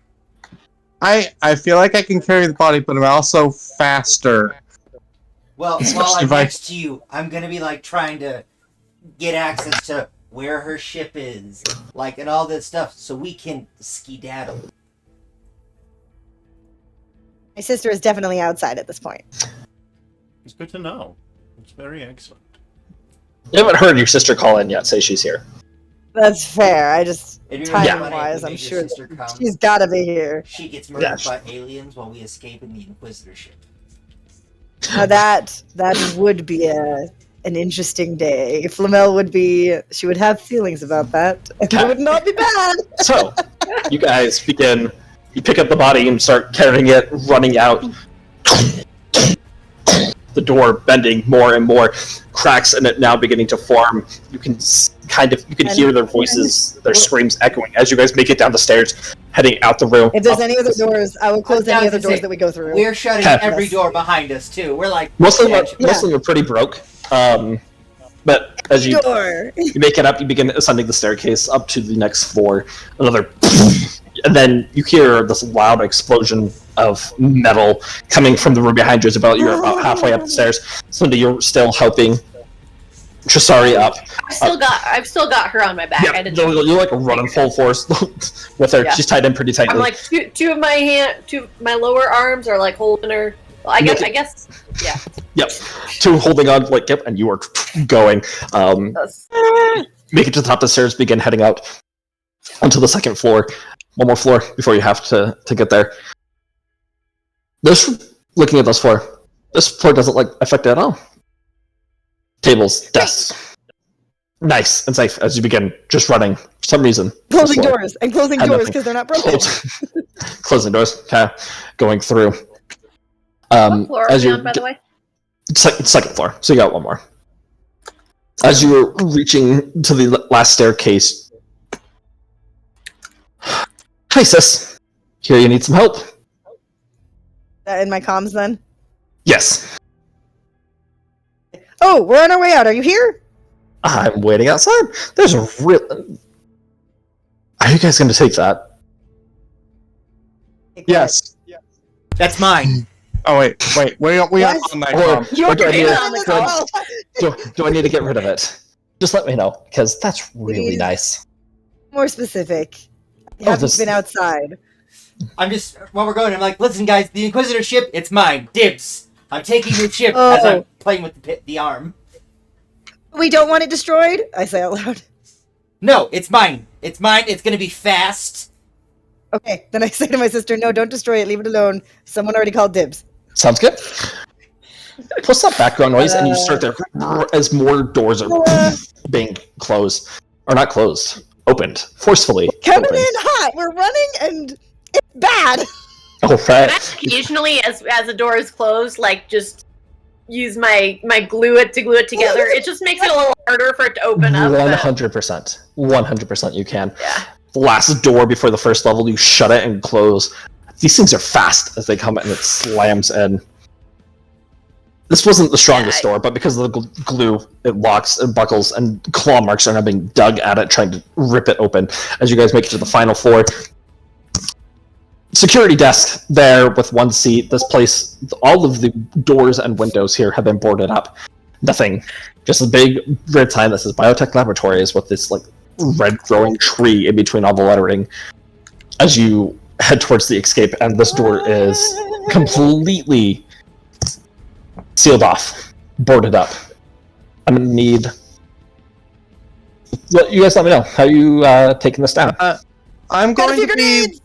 I feel like I can carry the body, but I'm also faster. Well, Especially while I'm if I- next to you, I'm gonna be like trying to get access to where her ship is, like, and all this stuff, so we can skedaddle. My sister is definitely outside at this point. It's good to know. It's very excellent. You haven't heard your sister call in yet, say she's here. That's fair. I just It'd be really funny if Time-wise, we I'm made your sure sister come. she's gotta be here. She gets murdered Yeah. by aliens while we escape in the Inquisitor ship. Now that would be an interesting day. Flamel would be. She would have feelings about that. It would not be bad. So, you guys begin. You pick up the body and start carrying it, running out. The door bending more and more, cracks in it now beginning to form. You can hear their voices, their screams echoing as you guys make it down the stairs, heading out the room. If there's any other doors, I will close any other doors that we go through. We're shutting Okay. every door behind us too. We're like Most of them are pretty broke. But as you Door. make it up, you begin ascending the staircase up to the next floor. Another, and then you hear this loud explosion of metal coming from the room behind you. You're about halfway up the stairs. Cindy, you're still helping Trisari up. I've still got her on my back. I didn't. You're like running full force with her. Yeah. She's tied in pretty tightly. I'm like two of my lower arms are like holding her. Well, I guess, yeah. Yep. Two holding on, like, yep, and you are going. Make it to the top of the stairs, begin heading out onto the second floor. One more floor before you have to get there. Looking at this floor doesn't affect it at all. Tables, desks. Nice and safe as you begin just running for some reason. Closing doors and closing Had doors nothing. because they're not broken. Closing doors, okay, going through. What floor are as we you're on, by the way? second floor, so you got one more. As you're reaching to the last staircase, hi sis, hear you need some help. In my comms, then. Yes, Oh, we're on our way out. Are you here? I'm waiting outside. There's a real. Are you guys going to take that? Yes. that's mine. Oh wait. We aren't What? on that Or, com. or do, I need on the call. do I need to get rid of it? Just let me know, because that's really Please. nice. More specific. You Oh, haven't this- been outside. I'm just while we're going. I'm like, listen, guys, the Inquisitor ship, it's mine. Dibs. I'm taking your ship as I'm playing with the arm. We don't want it destroyed. I say out loud. No, it's mine. It's mine. It's gonna be fast. Okay, then I say to my sister, "No, don't destroy it. Leave it alone. Someone already called dibs." Sounds good. Plus that background noise, and you start there as more doors are being closed. Or not closed. Opened. Forcefully. Coming opened. in hot. We're running, and it's bad. Oh, right. Occasionally, as the door is closed, just use my glue it together. It just makes it a little harder for it to open up. 100%. 100% you can. Yeah. The last door before the first level, you shut it and close. These things are fast as they come and it slams in. This wasn't the strongest door, but because of the glue, it locks and buckles, and claw marks are now being dug at it, trying to rip it open. As you guys make it to the final floor, security desk there with one seat. This place, all of the doors and windows here have been boarded up. Nothing. Just a big red sign that says Biotech Laboratories with this red growing tree in between all the lettering. As you head towards the escape, and this door is completely sealed off, boarded up. I'm gonna need. You guys let me know how you taking this down. I'm Got a going few to be. grenades.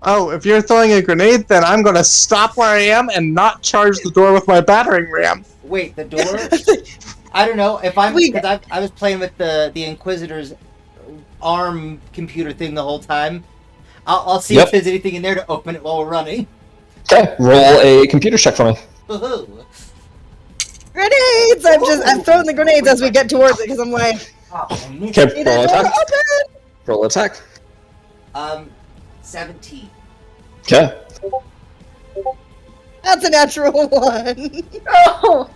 Oh, if you're throwing a grenade, then I'm going to stop where I am and not charge the door with my battering ram. Wait, the door? I don't know if I'm because I was playing with the Inquisitor's arm computer thing the whole time. I'll see if there's anything in there to open it while we're running. Okay, roll a computer check for me. Woohoo! Grenades! I'm throwing the grenades as we get towards it because I'm like, Okay, roll attack. Roll attack. 17. Okay. that's a natural one. Oh,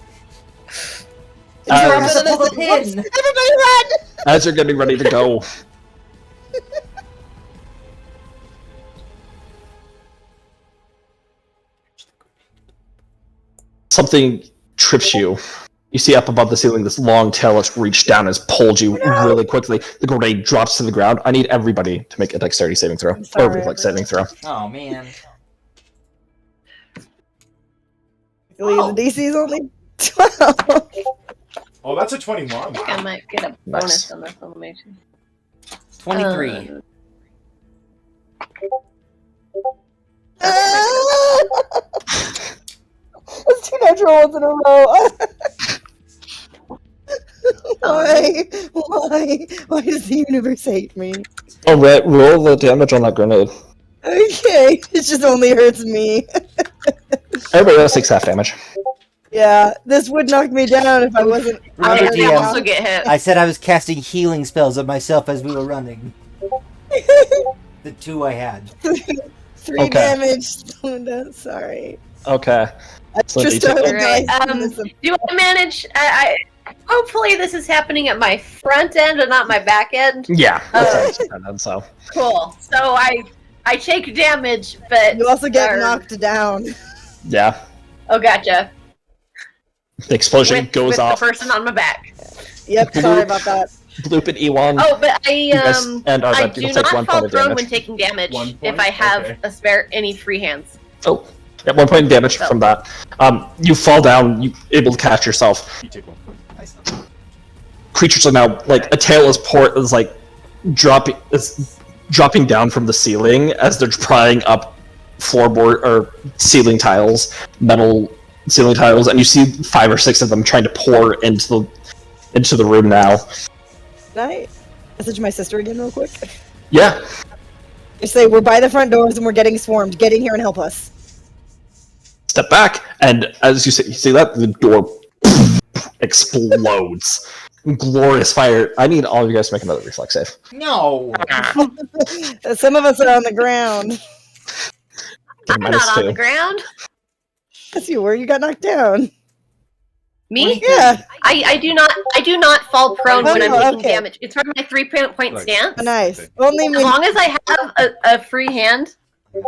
As, Everybody run! as you're getting ready to go, something trips you. You see up above the ceiling this long tail that's reached down and has pulled you really quickly. The grenade drops to the ground. I need everybody to make a dexterity saving throw. Or reflex saving throw. Oh man. The DC's only 12. Oh, that's a 21. I think I might get a bonus on this animation. 23. That's 2 natural ones in a row. Why does the universe hate me? Oh, right. Roll the damage on that grenade. Okay, it just only hurts me. Everybody else takes half damage. Yeah, this would knock me down if I wasn't. Remember, I DM, also get hit. I said I was casting healing spells on myself as we were running. The 2 I had. 3 Okay. damage. Sorry. Okay. I So just D2. started Alright, dice. do I manage? Hopefully this is happening at my front end and not my back end. Yeah. Oh. That's so. Cool. So I take damage, but You also get or- knocked down. Yeah. Oh, gotcha. The explosion With goes the off. person on my back. Yep, sorry about that. Bloop and Ewan. Oh, but I guys- and Arved, I you'll do take not 1 fall point of prone damage. when taking damage 1 if point? I have Okay. a spare any free hands. Oh. Yeah, 1 point of damage from that. You fall down, you able to catch yourself. You take 1 point. Nice. Creatures are now like a tail is like dropping down from the ceiling as they're prying up floorboard or ceiling tiles, metal ceiling tiles, and you see 5 or 6 of them trying to pour into the room now. Can I message my sister again real quick? Yeah. Just say, we're by the front doors and we're getting swarmed. Get in here and help us. Step back, and as you see that the door explodes. Glorious fire. I need all of you guys to make another reflex save. No! Some of us are on the ground. I'm not -2. on the ground. Yes, you were. You got knocked down. Me? Yeah. I do not fall prone when I'm Oh, taking okay. damage. It's from my 3-point Like- stance. Nice. Okay. Only As me. long as I have a free hand,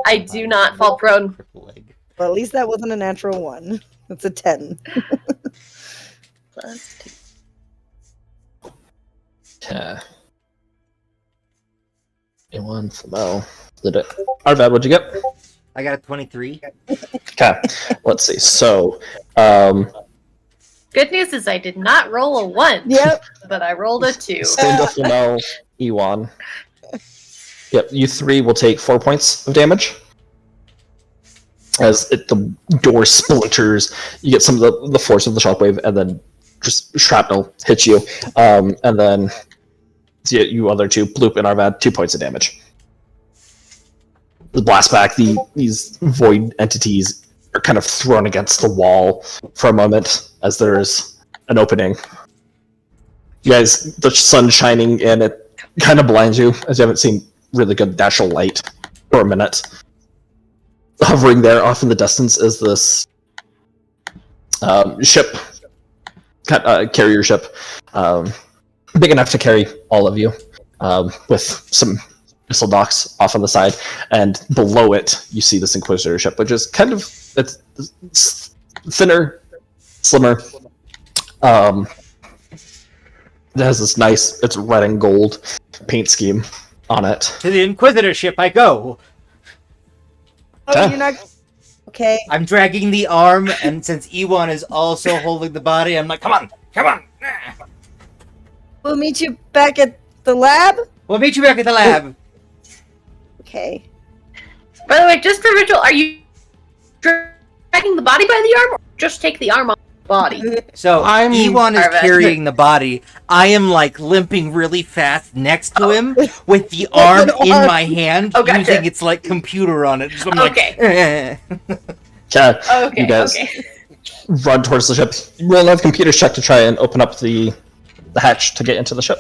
I do not fall prone. Triple leg. Well, at least that wasn't a natural 1. That's a 10. Okay. A1 Flamel. Did it? Arvad, what'd you get? I got a 23. Okay. Let's see. So, Good news is I did not roll a 1, Yep. but I rolled a 2. Stinda, Flamel, Ewan. Yep, you 3 will take 4 points of damage. As the door splinters, you get some of the force of the shockwave, and then just shrapnel hits you. And then you other 2, Bloop and Arvad, 2 points of damage. The blast back, these void entities are kind of thrown against the wall for a moment as there's an opening. You guys, the sun shining in, it kind of blinds you as you haven't seen really good natural light for a minute. Hovering there off in the distance is this ship, carrier ship, big enough to carry all of you, with some missile docks off on the side, and below it you see this Inquisitor ship, which is kind of it's thinner, slimmer. It has this nice, it's red and gold paint scheme on it. To the Inquisitor ship I go! Oh, Okay. you're not. Okay. I'm dragging the arm, and since Ewan is also holding the body, I'm like, come on! Come on! We'll meet you back at the lab. We'll meet you back at the lab! Okay. By the way, just for ritual, are you dragging the body by the arm, or just take the arm off the body? So, Ewan is Arvid. carrying the body. I am, like, limping really fast next to him, with the arm in arm. my hand, Oh, gotcha. using its, like, computer on it. So I'm Okay. like, eh. Okay, Okay, you guys okay. run towards the ship. Roll another computer check to try and open up the hatch to get into the ship.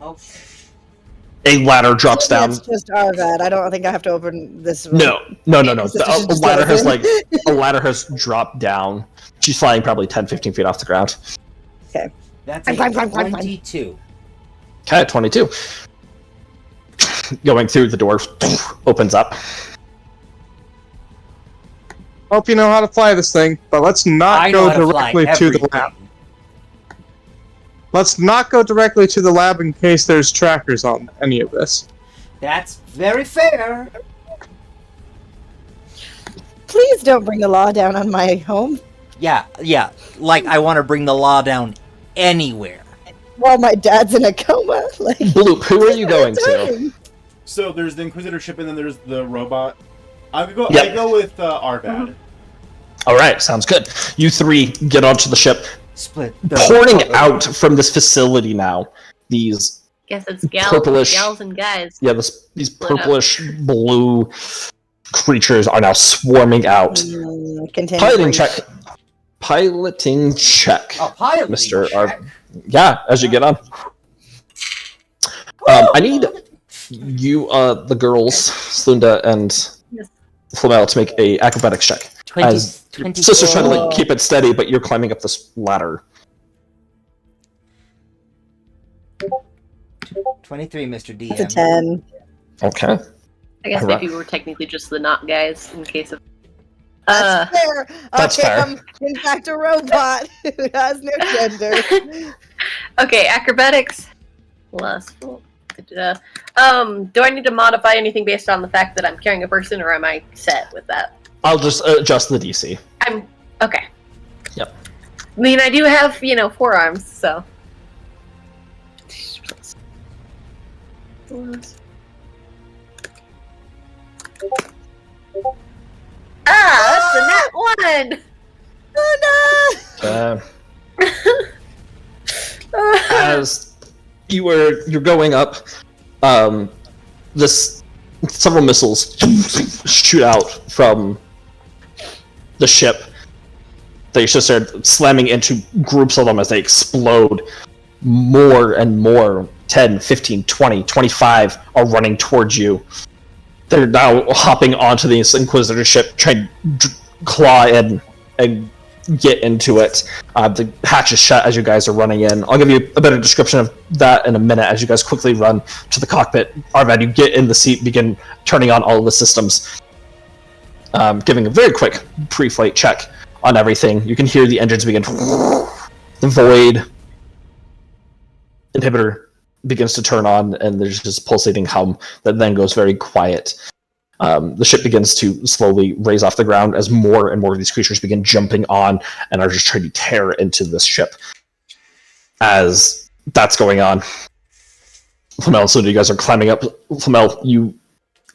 Oh. A ladder drops down. It's just Arvad. I don't think I have to open this. No. It's A just ladder has open. a ladder has dropped down. She's flying probably 10, 15 feet off the ground. That's a Climb, climb, climb, climb. 22. Okay, 22. Going through the door, opens up. Hope you know how to fly this thing, but let's not I know go how to fly directly to the everything. lab. Let's not go directly to the lab in case there's trackers on any of this. That's very fair. Please don't bring the law down on my home. Yeah, like I want to bring the law down anywhere. while my dad's in a coma. Like, Bloop, who are you going to? doing? So there's the Inquisitor ship, and then there's the robot. I go with Arvad. All right, sounds good. You three get onto the ship. Split. Pouring out from this facility now, these Guess it's gals and guys. yeah, these purplish blue creatures are now swarming out. Piloting check. Piloting check. A pilot, Mr. check. Yeah, as you get on. I need you, the girls, Slunda and Flamel, to make a acrobatics check. 20, As your sister's trying to like keep it steady, but you're climbing up this ladder. 23, Mr. DM. It's a 10. Okay. I guess Alright. maybe we were technically just the not guys in case of. That's fair. That's okay, fair. I'm in fact a robot who has no gender. Okay, acrobatics. Lustful. Do I need to modify anything based on the fact that I'm carrying a person, or am I set with that? I'll just adjust the DC. I'm okay. Yep. I mean, I do have 4 arms, so. That's a nat 1. Oh As you're going up, several missiles shoot out from the ship. They just start slamming into groups of them as they explode. More and more, 10, 15, 20, 25 are running towards you. They're now hopping onto this Inquisitor ship, trying to claw in and get into it. The hatch is shut as you guys are running in. I'll give you a better description of that in a minute as you guys quickly run to the cockpit. Arvad, you get in the seat, begin turning on all of the systems. Giving a very quick pre-flight check on everything. You can hear the engines begin. The void inhibitor begins to turn on, and there's just pulsating hum that then goes very quiet. The ship begins to slowly raise off the ground as more and more of these creatures begin jumping on and are just trying to tear into this ship. As that's going on, Flamel, so you guys are climbing up. Flamel,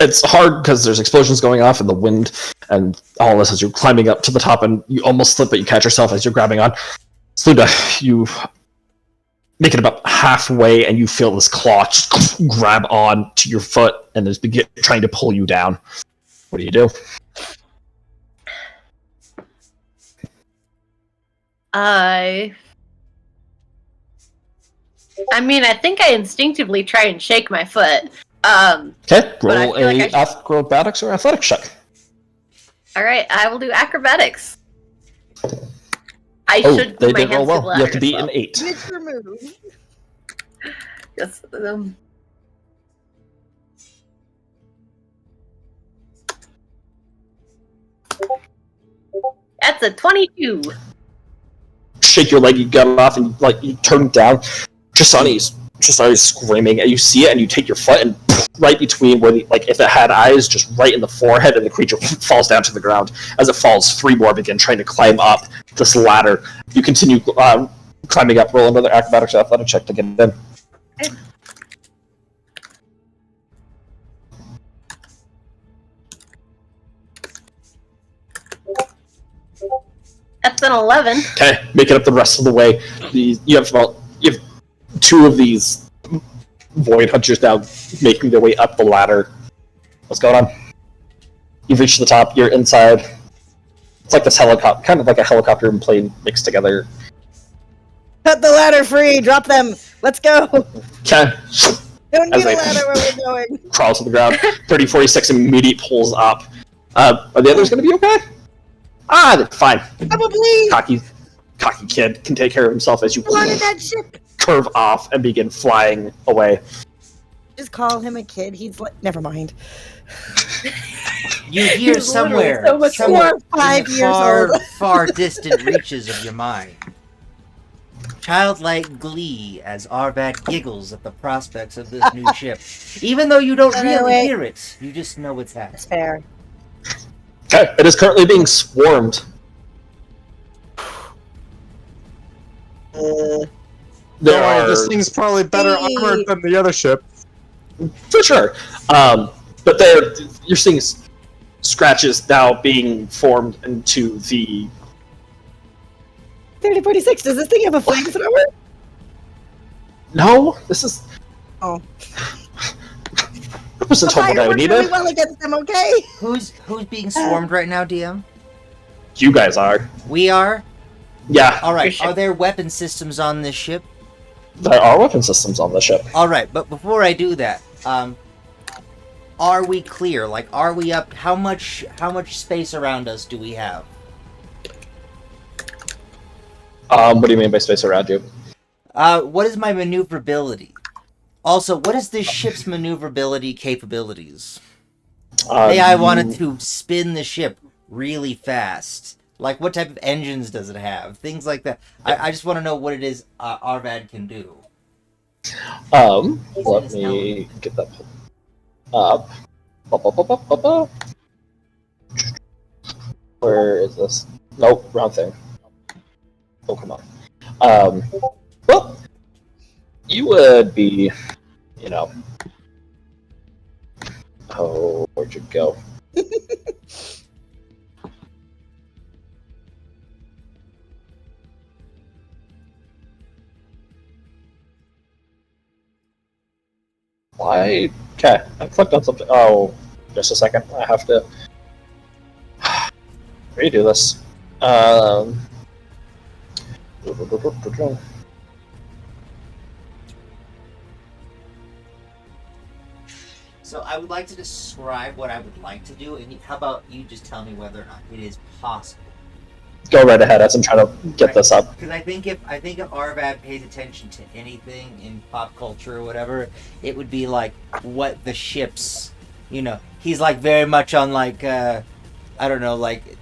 it's hard because there's explosions going off and the wind and all this as you're climbing up to the top, and you almost slip, but you catch yourself as you're grabbing on. Sluda, you make it about halfway, and you feel this claw just grab on to your foot and is trying to pull you down. What do you do? I mean, I think I instinctively try and shake my foot. Okay, But I roll feel like a acrobatics or athletics check. Alright, I will do acrobatics. I Oh, should they put my did roll hands to the well. You have to ladder beat as an 8. Mr. Move. Yes, That's a 22. Shake your leg, you get it off, and you turn down. Tristani's screaming, and you see it, and you take your foot, and right between where if it had eyes, just right in the forehead, and the creature falls down to the ground. As it falls, 3 more begin trying to climb up this ladder. You continue climbing up. Roll another acrobatics or athletic check to get in. That's an 11. Okay, make it up the rest of the way. You have 2 of these void hunters now making their way up the ladder. What's going on? You've reached the top. You're inside. It's like this helicopter, kind of like a helicopter and plane mixed together. Cut the ladder free. Drop them. Let's go. Okay. Don't As need a they ladder where we're going. crawls to the ground. 3046 immediate pulls up. Are the others going to be okay? They're fine. Probably. Cocky kid can take care of himself as you Wanted that ship. curve off and begin flying away. Just call him a kid. He's like, never mind. You hear He's somewhere, literally so much somewhere more 5 in the years far, old. far distant reaches of your mind. Childlike glee as Arvad giggles at the prospects of this new ship. Even though you don't really Wait. hear it, you just know it's happening. That's fair. Okay, it is currently being swarmed. There Don't worry, are this thing's probably better armored than the other ship. for sure, but you're seeing scratches now being formed into the. 3046. Does this thing have a flamethrower? No, this is. Oh. I wasn't told what I would Fire need works really it. well against them. Okay. Who's being swarmed right now, DM? You guys are. We are. Yeah, All right. Your ship. Are there weapon systems on this ship? there are weapon systems on the ship. All right, but before I do that, are we clear? Like, are we up? How much space around us do we have? What do you mean by space around you? What is my maneuverability? Also, what is this ship's maneuverability capabilities? Hey, I wanted to spin the ship really fast. Like, what type of engines does it have? Things like that. I just want to know what it is Arvad can do. Let me get that up. Where is this? Nope, wrong thing. Oh, come on. Well, you would be, you know. Oh, where'd you go? Why? Okay, I clicked on something. Oh, just a second. I have to redo this. So I would like to describe what I would like to do, and how about you just tell me whether or not it is possible? Go right ahead as I'm trying to get this up. Because I think if Arvad pays attention to anything in pop culture or whatever, it would be like what the ships, he's like very much on like I don't know, like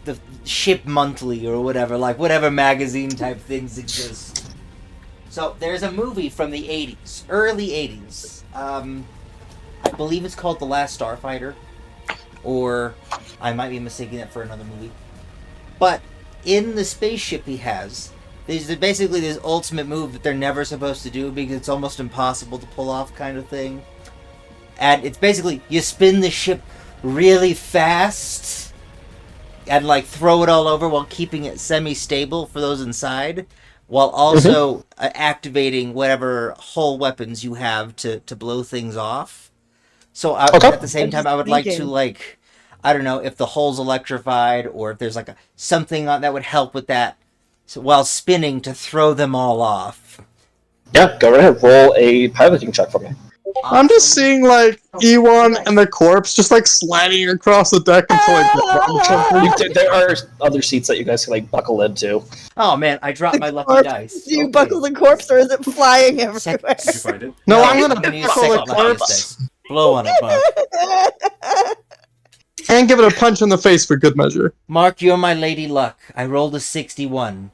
the Ship Monthly or whatever, like whatever magazine type things exist. So there's a movie from the 80s, early 80s. I believe it's called The Last Starfighter, or I might be mistaking that for another movie. But in the spaceship he has, there's basically this ultimate move that they're never supposed to do because it's almost impossible to pull off kind of thing. And it's basically, you spin the ship really fast and like throw it all over while keeping it semi-stable for those inside, while also activating whatever hull weapons you have to blow things off. So at the same time, I would like to, like, I don't know, if the hull's electrified or if there's like something that would help with that, so while spinning to throw them all off. Yeah, go right ahead. Roll a piloting check for me. I'm just seeing like Ewan and the corpse just like sliding across the deck until like There are other seats that you guys can like buckle into. Oh man, I dropped my lucky dice. Do you buckle the corpse or is it flying everywhere? Did you find it? No, I'm gonna gonna use buckle the second luckiest corpse dice. Blow on it, Mark. and give it a punch in the face for good measure. Mark, you're my lady luck. I rolled a 61.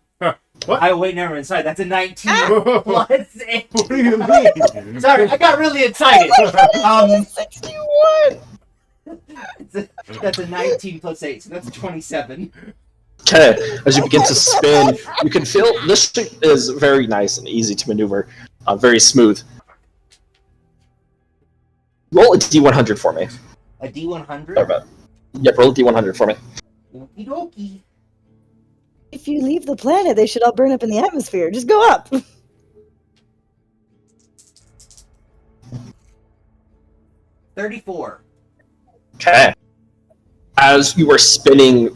What? Wait, never mind. Sorry, that's a 19 What plus 8. do you mean? Sorry, I got really excited. 61! That's a 19 plus 8, so that's a 27. Okay, as you begin to spin, you can feel this ship is very nice and easy to maneuver, very smooth. Roll a D100 for me. A D100? Arvad. Yep, roll a D100 for me. Okie dokie. If you leave the planet, they should all burn up in the atmosphere. Just go up. 34. Okay. As you are spinning,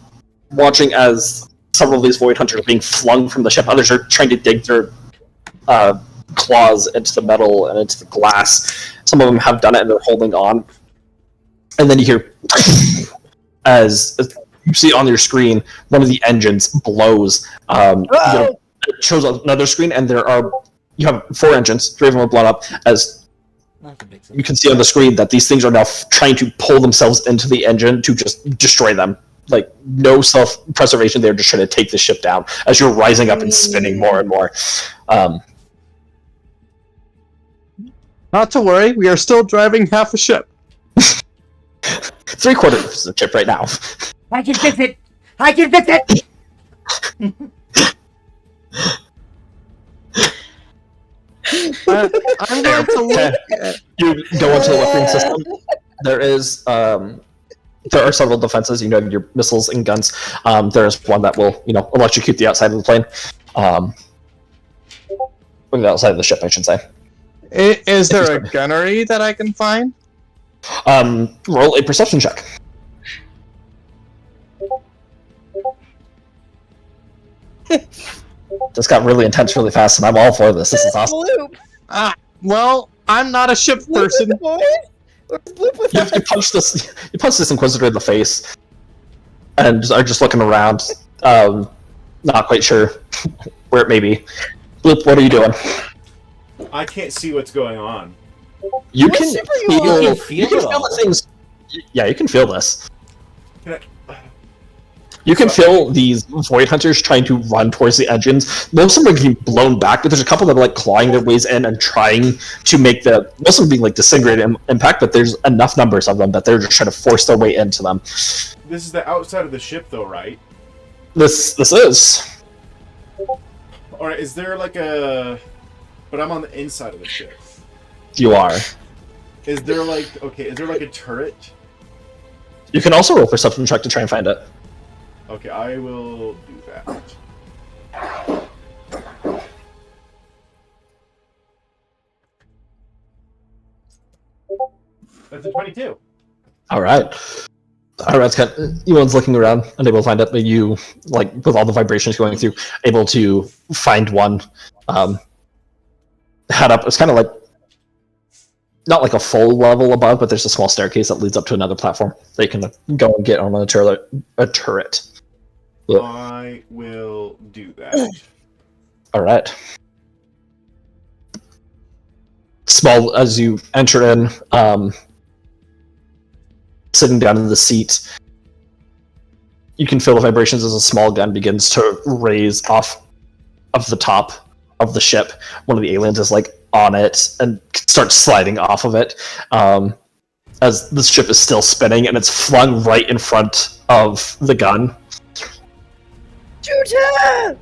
watching as several of these Void Hunters are being flung from the ship, others are trying to dig their claws into the metal and into the glass. Some of them have done it and they're holding on. And then you hear, as you see on your screen, one of the engines blows. It shows another screen, and you have 4 engines. 3 of them are blown up. As you can see on the screen, that these things are now trying to pull themselves into the engine to just destroy them. Like, no self-preservation. They're just trying to take the ship down as you're rising up and spinning more and more. Not to worry, we are still driving half a ship. 3/4 of the ship right now. I can fix it! I can fix it! I'm going to look at... You go into the weapon system. There is there are several defenses. You know, your missiles and guns. There is one that will, electrocute the outside of the plane. The outside of the ship, I should say. Is there a gunnery that I can find? Roll a perception check. This got really intense really fast, and I'm all for this. This is awesome. Bloop. Well, I'm not a ship person. You punch this Inquisitor in the face, and are just looking around, not quite sure where it may be. Bloop, what are you doing? I can't see what's going on. You What can ship are you feel, on? Feel you can it feel all. the things. Yeah, you can feel this. Can I- You can feel these Void Hunters trying to run towards the engines. Most of them are getting blown back, but there's a couple that are like clawing their ways in and trying to make most of them being like disintegrated impact, but there's enough numbers of them that they're just trying to force their way into them. This is the outside of the ship, though, right? This is. Or is there like a... But I'm on the inside of the ship. You are. Is there like a turret? You can also roll perception check to try and find it. Okay, I will do that. That's a 22. Alright, Ewan's looking around, unable to find it, but you, like, with all the vibrations going through, able to find one. Head up. It's kind of like, not like a full level above, but there's a small staircase that leads up to another platform that you can go and get on a turret. Yeah. I will do that. Alright. Small, as you enter in, sitting down in the seat, you can feel the vibrations as a small gun begins to raise off of the top of the ship. One of the aliens is like on it and starts sliding off of it, as the ship is still spinning, and it's flung right in front of the gun. Shoot him!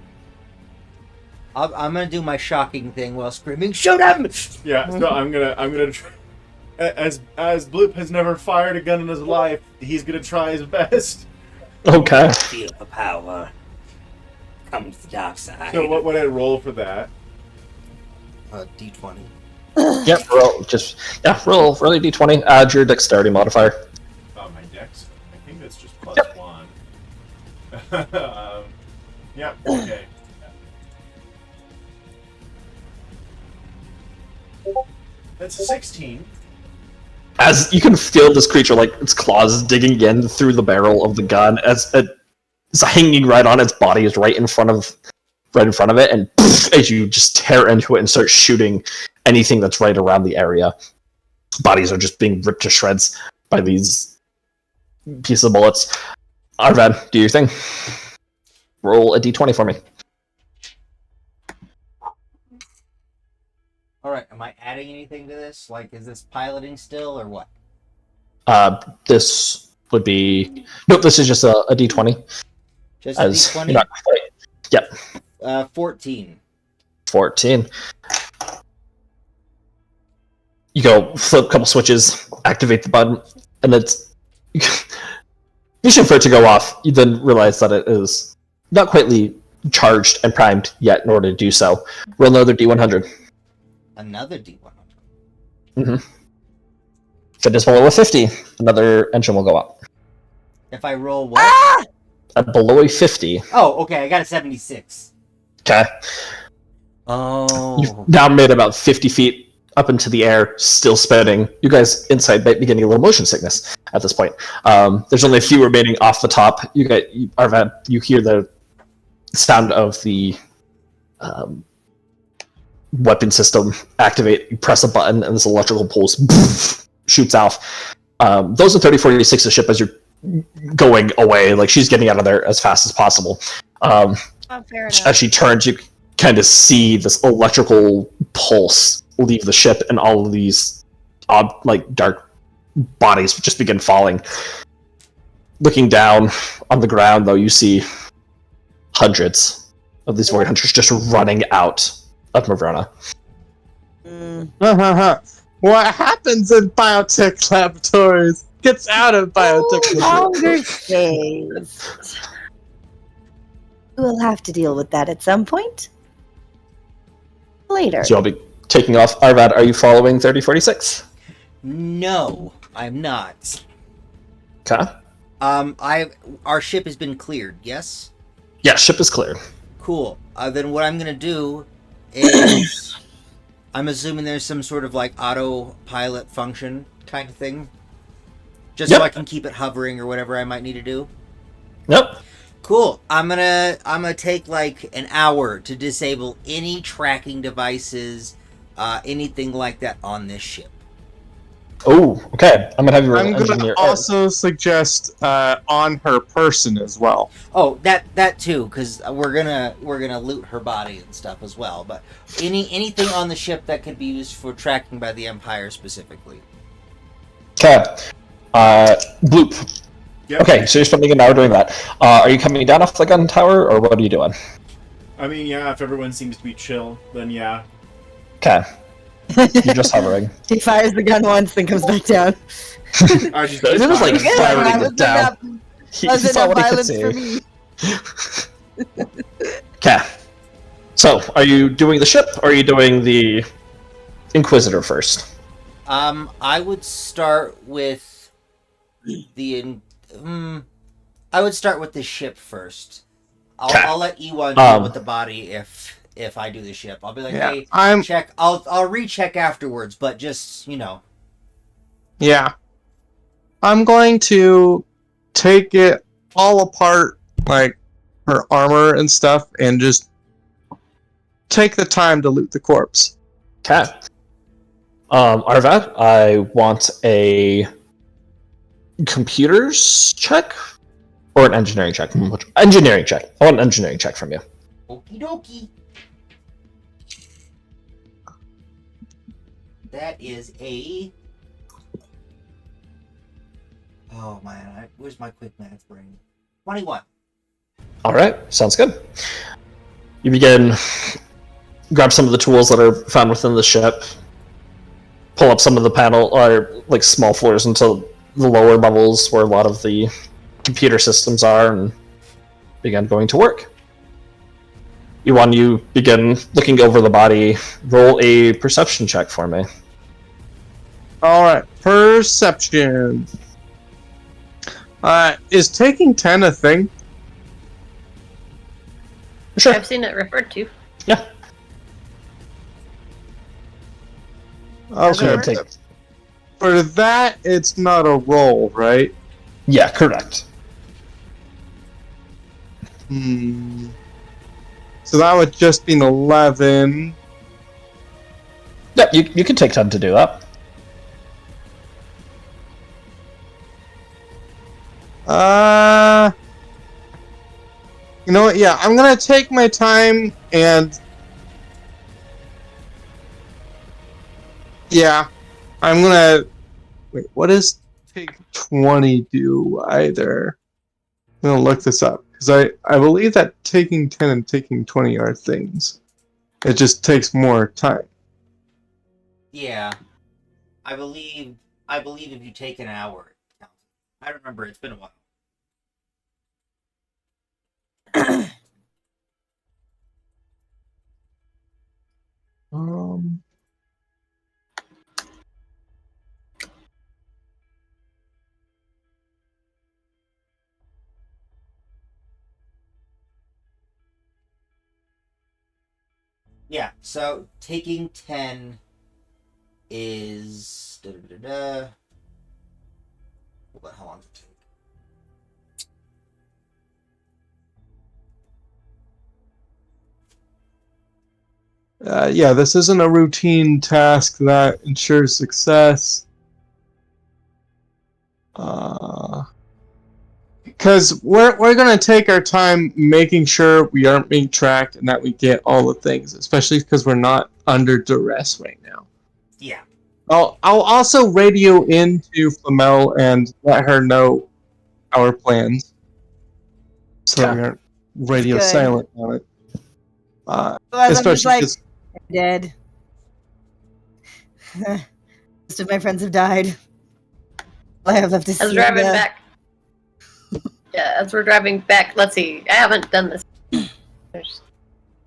I'm gonna do my shocking thing while screaming, "Shoot him!" Yeah, so I'm gonna try. As Bloop has never fired a gun in his life, he's gonna try his best. Okay. Feel the power. Come to the dark side. So what would I roll for that? D20. Yep. Roll a d20. Add your dexterity modifier. Oh, my dex. I think that's just plus one. Yep. Okay. That's a 16. As you can feel this creature, like its claws digging in through the barrel of the gun, as it's hanging right on its body, is right in front of it, and poof, as you just tear into it and start shooting anything that's right around the area, bodies are just being ripped to shreds by these pieces of bullets. Arvad, do your thing. Roll a d20 for me. Alright, am I adding anything to this? Like, is this piloting still, or what? This would be... Nope, this is just a d20. Just a As D20? you're not quite... Yep. 14. 14. You go flip a couple switches, activate the button, and it's... Mission for it to go off, you then realize that it is not quite charged and primed yet in order to do so. Roll another d100. Another D100. Mm-hmm. If it is below a 50, another engine will go up. If I roll what? At below a 50, Oh, okay, I got a 76. okay, Oh. you've now made about 50 feet up into the air, still spinning. You guys inside might be getting a little motion sickness at this point. There's only a few remaining off the top. Arvad, you hear the sound of the weapon system activate. You press a button, and this electrical pulse shoots off. Those are 3046 the ship as you're going away. Like, she's getting out of there as fast as possible. Oh, fair enough. As she turns, you kind of see this electrical pulse leave the ship, and all of these dark bodies just begin falling. Looking down on the ground, though, you see hundreds of these Void Hunters just running out of Mavrona. What happens in biotech laboratories gets out of biotech Longer laboratories. stays. We'll have to deal with that at some point. Later. So I'll be taking off. Arvad, are you following 3046? No, I'm not. Okay. Our ship has been cleared. Yes. Yeah, ship is clear. Cool. Then what I'm gonna do is, I'm assuming there's some sort of like autopilot function kind of thing, just so I can keep it hovering or whatever I might need to do. Yep. Cool. I'm gonna take like an hour to disable any tracking devices, anything like that on this ship. Oh, okay. I'm gonna have you roll I'm gonna engineer. also suggest on her person as well. Oh, that too, because we're gonna loot her body and stuff as well. But anything on the ship that could be used for tracking by the Empire specifically. Okay. Bloop. Yep. Okay, so you're spending an hour doing that. Are you coming down off the gun tower, or what are you doing? I mean, yeah, if everyone seems to be chill, then yeah. Okay. You're just hovering. He fires the gun once, then comes back down. I just It was like Good, firing that it was down. enough- He that was saw enough what he could violence see. for me. Okay. So, are you doing the ship, or are you doing the Inquisitor first? I would start with I would start with the ship first. I'll let Ewan deal with the body if I do the ship. I'll be like, hey, check. I'll recheck afterwards, but just Yeah. I'm going to take it all apart, like her armor and stuff, and just take the time to loot the corpse. Okay. Arvad, I want a computers check or an engineering check. Engineering check. I want an engineering check from you. okie dokie. That is a. Oh man, where's my quick math brain? 21. All right, sounds good. You begin, grab some of the tools that are found within the ship, pull up some of the panel or like small floors into the lower levels where a lot of the computer systems are, and begin going to work. You begin looking over the body. Roll a perception check for me. Alright, perception. Is taking 10 a thing? Sure. I've seen it referred to. Yeah. Okay. Take... For that, it's not a roll, right? Yeah, correct. So that would just be an 11. Yeah, you can take 10 to do that. You know what? Yeah, I'm gonna take my time and. Yeah, I'm gonna. Wait, what does take 20 do either? I'm gonna look this up because I believe that taking 10 and taking 20 are things. It just takes more time. Yeah, I believe if you take an hour, I don't remember. It's been a while. Yeah, so taking 10 is Hold on, how long does it take? Yeah, this isn't a routine task that ensures success. Because we're gonna take our time making sure we aren't being tracked and that we get all the things, especially because we're not under duress right now. Yeah. I'll also radio into Flamel and let her know our plans, so we aren't radio Good. silent on it. Otherwise, I'm just Especially like, because dead. Most of my friends have died. All I have left to see. As we're driving back. Yeah, as we're driving back, let's see. I haven't done this. There's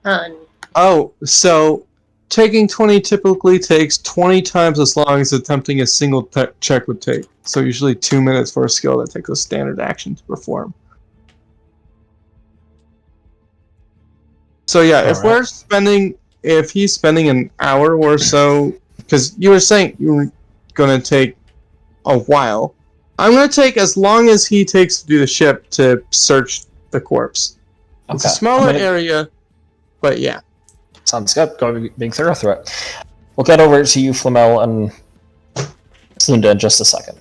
a ton. Oh, so taking 20 typically takes 20 times as long as attempting a single check would take. So usually 2 minutes for a skill that takes a standard action to perform. So yeah, if he's spending an hour or so, because you were saying you were going to take a while, I'm going to take as long as he takes to do the ship to search the corpse. It's a smaller area, but yeah. Sounds good. Go being thorough through it. We'll get over to you, Flamel, and Slunda in just a second.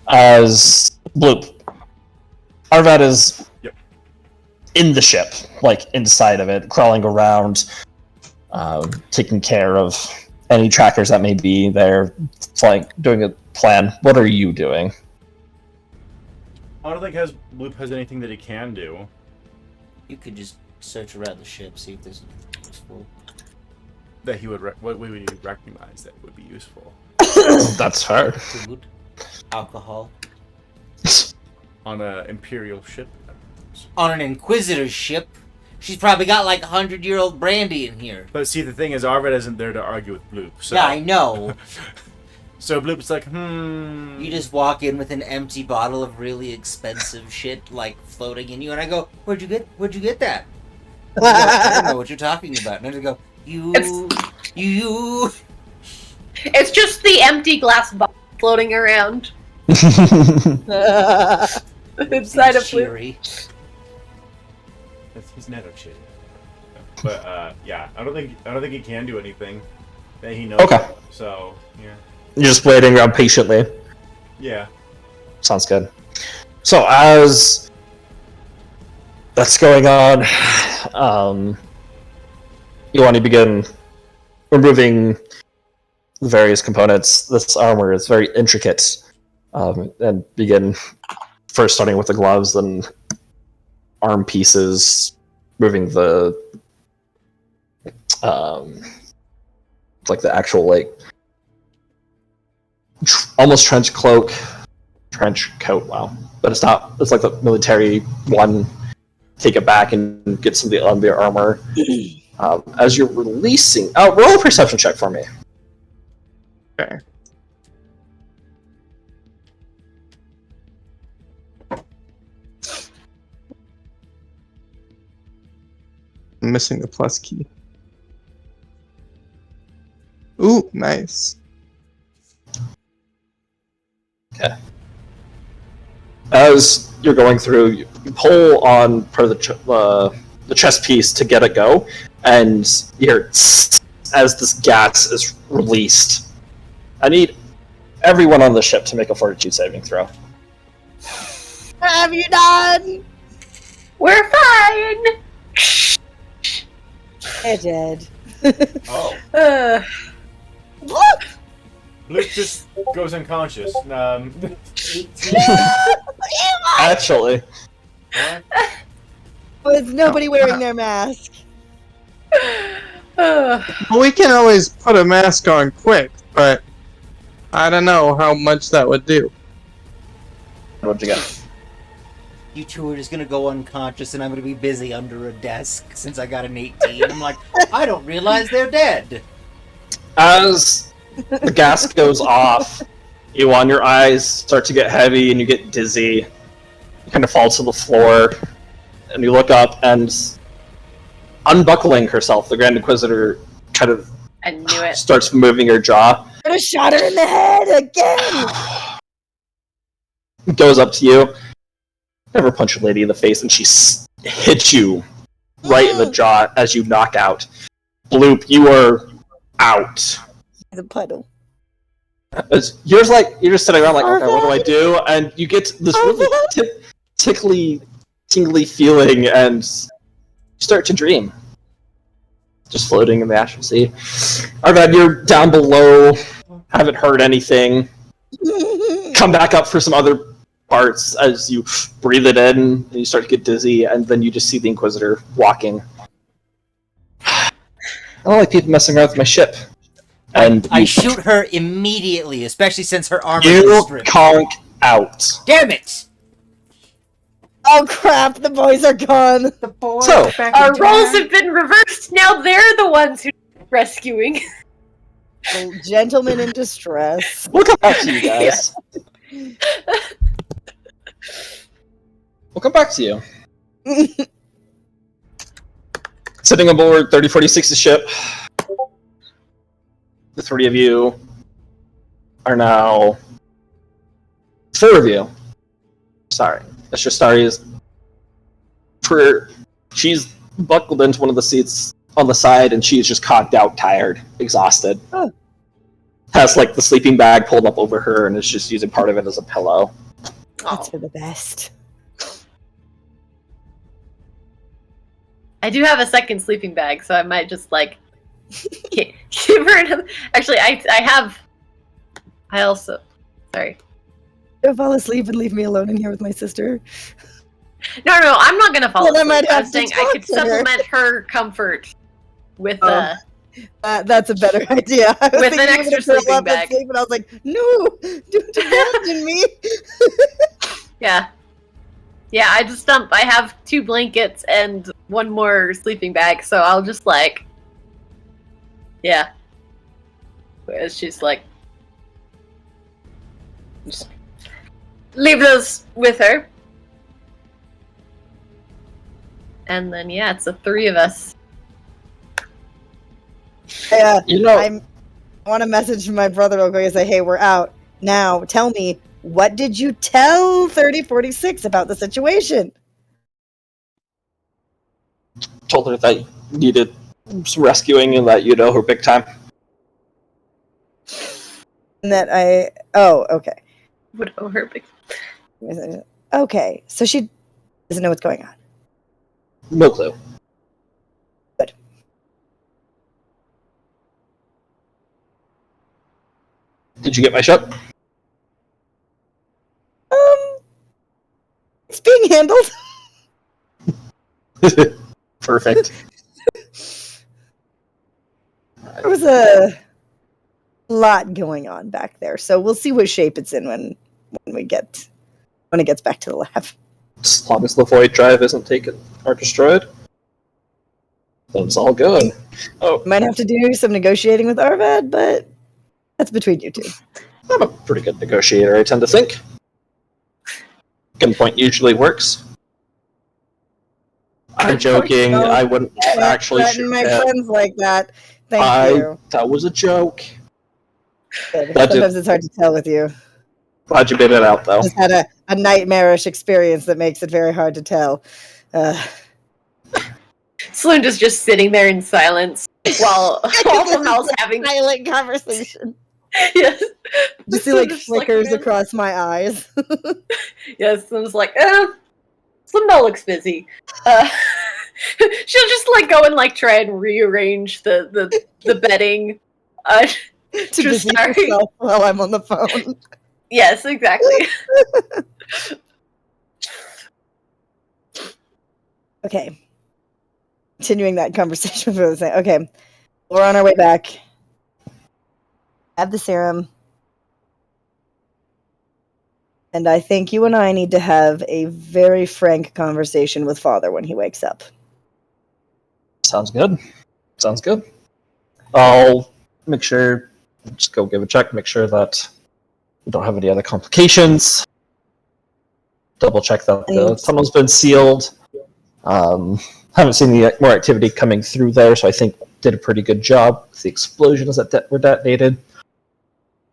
As Bloop, Arvad is in the ship, like inside of it, crawling around, taking care of any trackers that may be there, flying, doing a plan. What are you doing? I don't think Bloop has anything that he can do. You could just search around the ship, see if there's anything useful. That he would what would he recognize that would be useful? That's fair. Food, alcohol. On an Imperial ship? On an Inquisitor's ship, she's probably got like 100-year-old brandy in here. But see, the thing is, Arvid isn't there to argue with Bloop. So. Yeah, I know. So Bloop's like, You just walk in with an empty bottle of really expensive shit, like, floating in you, and I go, Where'd you get that? Go, I don't know what you're talking about. And I just go, you. It's just the empty glass bottle floating around inside of Bloop. Cheery. he's never cheated. But yeah, I don't think he can do anything that he knows. Okay. Of, so yeah. You're just waiting around patiently. Yeah. Sounds good. So as that's going on, you want to begin removing the various components. This armor is very intricate, and begin first starting with the gloves, then arm pieces, moving the like the actual almost trench coat. Wow, but it's not. It's like the military one. Take it back and get some of the under armor. As you're releasing, roll a perception check for me. Okay. I'm missing the plus key. Ooh, nice. Okay. As you're going through, you pull on part of the chest piece to get it go, and you hear as this gas is released. I need everyone on the ship to make a fortitude saving throw. What have you done? We're fine. I did. Oh. Luke just goes unconscious. 18. Actually, With nobody wearing their mask. Well, we can always put a mask on quick, but I don't know how much that would do. what'd you get? You two are just gonna go unconscious, and I'm gonna be busy under a desk since I got an 18. I'm like, I don't realize they're dead. As the gas goes off, your eyes start to get heavy and you get dizzy. You kind of fall to the floor, and you look up, and unbuckling herself, the Grand Inquisitor kind of I knew it. starts moving her jaw. I could have shot her in the head again. Goes up to you. Never punch a lady in the face, and she hits you right in the jaw as you knock out. Bloop, you are out. The puddle. You're just sitting around like, okay, what do I do? And you get this really tingly feeling, and you start to dream. Just floating in the astral sea. Arvad, you're down below, haven't heard anything. Come back up for some other parts as you breathe it in, and you start to get dizzy, and then you just see the Inquisitor walking. I don't like people messing around with my ship. And I you, shoot her immediately, especially since her armor you is stripped. conk out. Damn it! Oh crap! The boys are gone. The boys So, are back Our in roles town. have been reversed. Now they're the ones who are rescuing. The gentleman in distress. we'll come back to you guys. We'll come back to you. Sitting aboard 3046's ship, the three of you are now... Four of you. Sorry. That's just Starry is... She's buckled into one of the seats on the side, and she's just conked out, tired, exhausted. Oh. Has, like, the sleeping bag pulled up over her, and is just using part of it as a pillow. That's for the best. I do have a second sleeping bag, so I might just like give her another. Actually, I also. Sorry. Don't fall asleep and leave me alone in here with my sister. No, I'm not gonna fall Well, I asleep. might I have was to saying I talk could to her. supplement her comfort with That's a better idea. I was With an thinking you were extra gonna curl sleeping up and bag. sleep, and I was like, no, don't abandon me. yeah. Yeah, I have 2 blankets and 1 more sleeping bag, so I'll just like, yeah. Whereas she's like, just leave those with her. And then, yeah, it's the 3 of us. Yeah, You know, I want to message my brother real quick and say, hey, we're out. Now, tell me, what did you tell 3046 about the situation? told her that you needed some rescuing and that you know her big time. And that oh, okay. Would owe her big. Okay, so she doesn't know what's going on. No clue. Good. Did you get my ship? It's being handled. Perfect. There was a lot going on back there, so we'll see what shape it's in when it gets back to the lab. As long as the void drive isn't taken or destroyed, then it's all good. Oh, Might have to do some negotiating with Arvad, but that's between you two. I'm a pretty good negotiator, I tend to think. Gunpoint usually works. I'm joking. No. I wouldn't actually Threaten shoot my at. friends like that. Thank you. That was a joke. Good. that did- Sometimes it's hard to tell with you. Glad you bit it out, though. Just had a nightmarish experience that makes it very hard to tell. Sloan is just sitting there in silence while Mel's having. silent conversation. Yes. Just see like Just flickers like, across my eyes. Yes, I was like, Slimel looks busy. She'll just like go and like try and rearrange the bedding. to Just busy sorry. myself while I'm on the phone. Yes, exactly. Okay. Continuing that conversation for the same. Okay. We're on our way back. Have the serum. And I think you and I need to have a very frank conversation with Father when he wakes up. Sounds good. Sounds good. I'll make sure, just go give a check, make sure that we don't have any other complications. Double check that the tunnel's been sealed. Haven't seen any more activity coming through there, so I think did a pretty good job with the explosions that were detonated.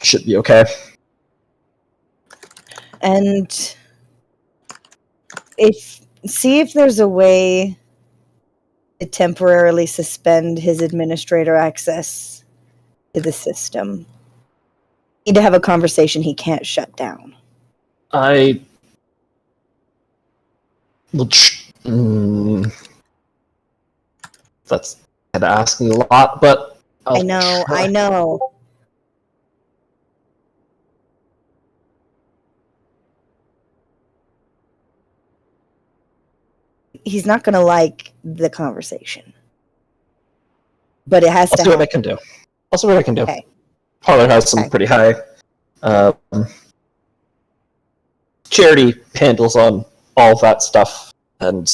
Should be okay. And see if there's a way to temporarily suspend his administrator access to the system. Need to have a conversation he can't shut down. I that's kind of asking a lot, but I know. He's not going to like the conversation. But it has I'll to see what I happen. can do. I'll see what I can do. Okay. Parlor has some pretty high. Charity handles on all of that stuff, and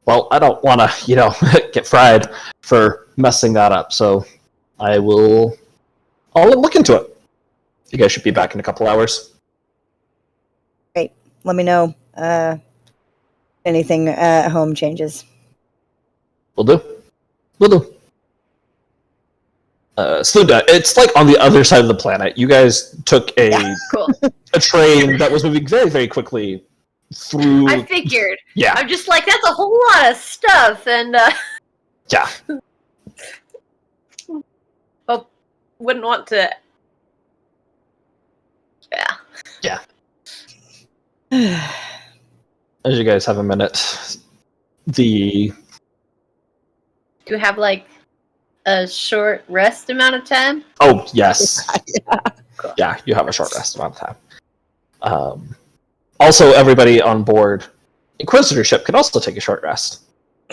well, I don't want to, get fried for messing that up. So I'll look into it. You guys should be back in a couple hours. Great. Let me know. Anything at home changes. Will do. Slunda, it's like on the other side of the planet. You guys took Cool. a train that was moving very, very quickly through. I figured. Yeah. I'm just like, that's a whole lot of stuff, and Yeah. wouldn't want to. Yeah. As you guys have a minute, Do we have like a short rest amount of time? Oh, yes. Cool. Yeah, you have a short rest amount of time. Also, everybody on board Inquisitorship can also take a short rest.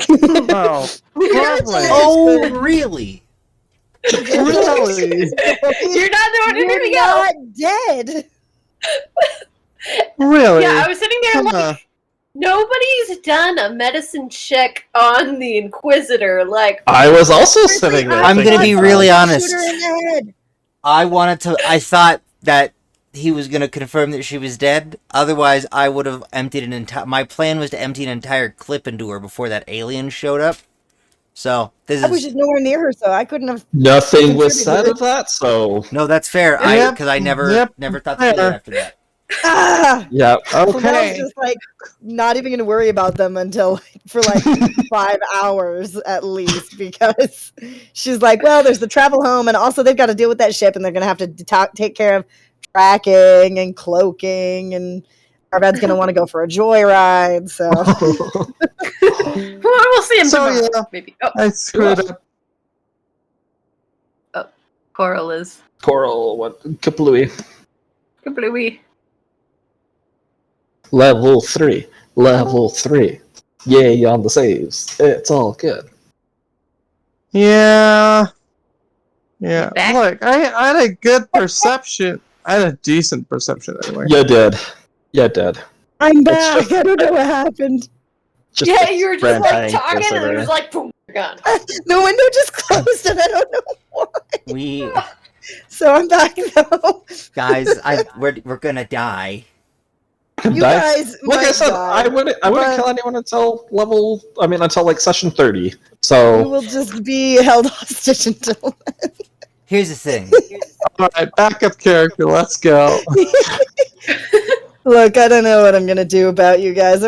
Oh, lovely. Oh, really? Really? You're not the one who You're to go. not dead. Really? Yeah, I was sitting there Huh. like, nobody's done a medicine check on the Inquisitor. Like, I was also sitting there. I'm gonna thinking be about really it. honest. Shoot her in the head. I thought that he was gonna confirm that she was dead. Otherwise, I would have emptied an entire. My plan was to empty an entire clip into her before that alien showed up. So this I was is just nowhere near her, so I couldn't have. Nothing was said of that, so no, that's fair. Yep. Because I never Yep. thought to do Fair. that after that. Ah! yeah. I was Okay. just like not even gonna worry about them until for like 5 hours at least, because she's like, well, there's the travel home, and also they've got to deal with that ship, and they're gonna have to take care of tracking and cloaking, and Arvad's gonna want to go for a joyride. So we'll see him So, tomorrow. yeah. Maybe. Oh, I screwed up. Coral is Coral, what? Kaplooey. Bluey. Level 3. Level 3. Yay on the saves. It's all good. Yeah. Yeah. Back? Look, I had a good perception. I had a decent perception anyway. You did. I'm It's back. just- I don't know what happened. Just Yeah, a you were just brand like hang talking, and visitor. it was like, boom, you're gone. The window just closed, and I don't know why. We So I'm back though. guys, we're gonna die. You Dice. guys, Like I might said, die. I wouldn't but- kill anyone until like session 30. You So will just be held hostage until then. Here's the thing. Alright, backup character, let's go. Look, I don't know what I'm gonna do about you guys.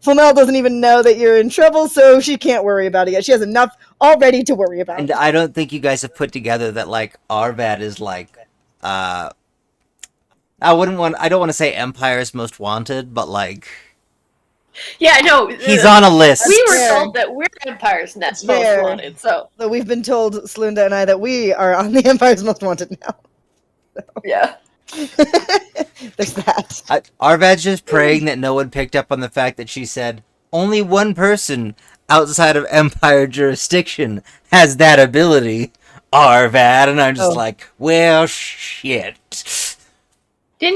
Flamel doesn't even know that you're in trouble, so she can't worry about it yet. She has enough already to worry about. And I don't think you guys have put together that like Arvad is like I don't want to say Empire's Most Wanted, but like Yeah, no. he's on a list. We were Fair. told that we're Empire's Most Fair. Wanted, so So we've been told, Slunda and I, that we are on the Empire's Most Wanted now. yeah. There's that. Arvad's just praying that no one picked up on the fact that she said only one person outside of Empire jurisdiction has that ability, Arvad, and I'm just Oh. like, well, shit. Haven't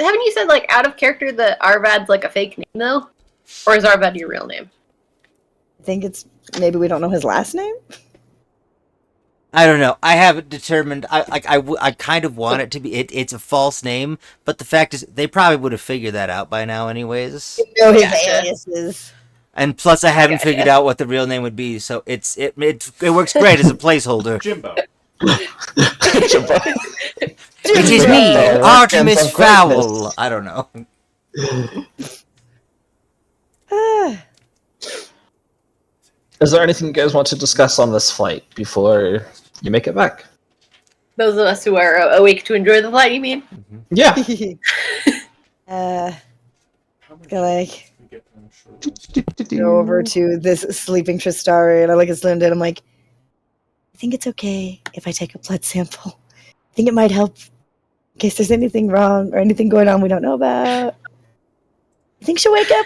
you said like out of character that Arvad's like a fake name though? Or is Arvad your real name? I think it's maybe we don't know his last name. I don't know. I haven't determined. I kind of want it to be. It's a false name, but the fact is, they probably would have figured that out by now, anyways. You know his Gotcha. aliases. And plus, I haven't Gotcha. figured out what the real name would be, so it works great as a placeholder. Jimbo. It is me, Yeah. Artemis Arkansas Fowl. greatness. I don't know. Ah, is there anything you guys want to discuss on this flight before you make it back? Those of us who are awake to enjoy the flight, you mean? Yeah. Go like go over to this sleeping Tristari, and I look at Slunda, and I'm like, I think it's okay if I take a blood sample. I think it might help in case there's anything wrong or anything going on we don't know about. You think she'll wake up?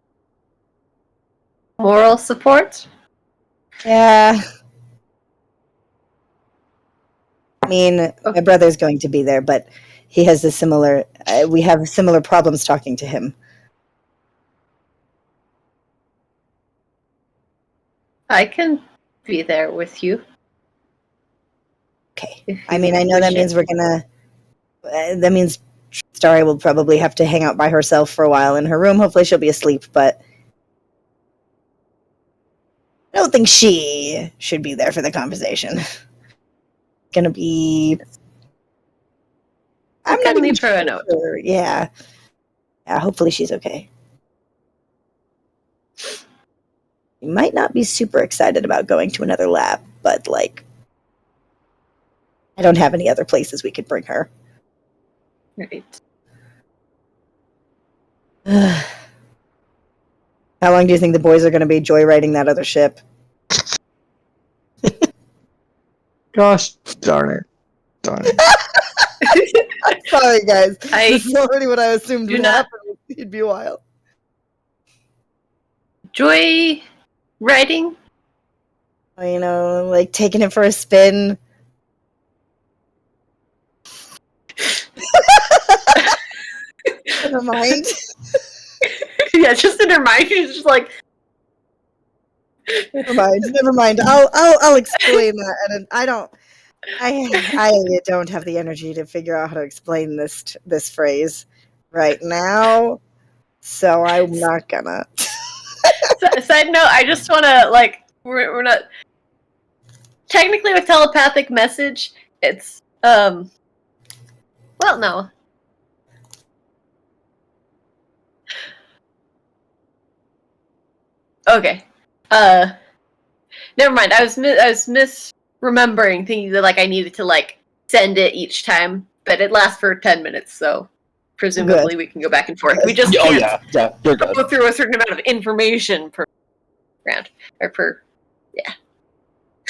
Moral support? Yeah. I mean, my brother's going to be there, but he has a similar. We have similar problems talking to him. I can be there with you. Okay. If I you mean, I know wish that it. means we're gonna. That means Starry will probably have to hang out by herself for a while in her room. Hopefully, she'll be asleep, but I don't think she should be there for the conversation. Gonna be. I I'm can not even leave her a note. sure. Yeah. Yeah. Hopefully, she's okay. You might not be super excited about going to another lab, but like, I don't have any other places we could bring her. Right. How long do you think the boys are going to be joyriding that other ship? Gosh darn it. Darn it. Sorry, guys. I This is already what I assumed do would not- happen. It'd be a while. Joy writing? You know, like taking it for a spin. Never mind. Yeah, just in her mind, she's just like, Never mind. Never mind. I'll explain that. And I don't have the energy to figure out how to explain this phrase right now. So I'm not gonna. side note, I just want to, like, we're not. Technically, with telepathic message, it's, well, no. Okay. Never mind. I was misremembering, thinking that, like, I needed to, like, send it each time, but it lasts for 10 minutes, so presumably we can go back and forth. We just Oh can't yeah, you're good. go through a certain amount of information per round, or per, yeah.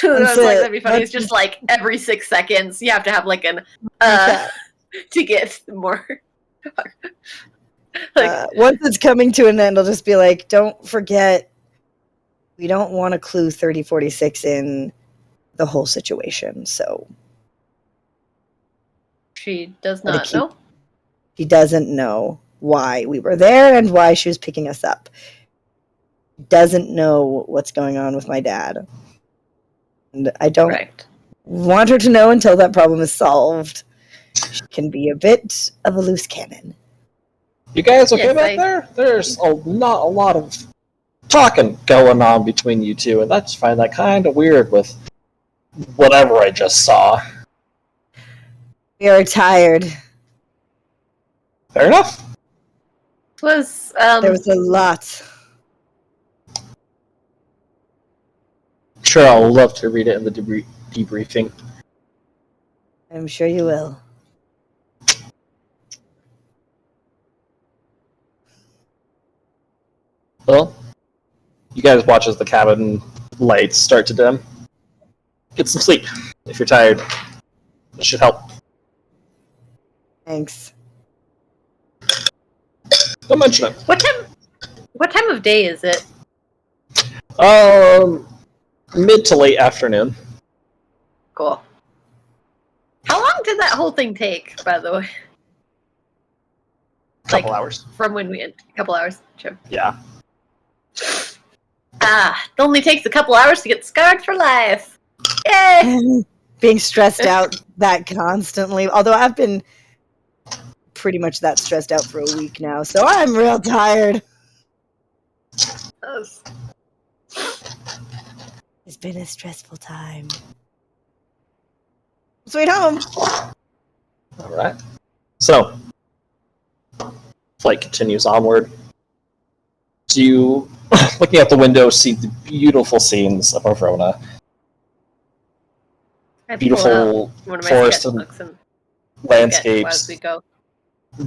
I was That's like, it. that'd be funny. It's That's- just like every 6 seconds, you have to have like an to get more. Like, once it's coming to an end, I'll just be like, don't forget, we don't want to clue 3046 in the whole situation. So she does Gotta not keep- know. she doesn't know why we were there and why she was picking us up. Doesn't know what's going on with my dad. And I don't Correct. want her to know until that problem is solved. She can be a bit of a loose cannon. You guys okay Yes, back there? There's not a lot of talking going on between you two, and I just find that kind of weird with whatever I just saw. We are tired. Fair enough. Was There was a lot. Sure, I'll love to read it in the debriefing. I'm sure you will. Well, you guys watch as the cabin lights start to dim. Get some sleep if you're tired. It should help. Thanks. Don't mention it. what time of day is it? Mid to late afternoon. Cool. How long did that whole thing take, by the way? Couple hours. From when we end? A couple hours. Sure. Yeah. It only takes a couple hours to get scarred for life. Yay! Being stressed out that constantly. Although I've been pretty much that stressed out for a week now, so I'm real tired. It's been a stressful time. Sweet home. Alright. So, flight continues onward. Do you, looking out the window, see the beautiful scenes of Arvona? I pull Beautiful out one of my forest and sketchbooks and sketch as landscapes, we go.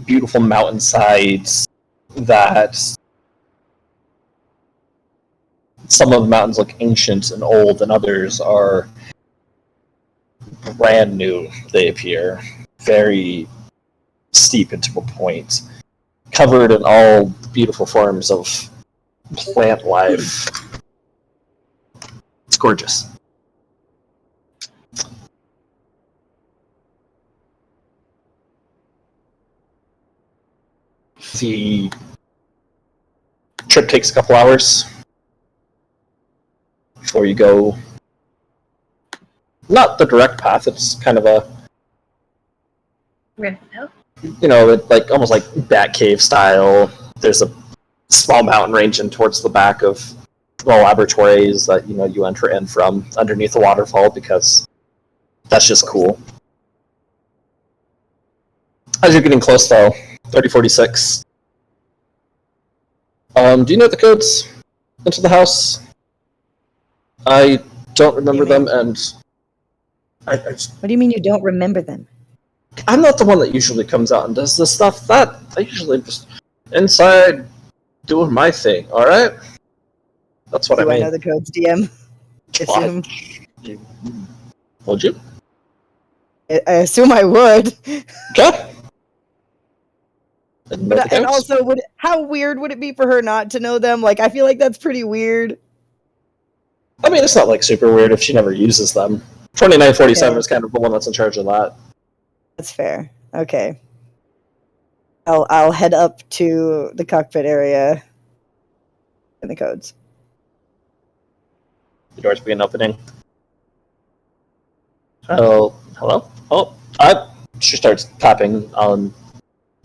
beautiful mountainsides that some of the mountains look ancient and old, and others are brand new, they appear. Very steep and to a point. Covered in all beautiful forms of plant life. gorgeous. The trip takes a couple hours before you go. Not the direct path. It's kind of a, like almost like Bat Cave style. There's a small mountain range in towards the back of the laboratories that you enter in from underneath the waterfall because that's just cool. As you're getting close though, 3046. Do you know the codes into the house? I don't remember them, and I What do you mean you don't remember them? I'm not the one that usually comes out and does this stuff. That I usually just inside doing my thing. All right, that's what I Do I mean. know the codes, DM? Assume. Would you? I assume I would. Okay. And also, how weird would it be for her not to know them? Like, I feel like that's pretty weird. I mean, it's not like super weird if she never uses them. 2947 is kind of the one that's in charge of that. That's fair. Okay. I'll head up to the cockpit area in the codes. The doors begin opening. Oh, hello? Oh, she starts tapping on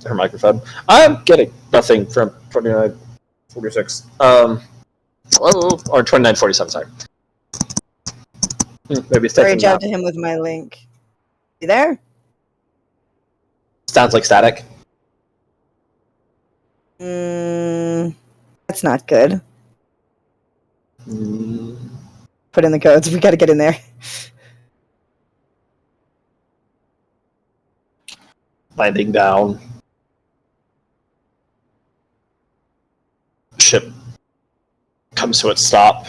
her microphone. I'm getting nothing from 2946. Hello? Or 2947, sorry. Maybe it's I'll taking reach out to him with my link. You there? Sounds like static. That's not good. Mm. Put in the codes. We gotta get in there. Landing down. Ship comes to its stop.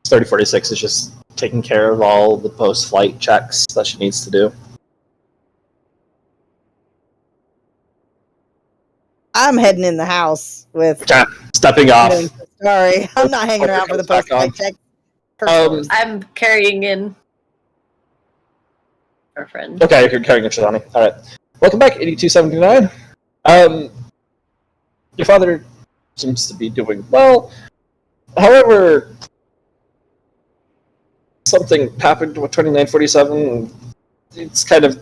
3046 is just taking care of all the post-flight checks that she needs to do. I'm heading in the house with. Stepping off. Sorry, I'm not hanging around for the post-flight check. I'm carrying in our friend. Okay, you're carrying a Shazani. Alright. Welcome back, 8279. Your father seems to be doing well. However, something happened with 2947. It's kind of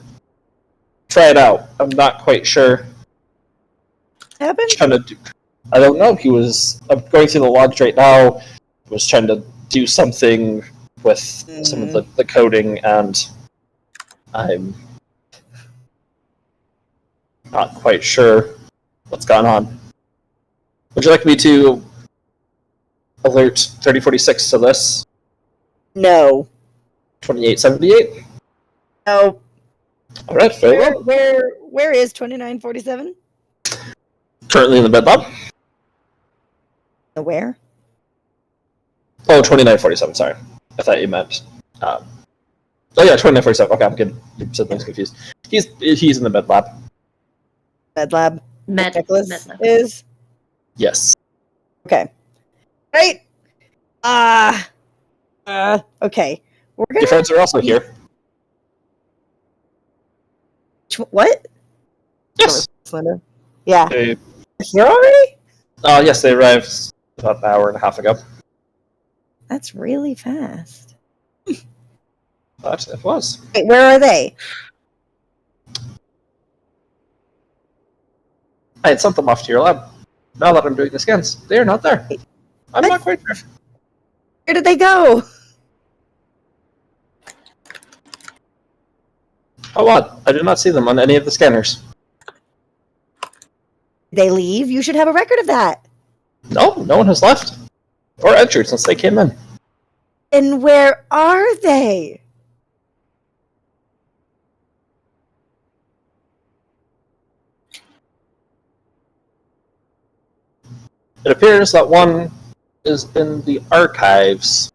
try it out. I'm not quite sure. Happened? I don't know. I'm going through the logs right now. Was trying to do something with some of the coding, and I'm not quite sure what's gone on. Would you like me to alert 3046 to this? No. 2878? No. Alright, very well. Where is 2947? Currently in the med lab. Where? Oh, 2947, sorry. I thought you meant... oh yeah, 2947. Okay, I'm good. Something's confused. He's in the med lab. Med lab? Nicholas med lab. is? Yes. Okay. Right? Okay. We're gonna... Your friends are also here. What? Yes. Slender. Yeah. They, Here already? yes, they arrived about an hour and a half ago. That's really fast. But it was. Wait, where are they? I had sent them off to your lab. Now that I'm doing the scans, they are not there. I'm not quite sure. Where did they go? Oh, what? I did not see them on any of the scanners. Did they leave? You should have a record of that. No, no one has left. Or entered since they came in. And where are they? It appears that one is in the archives.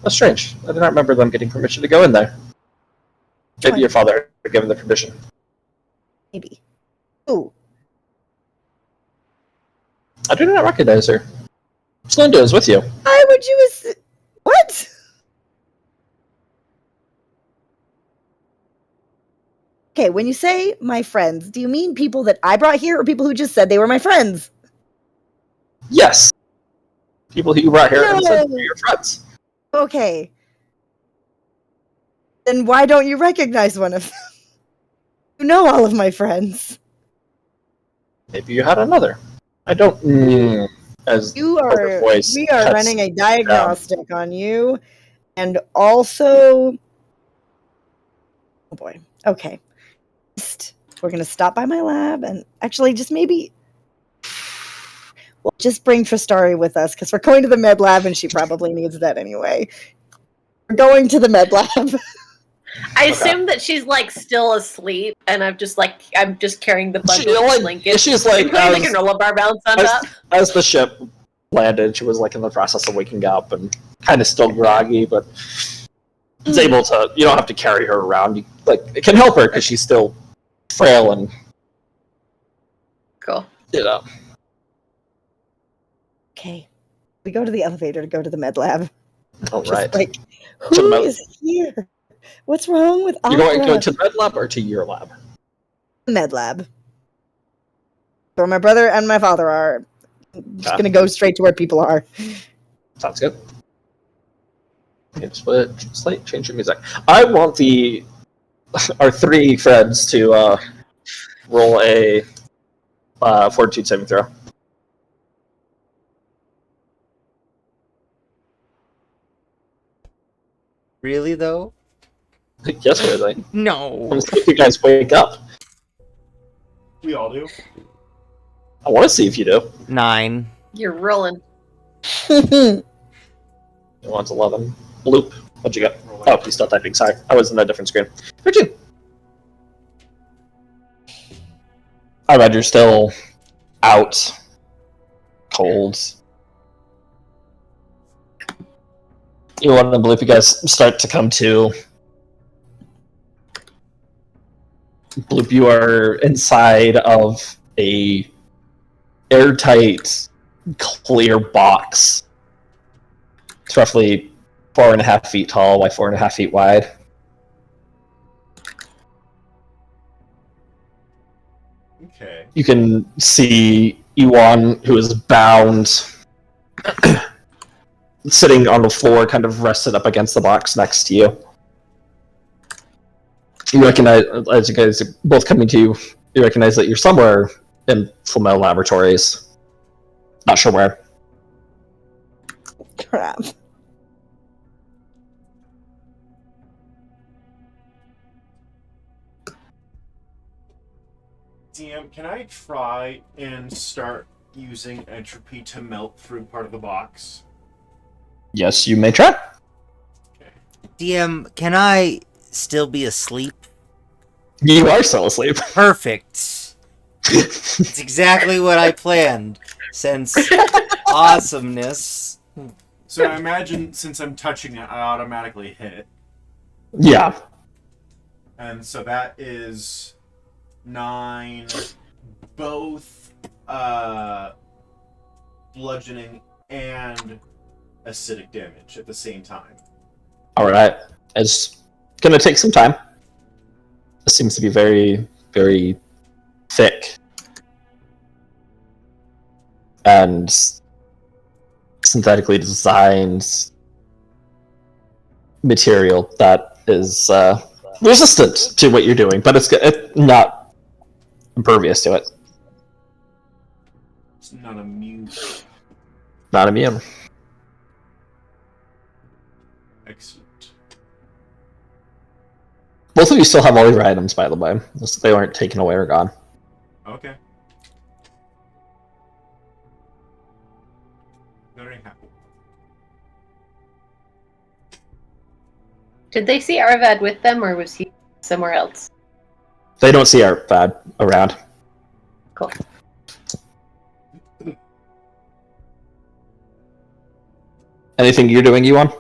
That's strange. I do not remember them getting permission to go in there. Maybe your father had given the permission. Maybe. Ooh. I do not recognize her. Slinda is with you. Why would you... What? Okay, when you say my friends, do you mean people that I brought here or people who just said they were my friends? Yes. People who you brought here and said No. they're your friends. Okay. Then why don't you recognize one of them? You know all of my friends. Maybe you had another. I don't. As We are voice cuts running a diagnostic on you, and also, oh boy. Okay, we're gonna stop by my lab, and actually, just maybe we'll just bring Tristari with us because we're going to the med lab, and she probably needs that anyway. We're going to the med lab. I assume that she's like still asleep, and I'm just carrying the bundle of blankets. She's like, and putting the granola bar balance on top. as the ship landed, she was like in the process of waking up and kind of still groggy, but is able to. You don't have to carry her around. It can help her because she's still frail and Cool. Okay, we go to the elevator to go to the med lab. All right. Like, who is here? What's wrong with You're going to the med lab or to your lab? Med lab. Where my brother and my father are. I'm just gonna go straight to where people are. Sounds good. Change your music. I want our three friends to roll a fortitude saving throw. Really, though? Yes, really. No. I'm see if you guys wake up. We all do. I want to see if you do. 9. You're rolling. It wants 11. Bloop. What'd you get? Oh, he's still typing. Sorry. I was in a different screen. 13. I read you're still out. Cold. You want to believe you guys start to come to. Bloop, you are inside of a airtight, clear box. It's roughly 4.5 feet tall by 4.5 feet wide. Okay. You can see Iwan, who is bound, sitting on the floor, kind of rested up against the box next to you. You recognize, as you guys are both coming to you, you recognize that you're somewhere in Flamel Laboratories. Not sure where. Crap. DM, can I try and start using entropy to melt through part of the box? Yes, you may try. DM, can I still be asleep? You are still asleep. Perfect. It's exactly what I planned. Since awesomeness. So I imagine since I'm touching it, I automatically hit. Yeah. And so that is 9, both bludgeoning and acidic damage at the same time. Alright. It's gonna take some time. It seems to be very, very thick. And synthetically designed material that is resistant to what you're doing, but it's not impervious to it. It's not immune. Not immune. Excellent. Both of you still have all your items, by the way. They weren't taken away or gone. Okay. Very happy. Did they see Arvad with them, or was he somewhere else? They don't see our bad around. Cool. Anything you're doing, Yuan?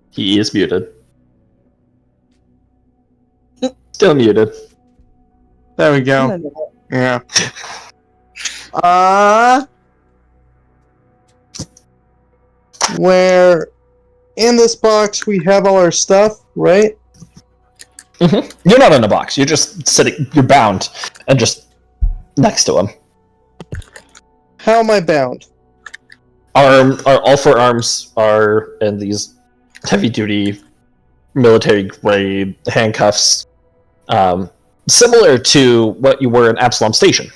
He is muted. Still muted. There we go. Yeah. Where in this box we have all our stuff, right? You're not in a box. You're just sitting. You're bound, and just next to him. How am I bound? All four arms are in these heavy-duty military-grade handcuffs, similar to what you were in Absalom Station,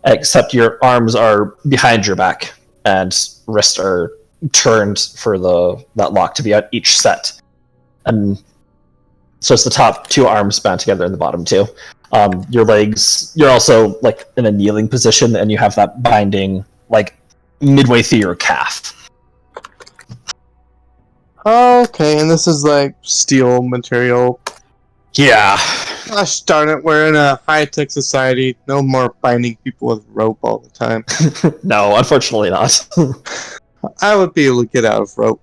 except your arms are behind your back and wrists are turned for that lock to be at each set, and so it's the top two arms bound together and the bottom two. Your legs, you're also like in a kneeling position, and you have that binding like midway through your calf. Okay, and this is like steel material. Yeah. Gosh darn it, we're in a high-tech society. No more binding people with rope all the time. No, unfortunately not. I would be able to get out of rope.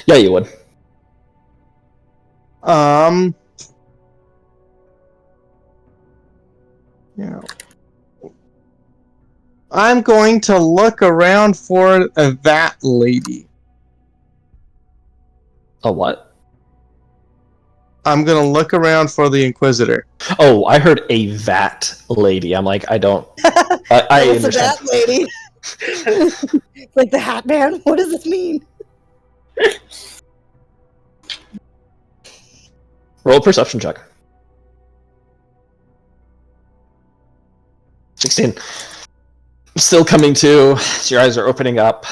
Yeah, you would. Yeah. I'm going to look around for that lady. A what? I'm gonna look around for the Inquisitor. Oh, I heard a vat lady. I'm like, I don't. I What's understand. that lady? Like the Hat Man? What does this mean? Roll a perception check. 16. Still coming to. So your eyes are opening up.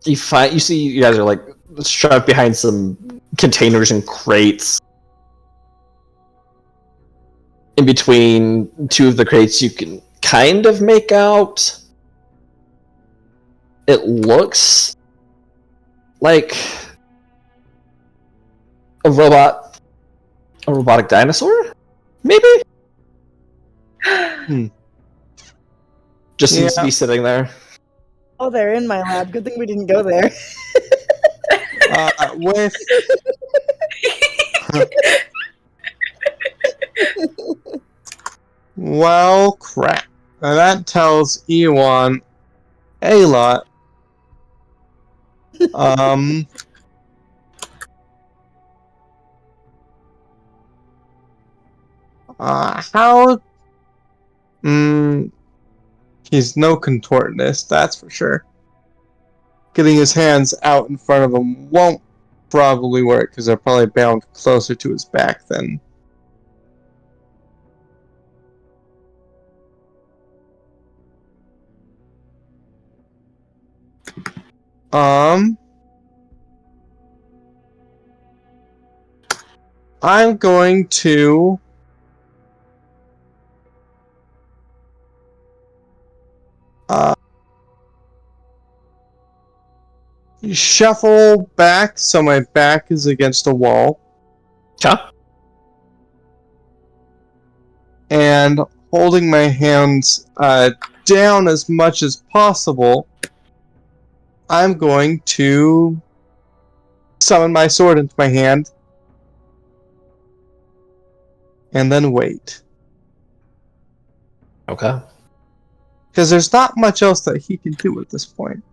You see you guys are like shoved behind some containers and crates. In between two of the crates, you can kind of make out. It looks like a robotic dinosaur, maybe. Just seems to be sitting there. Oh, they're in my lab. Good thing we didn't go there. With well, crap. Now that tells Ewan a lot. How? He's no contortionist, that's for sure. Getting his hands out in front of him won't probably work because they're probably bound closer to his back than. I'm going to shuffle back so my back is against a wall. Yeah. And holding my hands down as much as possible, I'm going to summon my sword into my hand and then wait. Okay. Because there's not much else that he can do at this point.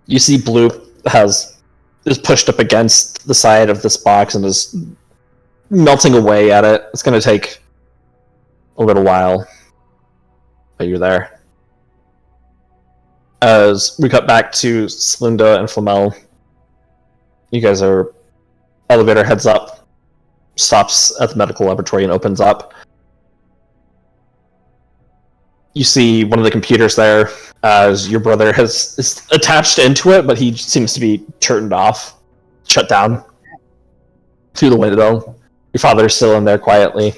You see Blue is pushed up against the side of this box and is melting away at it. It's going to take a little while, but you're there. As we cut back to Slinda and Flamel, you guys are... Elevator heads up, stops at the medical laboratory and opens up. You see one of the computers there, as your brother is attached into it, but he seems to be turned off, shut down through the window. Your father's still in there quietly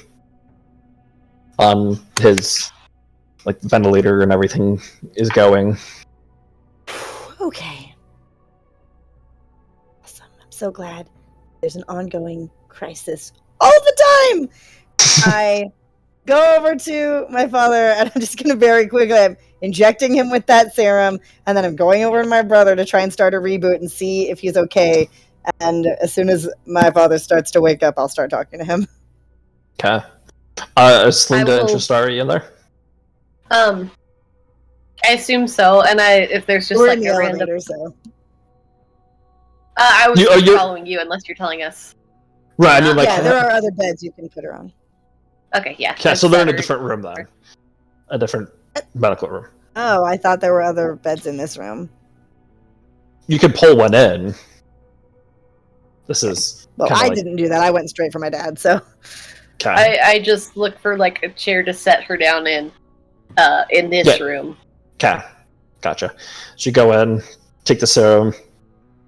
on his ventilator, and everything is going. Okay. Awesome. I'm so glad there's an ongoing crisis all the time. I go over to my father, and I'm just going to very quickly, I'm injecting him with that serum, and then I'm going over to my brother to try and start a reboot and see if he's okay. And as soon as my father starts to wake up, I'll start talking to him. Okay. Is Slinda and Tristari in there? I assume so, and if there's just We're like in the a elevator, random... so. I was you're following you unless you're telling us. Right, I mean, like, yeah, there are other beds you can put her on. Okay, yeah. okay, so they're in a better. different room then. A different medical room. Oh, I thought there were other beds in this room. You could pull one in. This is Well, kinda I like, didn't do that. I went straight for my dad, so. okay. I just look for like a chair to set her down in this Yeah. room. Okay, gotcha. So you go in, take the serum,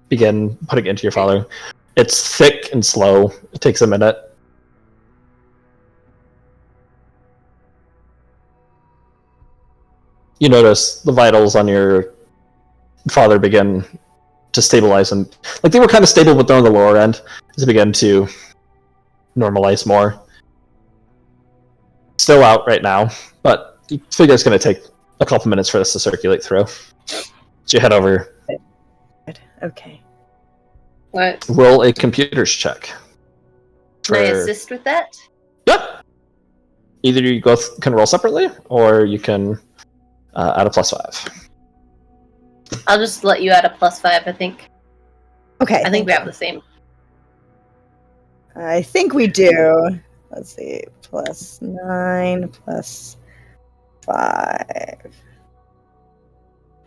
begin putting it into your father. It's thick and slow. It takes a minute. You notice the vitals on your father begin to stabilize, and like they were kind of stable, but they're on the lower end. As they begin to normalize more. Still out right now, but you figure it's going to take a couple minutes for this to circulate through. So you head over. Okay. What? Roll a computers check. Can I assist with that? Yep. Either you both can roll separately, or you can add a +5. I'll just let you add a +5, I think. Okay. I think we have the same. I think we do. Let's see. +9 +5.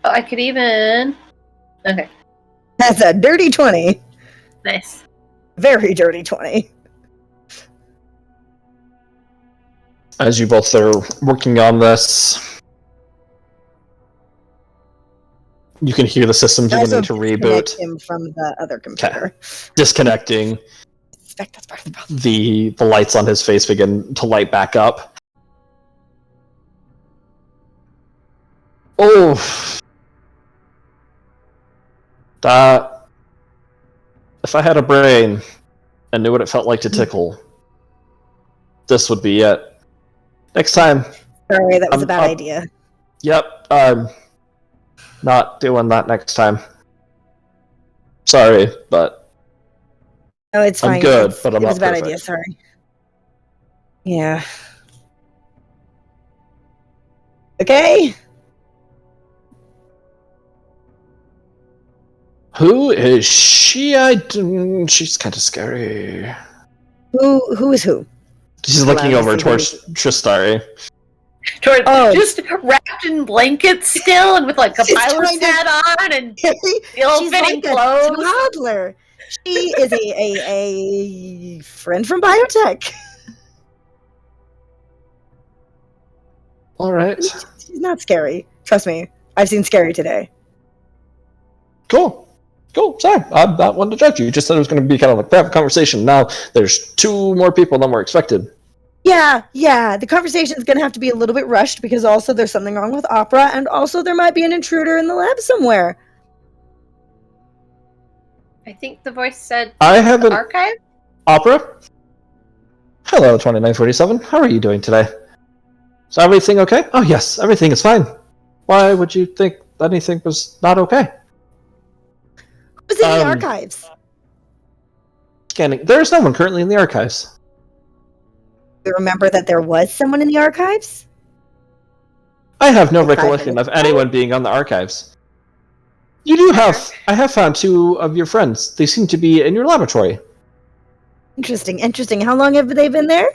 Oh, I could even... Okay, That's a dirty 20. nice. Very dirty 20. As you both are working on this, you can hear the systems beginning to Disconnect reboot, him from the other computer. disconnecting. Suspect that's part of the problem. The lights on his face begin to light back up. Oh, that if I had a brain and knew what it felt like to tickle, this would be it. Next time. Sorry, that was a I'm bad up. idea. Yep, I'm not doing that next time. Sorry, but No, it's fine. I'm good, It's- but I'm it was not a bad perfect. idea. Sorry. Yeah. Okay. Who is she? She's kind of scary. Who is who? She's looking over Obviously, towards Tristari. Oh. Just wrapped in blankets still, and with like a She's pilot's kind of- hat on, and She's ill-fitting like a clothes. toddler. She is a friend from biotech. All right, She's not scary. Trust me. I've seen scary today. cool. Sorry, I'm not one to judge you. You just said it was going to be kind of like have a conversation. Now there's 2 more people than were expected. Yeah. The conversation's gonna have to be a little bit rushed because also there's something wrong with Opera, and also there might be an intruder in the lab somewhere. I think the voice said I have an archive. opera. Hello, 2947. How are you doing today? Is everything okay? Oh yes, everything is fine. Why would you think anything was not okay? Who's in the Um, archives? Scanning. There is no one currently in the archives. You remember that there was someone in the archives? I have no Like 5 recollection of minutes ago? anyone being on the archives. You do have. I have found 2 of your friends. They seem to be in your laboratory. Interesting. How long have they been there?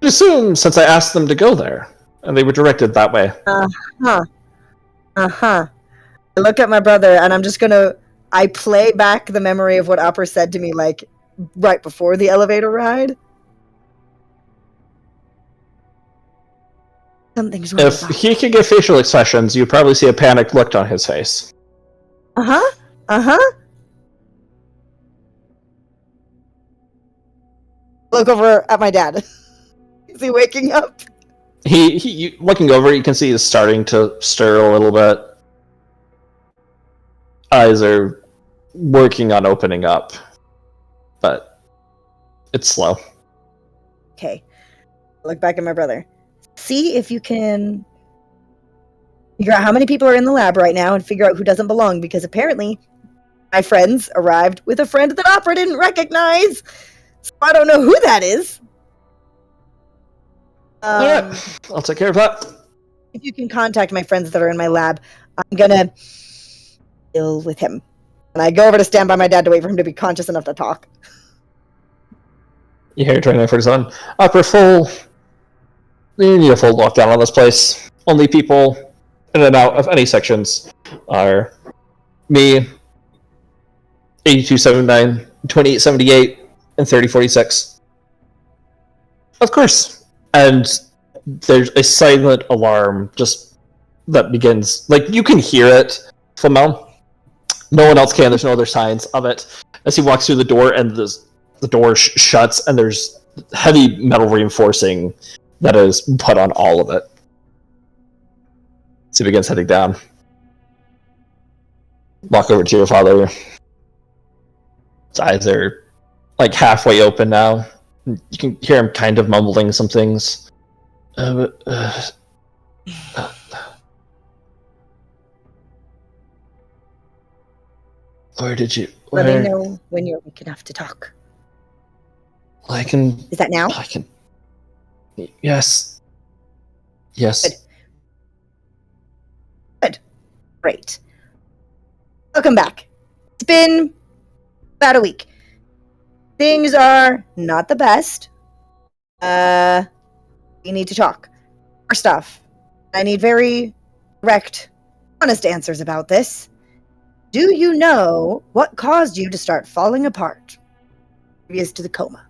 I assume since I asked them to go there, and they were directed that way. I look at my brother and I play back the memory of what Opera said to me like right before the elevator ride. Something's wrong. If he could give facial expressions, you'd probably see a panicked look on his face. Look over at my dad. Is he waking up? He looking over, you can see he's starting to stir a little bit. Eyes are working on opening up, but it's slow. Okay. Look back at my brother. See if you can figure out how many people are in the lab right now and figure out who doesn't belong, because apparently my friends arrived with a friend that Opera didn't recognize. So I don't know who that is. Alright, I'll take care of that. If you can contact my friends that are in my lab, I'm gonna deal with him. And I go over to stand by my dad to wait for him to be conscious enough to talk. You hear 2947. Upper full. You need a full lockdown on this place. Only people in and out of any sections are me, 8279, 2878, and 3046. Of course. And there's a silent alarm just that begins. Like, you can hear it from Mel. No one else can. There's no other signs of it. As he walks through the door, and the door shuts, and there's heavy metal reinforcing that is put on all of it. So he begins heading down. Walk over to your father. His eyes are like halfway open now. You can hear him kind of mumbling some things. Where did you? Let me know when you're weak enough to talk. I can. Is that now? I can. Yes. Yes. Good. Great. Welcome back. It's been about a week. Things are not the best. We need to talk. First off, I need very direct, honest answers about this. Do you know what caused you to start falling apart previous to the coma?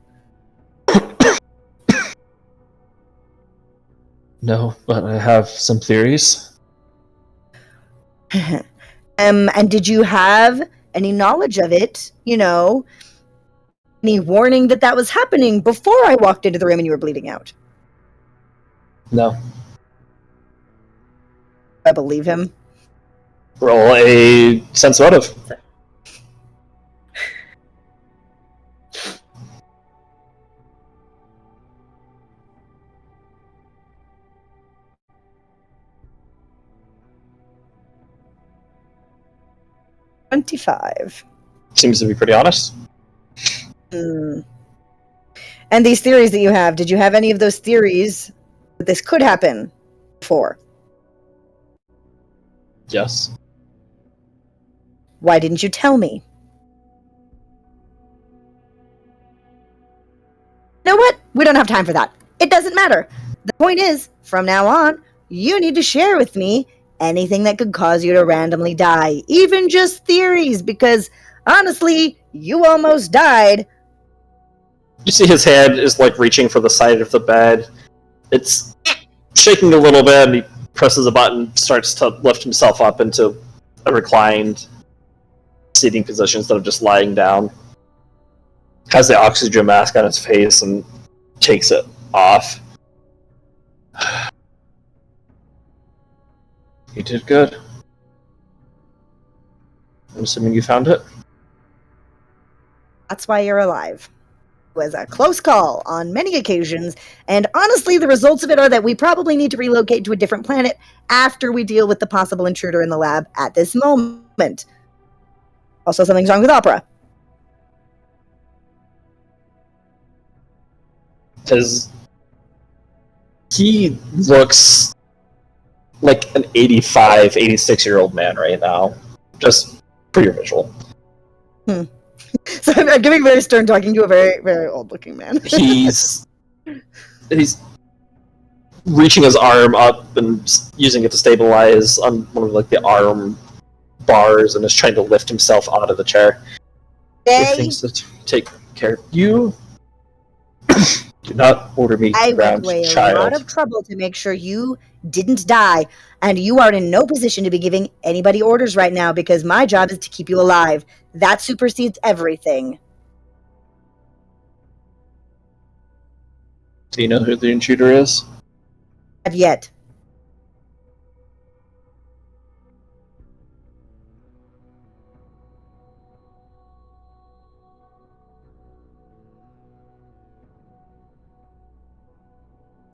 No, but I have some theories. And did you have any knowledge of it? You know, any warning that that was happening before I walked into the room and you were bleeding out? No. I believe him. Roll a sense motive. $25. Seems to be pretty honest. And these theories that you have, did you have any of those theories that this could happen before? Yes. Why didn't you tell me? You know what? We don't have time for that. It doesn't matter. The point is, from now on, you need to share with me anything that could cause you to randomly die. Even just theories, because honestly, you almost died. You see his hand is like reaching for the side of the bed. It's shaking a little bit, and he presses a button, starts to lift himself up into a reclined seating position instead of just lying down. Has the oxygen mask on his face and takes it off. You did good. I'm assuming you found it? That's why you're alive. It was a close call on many occasions, and honestly, the results of it are that we probably need to relocate to a different planet after we deal with the possible intruder in the lab at this moment. Also, something's wrong with Opera. He looks like an 85, 86-year-old man right now. Just for your visual. So I'm giving very stern talking to a very, very old-looking man. He's reaching his arm up and using it to stabilize on one of like the arm bars, and is trying to lift himself out of the chair. Things to take care of you. Do not order me I around, went away child. a lot of trouble to make sure you didn't die, and you are in no position to be giving anybody orders right now because my job is to keep you alive. That supersedes everything. Do you know who the intruder is? Not yet.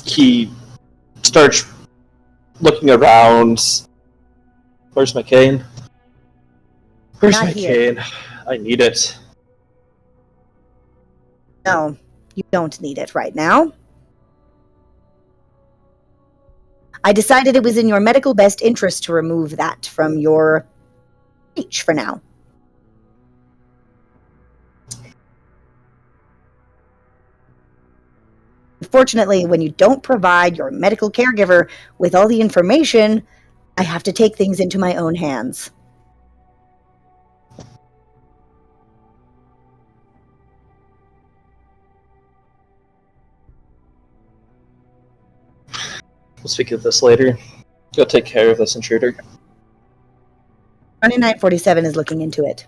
He starts looking around. Where's my cane? Where's Not my here. cane? I need it. No, you don't need it right now. I decided it was in your medical best interest to remove that from your reach for now. Unfortunately, when you don't provide your medical caregiver with all the information, I have to take things into my own hands. We'll speak of this later. Go take care of this intruder. Running Night 47 is looking into it.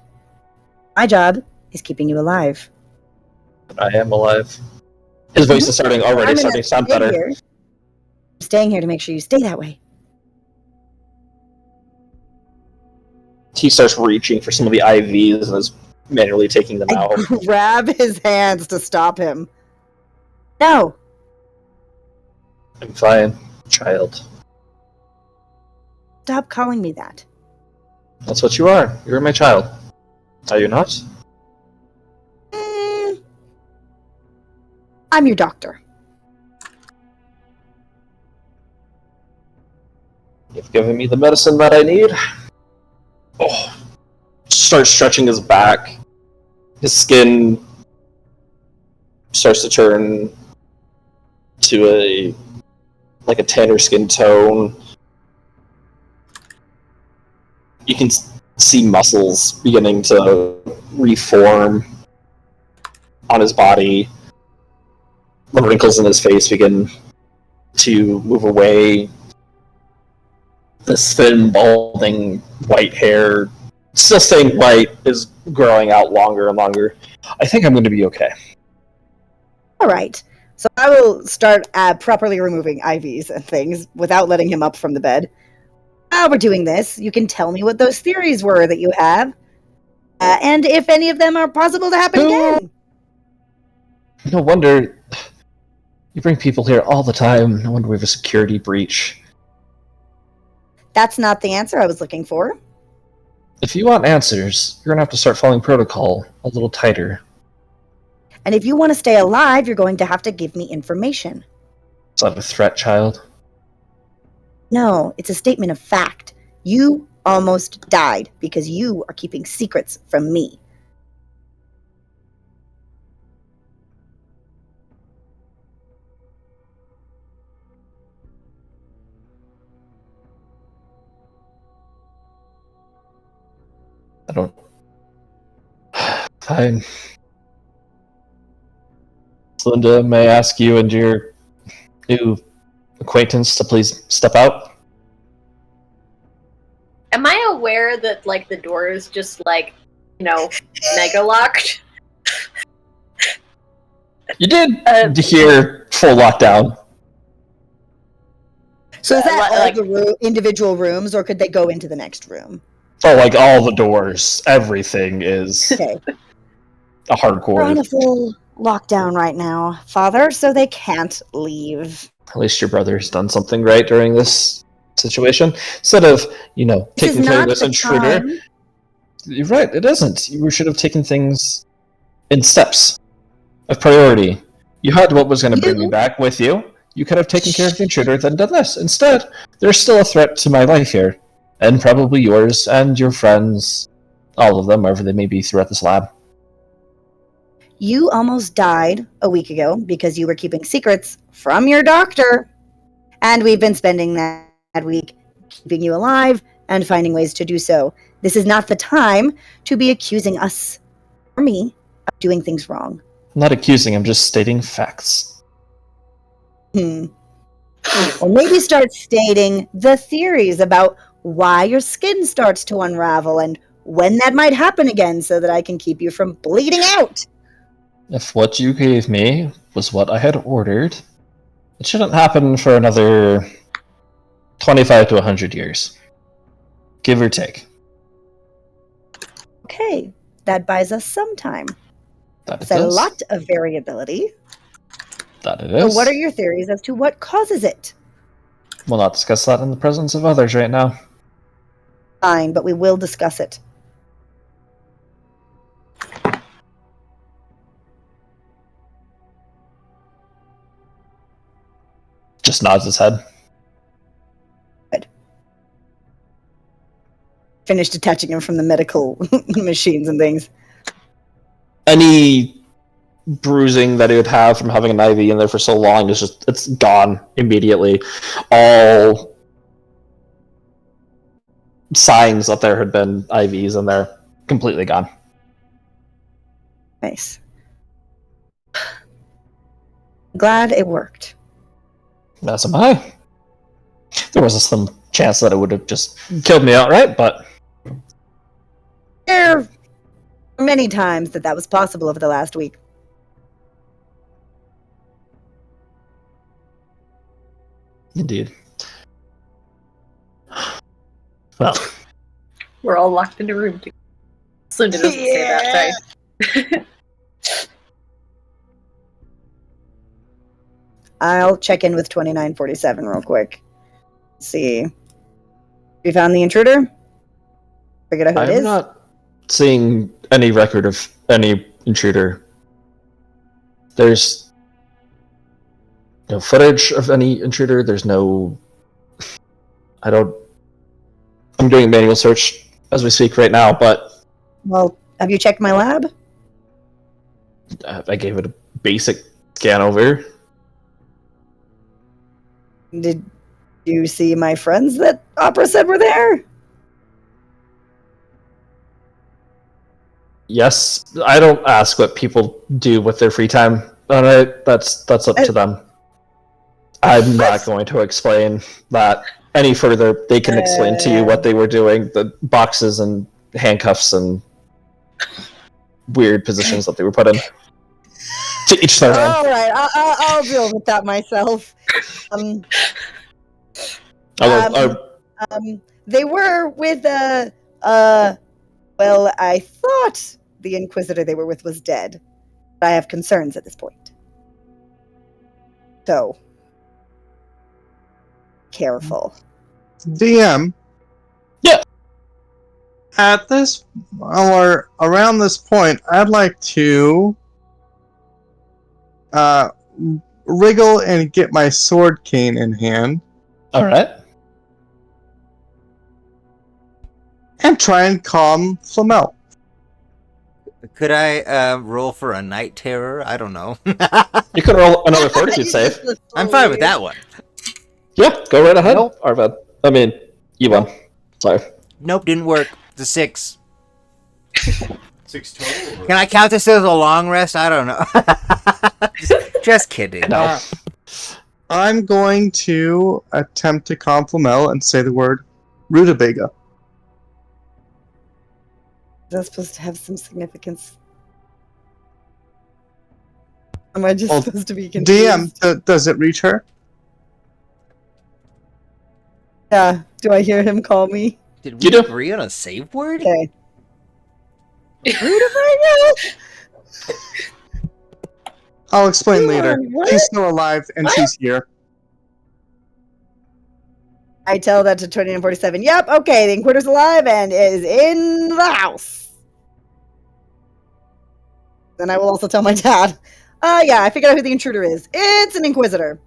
My job is keeping you alive. I am alive. His voice is starting I'm to sound stay better. here. I'm staying here to make sure you stay that way. He starts reaching for some of the IVs and is manually taking them out. I grab his hands to stop him. No. I'm fine, child. Stop calling me that. That's what you are. You're my child. Are you not? I'm your doctor. You've given me the medicine that I need. Oh. Starts stretching his back. His skin starts to turn to a tanner skin tone. You can see muscles beginning to reform on his body. The wrinkles in his face begin to move away. This thin, balding, white hair, still staying white, is growing out longer and longer. I think I'm going to be okay. All right. So I will start properly removing IVs and things without letting him up from the bed. While we're doing this, you can tell me what those theories were that you have, and if any of them are possible to happen again. No wonder you bring people here all the time. No wonder we have a security breach. That's not the answer I was looking for. If you want answers, you're going to have to start following protocol a little tighter. And if you want to stay alive, you're going to have to give me information. Is that a threat, child? No, it's a statement of fact. You almost died because you are keeping secrets from me. I don't... Fine. Linda, may I ask you and your new acquaintance to please step out? Am I aware that, like, the door is just, like, mega locked? You did hear full lockdown. So is that all like the individual rooms, or could they go into the next room? Oh, like all the doors, everything is Okay. a hardcore. We're on a full lockdown right now, Father, so they can't leave. At least your brother's done something right during this situation. Instead of, taking care of this intruder. Time. You're right, it isn't. You should have taken things in steps of priority. You had what was going to bring me back with you. You could have taken care of the intruder, then done this. Instead, there's still a threat to my life here. And probably yours and your friends. All of them, wherever they may be throughout this lab. You almost died a week ago because you were keeping secrets from your doctor. And we've been spending that week keeping you alive and finding ways to do so. This is not the time to be accusing us, or me, of doing things wrong. I'm not accusing, I'm just stating facts. Or maybe start stating the theories about why your skin starts to unravel and when that might happen again so that I can keep you from bleeding out. If what you gave me was what I had ordered, it shouldn't happen for another 25 to 100 years. Give or take. Okay, that buys us some time. That it It's a does. lot of variability. That it So is. what are your theories as to what causes it? We'll not discuss that in the presence of others right now. Fine, but we will discuss it. Just nods his head. Finish detaching him from the medical machines and things. Any bruising that he would have from having an IV in there for so long is just, it's gone immediately. All signs that there had been IVs in there, completely gone. Nice. Glad it worked. As am I. There was a slim chance that it would have just killed me outright, but There were many times that was possible over the last week. indeed. Well, We're all locked in a room. Slinda doesn't say that, sorry. I'll check in with 2947 real quick. See. We found the intruder? Figured out who it I'm is? not seeing any record of any intruder. There's no footage of any intruder. There's no... I'm doing a manual search as we speak right now, but... Well, have you checked my lab? I gave it a basic scan over. Did you see my friends that Opera said were there? Yes, I don't ask what people do with their free time. That's up to them. I'm not going to explain that any further. They can explain to you what they were doing, the boxes and handcuffs and weird positions that they were put in. To each their own. All right, I'll deal with that myself. They were with well, I thought the Inquisitor they were with was dead. But I have concerns at this point. So, careful. DM. Yeah. At this, or around this point, I'd like to wriggle and get my sword cane in hand. All right. And try and calm Flamel. Could I roll for a night terror? I don't know. You could roll another fortitude save. I'm fine with that one. Yeah, go right ahead, Nope. Arvad. I mean, you won. Sorry. Nope, didn't work. The 6. 6 total? Can I count this as a long rest? I don't know. Just kidding. No. I'm going to attempt to calm Flamel and say the word rutabaga. Is that supposed to have some significance? Am I just Well, supposed to be confused? DM, does it reach her? Yeah. Do I hear him call me? Did we You do. agree on a save word? Okay. I'll explain later. What? She's still alive and she's here. I tell that to 2947. Yep, okay, the Inquisitor's alive and is in the house. Then I will also tell my dad. Yeah, I figured out who the intruder is. It's an Inquisitor.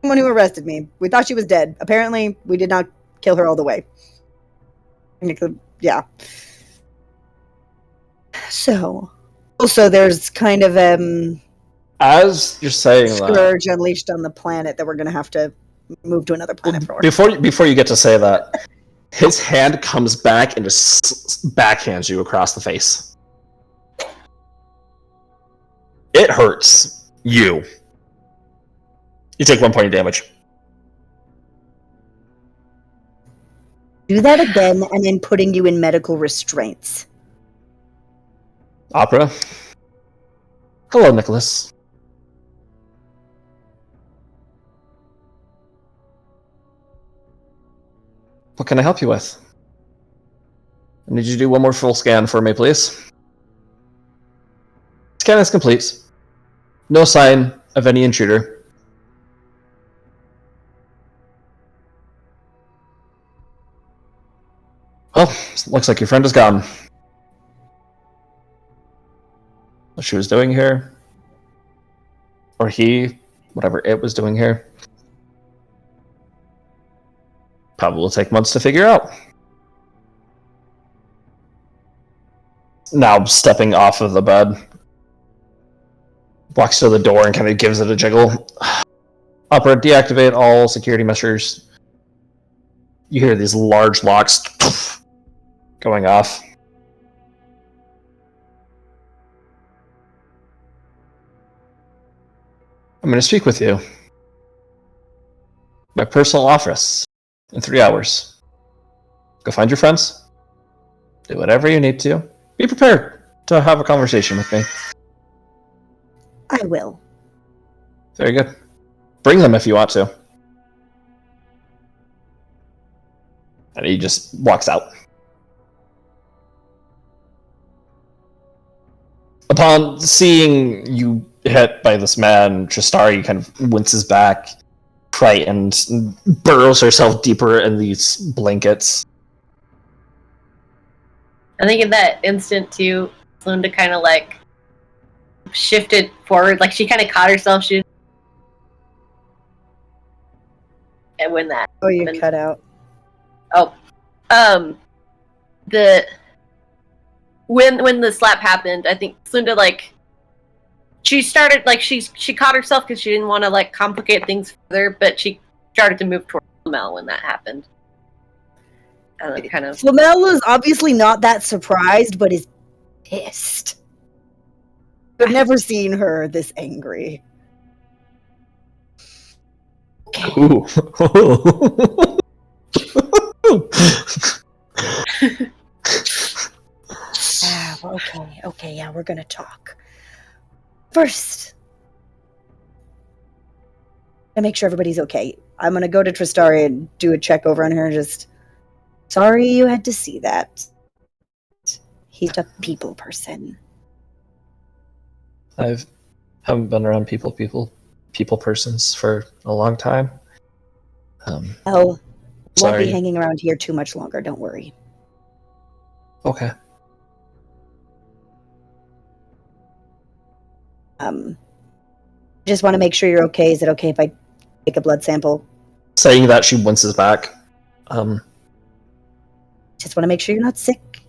Someone who arrested me. We thought she was dead. Apparently, we did not kill her all the way. Yeah. So, also there's kind of As you're saying that, scourge unleashed on the planet that we're going to have to move to another planet for. before you get to say that, his hand comes back and just backhands you across the face. It hurts you. You take 1 point of damage. Do that again, and then putting you in medical restraints. Opera. Hello, Nicholas. What can I help you with? I need you to do one more full scan for me, please. Scan is complete. No sign of any intruder. Well, looks like your friend is gone. What she was doing here, or he, whatever it was doing here, probably will take months to figure out. now stepping off of the bed. Walks to the door and kind of gives it a jiggle. Opera, deactivate all security measures. You hear these large locks going off. I'm going to speak with you. My personal office in 3 hours. Go find your friends. Do whatever you need to. Be prepared to have a conversation with me. I will. Very good. Bring them if you want to. And he just walks out. Upon seeing you hit by this man, Tristari kind of winces back, frightened, and burrows herself deeper in these blankets. I think in that instant too, Linda kind of like shifted forward, like she kind of caught herself. And when that Oh, you happened, cut out. when the slap happened, I think Linda like she started like she caught herself because she didn't want to like complicate things further, but she started to move towards Mel when that happened. And then kind of Flamel is obviously not that surprised, but is pissed. I've never seen her this angry. Okay. Ooh. Okay, yeah, we're gonna talk. First, to make sure everybody's okay, I'm gonna go to Tristari and do a check over on her and just... Sorry you had to see that. He's a people person. Haven't been around people persons for a long time. Won't Sorry. be hanging around here too much longer, don't worry. Okay. Just want to make sure you're okay. Is it okay if I take a blood sample? Saying that, she winces back. Just want to make sure you're not sick,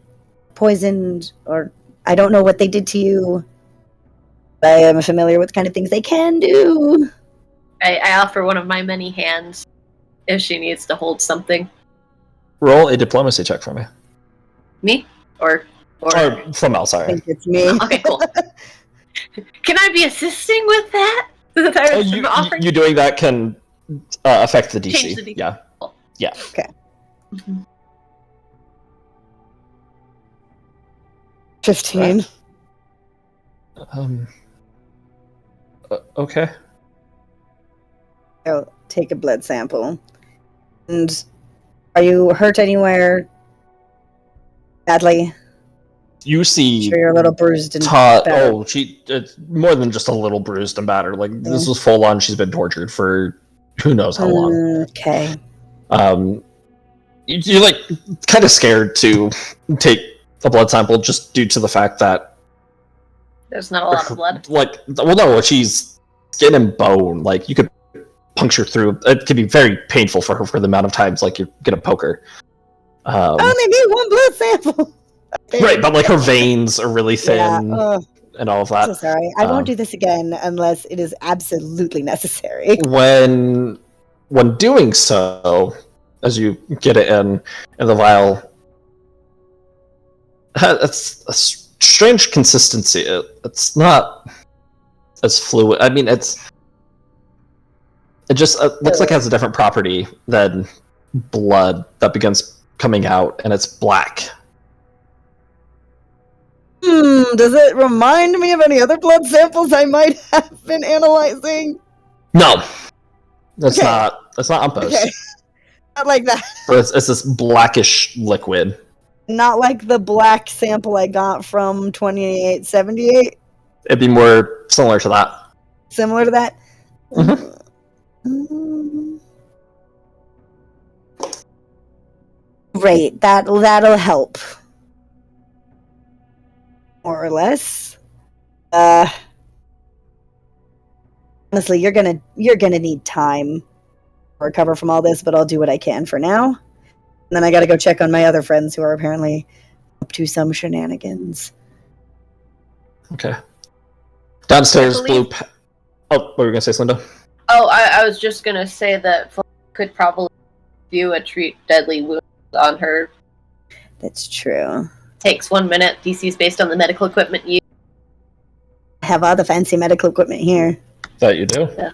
poisoned, or I don't know what they did to you. I am familiar with the kind of things they can do. I offer one of my many hands if she needs to hold something. Roll a diplomacy check for me. Me or From Mel, I sorry. think it's me. okay, cool. Can I be assisting with that? You doing that can affect the DC. Change the DC. Yeah. Cool. Yeah. Okay. Mm-hmm. 15. Okay. I'll take a blood sample. And are you hurt anywhere badly? You see Sure, you're a little bruised and Todd. battered. Oh, it's more than just a little bruised and battered. Like this was full on. She's been tortured for who knows how long. Okay. You're like kind of scared to take a blood sample just due to the fact that There's not a lot of blood. like, well, no, she's skin and bone. Like you could puncture through. It could be very painful for her for the amount of times like you're gonna poke her. I only need one blood sample. Right, but like her veins are really thin Yeah. and all of So that. sorry. I won't do this again unless it is absolutely necessary. When doing so, as you get it in the vial, it's a strange consistency. It's not as fluid. I mean, it just looks like it has a different property than blood that begins coming out, and it's black. Does it remind me of any other blood samples I might have been analyzing? No, that's Okay. not. That's not Umpos. Okay. Not like that. But it's this blackish liquid. Not like the black sample I got from 2878. It'd be more similar to that. Similar to that. Mhm. Great. That'll help. More or less. Honestly, you're gonna need time to recover from all this, but I'll do what I can for now. And then I gotta go check on my other friends who are apparently up to some shenanigans. Okay. Downstairs, I believe- Blue. Oh, what were you gonna say, Slinda? Oh, I was just gonna say that Flo could probably do a treat deadly wound on her. That's true. Takes 1 minute. DC's based on the medical equipment used. I have all the fancy medical equipment here. That you do. Yeah.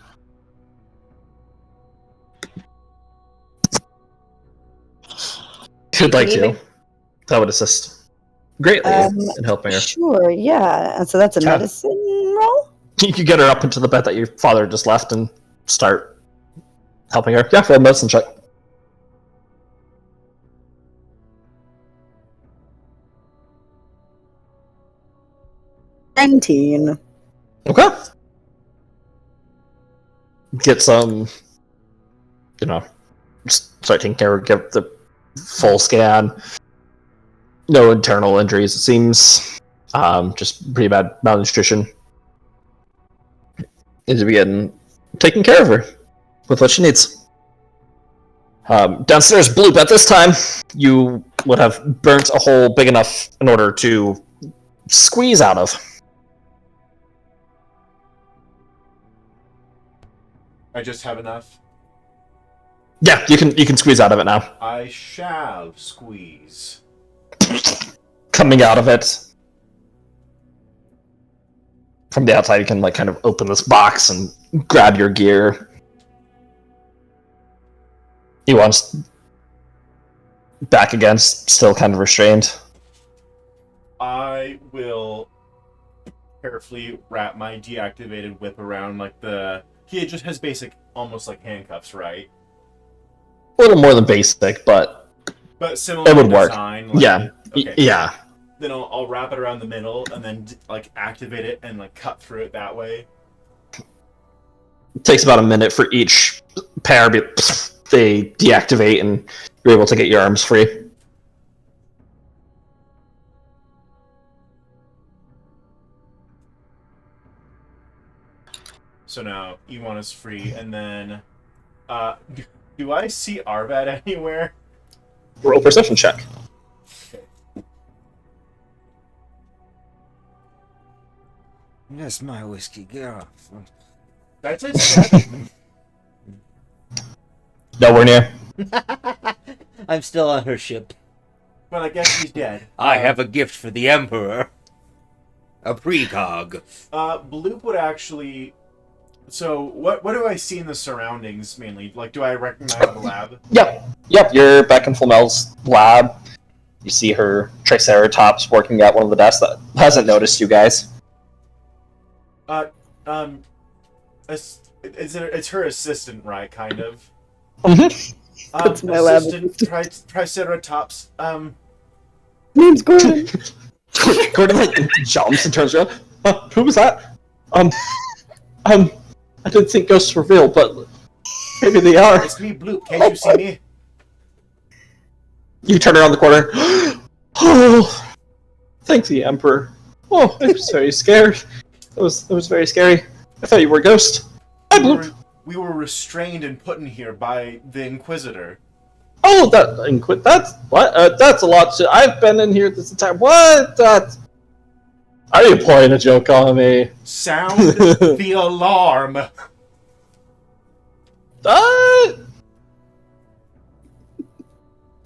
If you'd like to, Even- that would assist greatly in helping her. Sure, yeah. And so that's a Yeah. medicine roll? You could get her up into the bed that your father just left and start helping her. Yeah, for a medicine check. $19. Okay. Get some, just start taking care of, get the full scan. No internal injuries, it seems. Just pretty bad malnutrition. Need to be getting taken care of her with what she needs. Downstairs, Bloop, at this time, you would have burnt a hole big enough in order to squeeze out of. I just have enough. Yeah, you can squeeze out of it now. I shall squeeze. Coming out of it. From the outside, you can kind of open this box and grab your gear. He wants back against, still kind of restrained. I will carefully wrap my deactivated whip around he just has basic, almost like handcuffs, right? A little more than basic, but similar it would work. design. Yeah. Okay. Yeah. Then I'll wrap it around the middle and then activate it and cut through it that way. It takes about a minute for each pair. They deactivate and you're able to get your arms free. So now Ewan is free, and then do I see Arvad anywhere? Roll perception check. That's my whiskey. Get off. That's a 7. Nowhere near. I'm still on her ship. Well, I guess he's dead. I have a gift for the Emperor. A precog. Bloop would actually... So, what do I see in the surroundings, mainly? Do I recognize the lab? Yep, you're back in Flamel's lab. You see her Triceratops working at one of the desks that hasn't noticed you guys. It's her assistant, right, kind of? Mm-hmm. That's my lab assistant. Triceratops, Name's Gordon. Gordon, jumps and turns around. Who was that? I didn't think ghosts were real, but maybe they are. It's me, Bloop. Can't you see me? You turn around the corner. Oh, thank the Emperor. Oh, I was very scared. It was very scary. I thought you were a ghost. Hi, Bloop. We were restrained and put in here by the Inquisitor. Oh, that's what? That's a lot. I've been in here this entire. What? That? Are you playing a joke on me? Sound the alarm.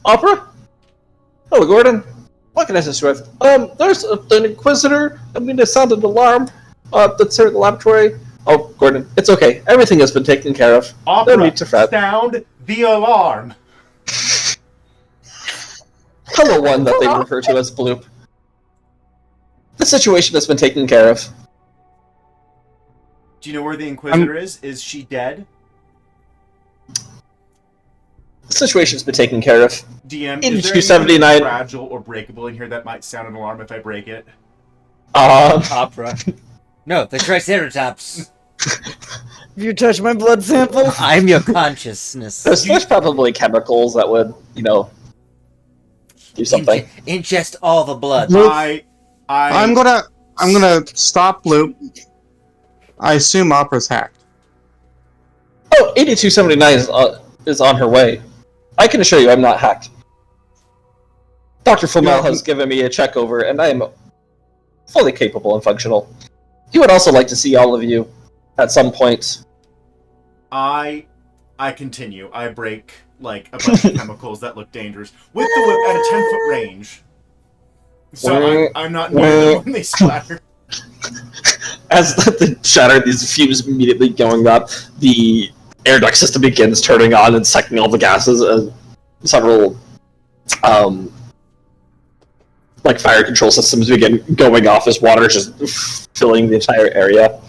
Opera? Hello, Gordon. What can I assist you with? There's an Inquisitor. I mean, it sounded an alarm. That's here in the laboratory. Oh, Gordon, it's okay. Everything has been taken care of. Opera, no need to fret. sound the alarm. Hello, one that they refer to as Bloop. The situation has been taken care of. Do you know where the Inquisitor is? Is she dead? The situation's been taken care of. DM, In is there 279 anything fragile or breakable in here that might sound an alarm if I break it? Opera. No, the Triceratops. You touch my blood sample. I'm your consciousness. There's probably chemicals that would, do something. Ingest all the blood. I'm gonna stop Loop. I assume Opera's hacked. Oh, 8279 is on her way. I can assure you I'm not hacked. Dr. Flamel has given me a check over, and I am fully capable and functional. He would also like to see all of you at some point. I continue. I break like a bunch of chemicals that look dangerous with the whip at a 10-foot range. So I'm not near them when they splatter. As the shatter, these fumes immediately going up, the air duct system begins turning on and sucking all the gases. Several like fire control systems begin going off as water is just filling the entire area.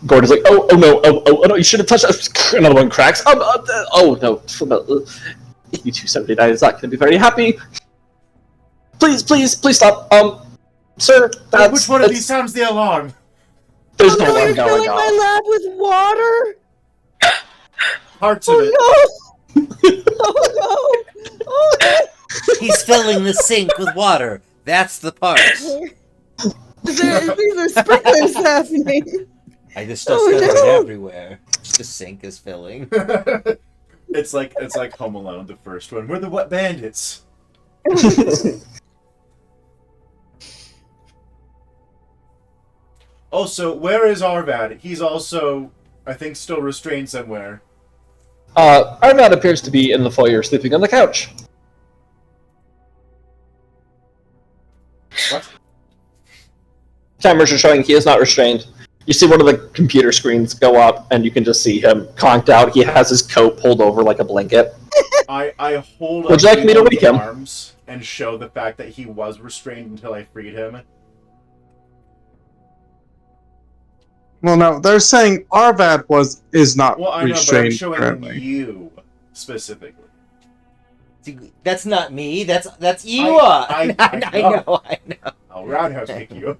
Gordon's like, oh no, oh no, you should have touched that. Another one cracks. Oh no, 8279 is not going to be very happy. Please stop. Sir, Which one of these sounds the alarm? There's no You're alarm going filling my off. lab with water? Parts of it. Oh no! Oh no! Oh no! He's filling the sink with water. That's the part. These are sprinklers happening. I just stuff Oh, spilling no. everywhere. The sink is filling. It's like Home Alone, the first one. We're the wet bandits. Also, where is Arvad? He's also, I think, still restrained somewhere. Arvad appears to be in the foyer sleeping on the couch. What? Cameras are showing he is not restrained. You see one of the computer screens go up, and you can just see him conked out. He has his coat pulled over like a blanket. I hold Would you like me to both wake him? arms and show the fact that he was restrained until I freed him. Well, no, they're saying Arvad is not Well, I know, but I'm restrained showing currently. you specifically. That's not me. That's you. I know. I'll roundhouse kick you.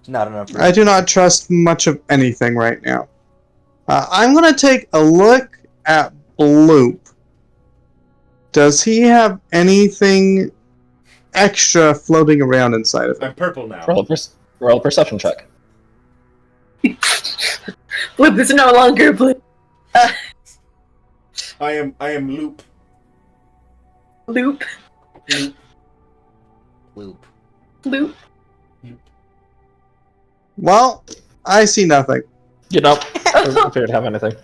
Not enough. I do not trust much of anything right now. I'm gonna take a look at Bloop. Does he have anything extra floating around inside of him? I'm purple now. Roll a perception check. Blip is no longer Blip. I am Loop. Loop. Loop. Loop. Well, I see nothing. You don't appear to have anything.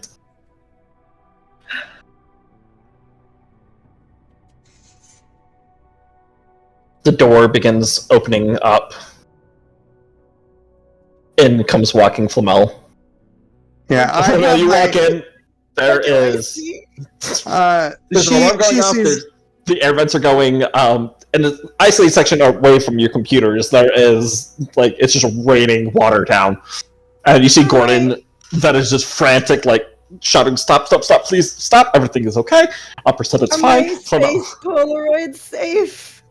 The door begins opening up. In comes walking Flamel. Yeah, I Flamel, you have walk in. There is. There's an alarm going off. The air vents are going. In the isolated section away from your computers, there is like it's just raining water down, and you see Gordon that is just frantic, like shouting, "Stop! Please stop! Everything is okay. Upper said it's fine." My space Polaroid safe.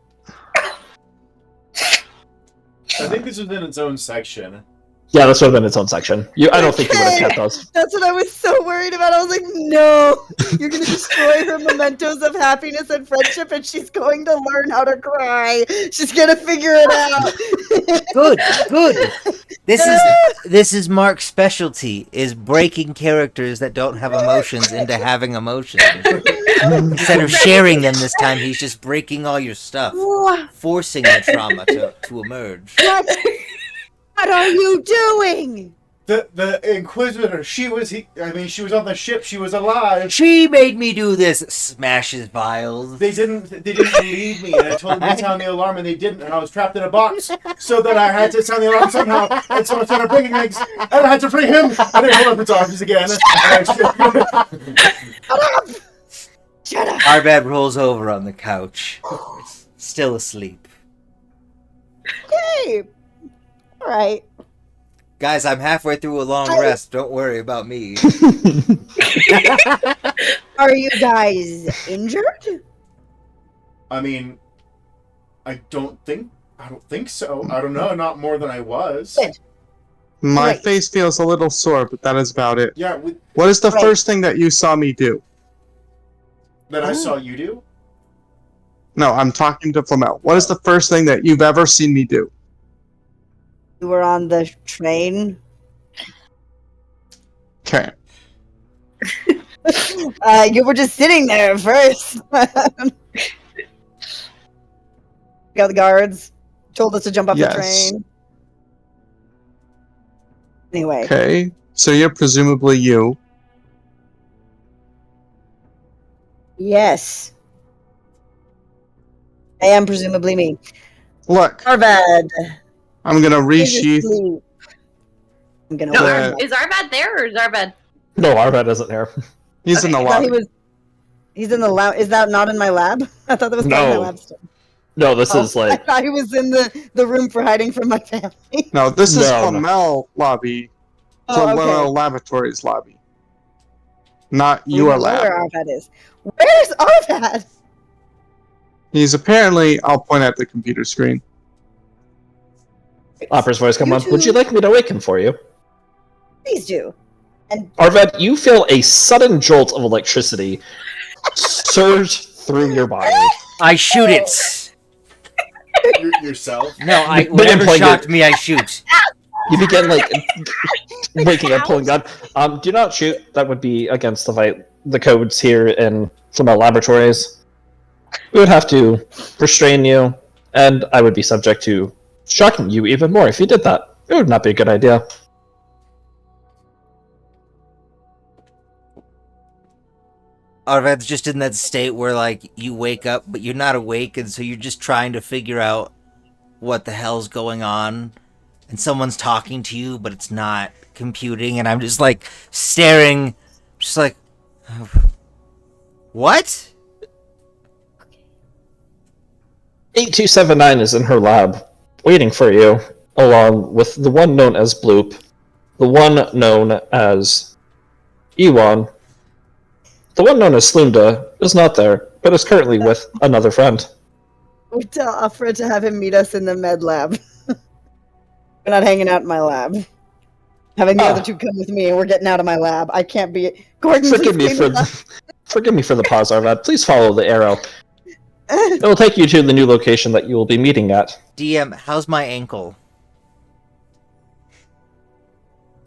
I think this is in its own section. Yeah, that's within its own section. I don't think you would have kept those. That's what I was so worried about. I was like, no, you're going to destroy her mementos of happiness and friendship, and she's going to learn how to cry. She's going to figure it out. Good. This is Mark's specialty, is breaking characters that don't have emotions into having emotions. Instead of sharing them this time, he's just breaking all your stuff, forcing the trauma to emerge. What are you doing? The Inquisitor, she was on the ship, she was alive. She made me do this. Smashes vials. They didn't believe me, and I told them to sound the alarm, and they didn't, and I was trapped in a box, so that I had to sound the alarm somehow, and so I started breaking eggs, and I had to free him, and then hold up its arms again. Shut up. Arvad rolls over on the couch, still asleep. Okay. All right. Guys, I'm halfway through a long rest. Don't worry about me. Are you guys injured? I mean, I don't think so. I don't know, not more than I was. Good. My Right. face feels a little sore, but that is about it. Yeah, What is the Right. first thing that you saw me do? that I saw you do. No, I'm talking to Flamel. What is the first thing that you've ever seen me do? You were on the train. Okay. You were just sitting there at first. Got the guards. Told us to jump off the Yes. train. Anyway. Okay, so you're presumably you. Yes. I am presumably me. Look, Arvad. I'm gonna Is resheath. asleep. I'm gonna No, wake Yeah. him up. is Arvad there or is Arvad? No, Arvad isn't here. He's in the Okay. I thought lobby. he was. He's in the lab. Is that not in my lab? I thought that was part of my No. lab still. No, this is I like thought he was in the room for hiding from my family. No, this is No, no. Flamel lobby. Oh, okay. Flamel Laboratories lobby. Not We your don't know lab. where Arvad is. Where's Arvad? He's apparently. I'll point at the computer screen. Opera's voice come You on. Would two- you like me to awaken for you? Please do. Arvad, you feel a sudden jolt of electricity surge through your body. I shoot it. Yourself? No, But whatever implant shocked it. me, I shoot. You begin like waking up, pulling gun. Do not shoot. That would be against the codes here in Flamel Laboratories. We would have to restrain you, and I would be subject to shocking you even more if you did that. It would not be a good idea. Arvad's just in that state where, like, you wake up, but you're not awake, and so you're just trying to figure out what the hell's going on. And someone's talking to you, but it's not computing, and I'm just, like, staring, just like, what? 8279 is in her lab, waiting for you, along with the one known as Bloop, the one known as Ewan. The one known as Slunda is not there, but is currently with another friend. We tell Afra to have him meet us in the med lab. We're not hanging out in my lab. Having the other two come with me, and we're getting out of my lab. I can't be. Gordon, Forgive me please for clean this forgive me for the pause, Arvad. Please follow the arrow. It will take you to the new location that you will be meeting at. DM, how's my ankle?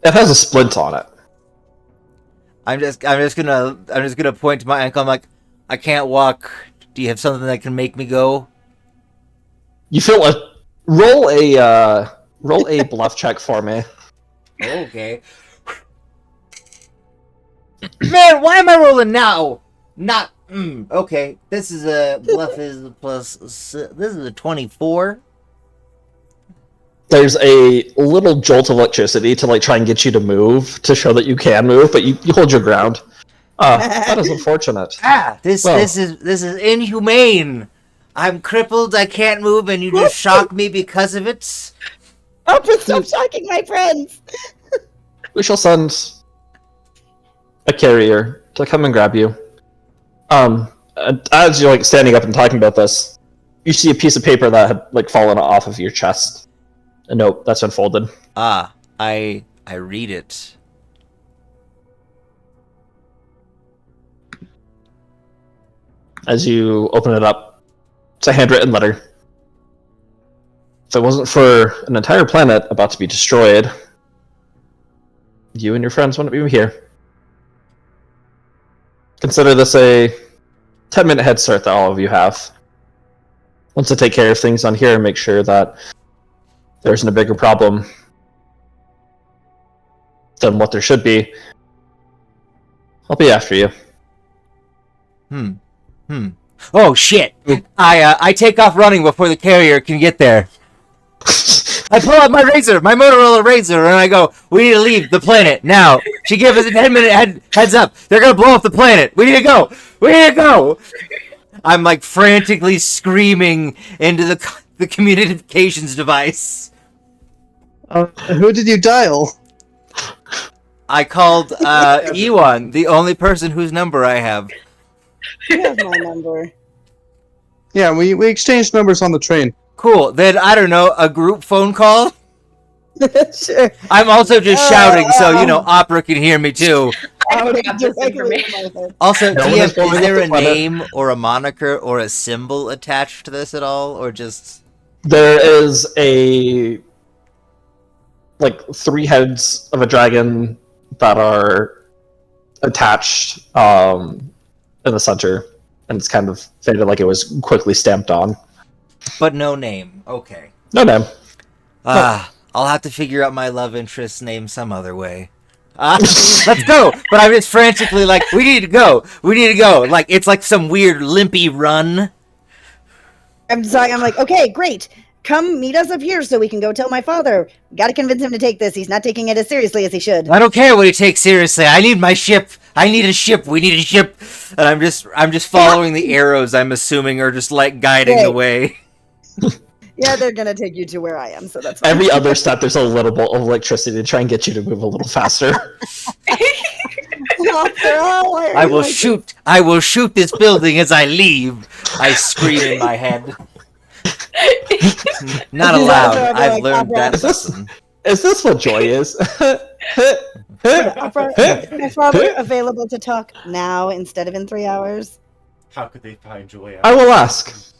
It has a splint on it. I'm just gonna point to my ankle. I'm like, I can't walk. Do you have something that can make me go? You feel a roll a bluff check for me. Okay. Man, why am I rolling now? Not. Okay, this is a bluff is plus. This is a 24. There's a little jolt of electricity to like try and get you to move to show that you can move, but you hold your ground. That is unfortunate. This Well. this is inhumane. I'm crippled. I can't move, and you just shock me because of it. Afra, stop shocking my friends. We shall send a carrier to come and grab you. And as you're like standing up and talking about this, you see a piece of paper that had like fallen off of your chest. A note that's unfolded. I read it. As you open it up, it's a handwritten letter. If it wasn't for an entire planet about to be destroyed, you and your friends wouldn't be here. Consider this a 10-minute head start that all of you have. Once I take care of things on here and make sure that there isn't a bigger problem than what there should be, I'll be after you. Oh shit! I take off running before the carrier can get there. I pull out my razor, my Motorola razor, and I go, "We need to leave the planet now." She gave us a 10-minute heads up. They're gonna blow up the planet. We need to go. We need to go. I'm like frantically screaming into the communications device. Who did you dial? I called Ewan, the only person whose number I have. You have my number. Yeah, we exchanged numbers on the train. Cool. Then I don't know, a group phone call. Sure. I'm also just shouting, so Opera can hear me too. I I don't would have have this information. Also, No one DM, has blown is there up a the planet. name or a moniker or a symbol attached to this at all, or just? There is a like 3 heads of a dragon that are attached in the center, and it's kind of faded like it was quickly stamped on. But no name. Okay. No name. I'll have to figure out my love interest's name some other way. Let's go! But I'm just frantically like, we need to go! We need to go! Like, it's like some weird limpy run. I'm sorry. I'm like, okay, great. Come meet us up here so we can go tell my father. Got to convince him to take this. He's not taking it as seriously as he should. I don't care what he takes seriously. I need my ship. I need a ship. We need a ship. And I'm just following the arrows. I'm assuming are just like guiding the way. Yeah, they're gonna take you to where I am, so that's fine. Every other step, there's a little bit of electricity to try and get you to move a little faster. I will shoot. I will shoot this building as I leave. I scream in my head. Not allowed. I've learned that lesson. Is this what joy is? My father available to talk now instead of in 3 hours? How could they find joy? I will ask.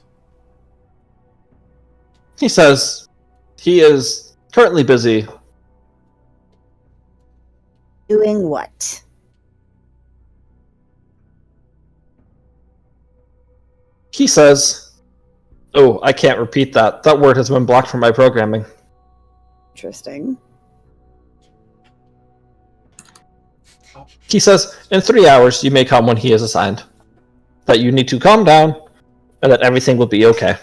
He says he is currently busy. Doing what? He says, oh, I can't repeat that. That word has been blocked from my programming. Interesting. He says, in 3 hours, you may come when he is assigned. That you need to calm down, and that everything will be okay.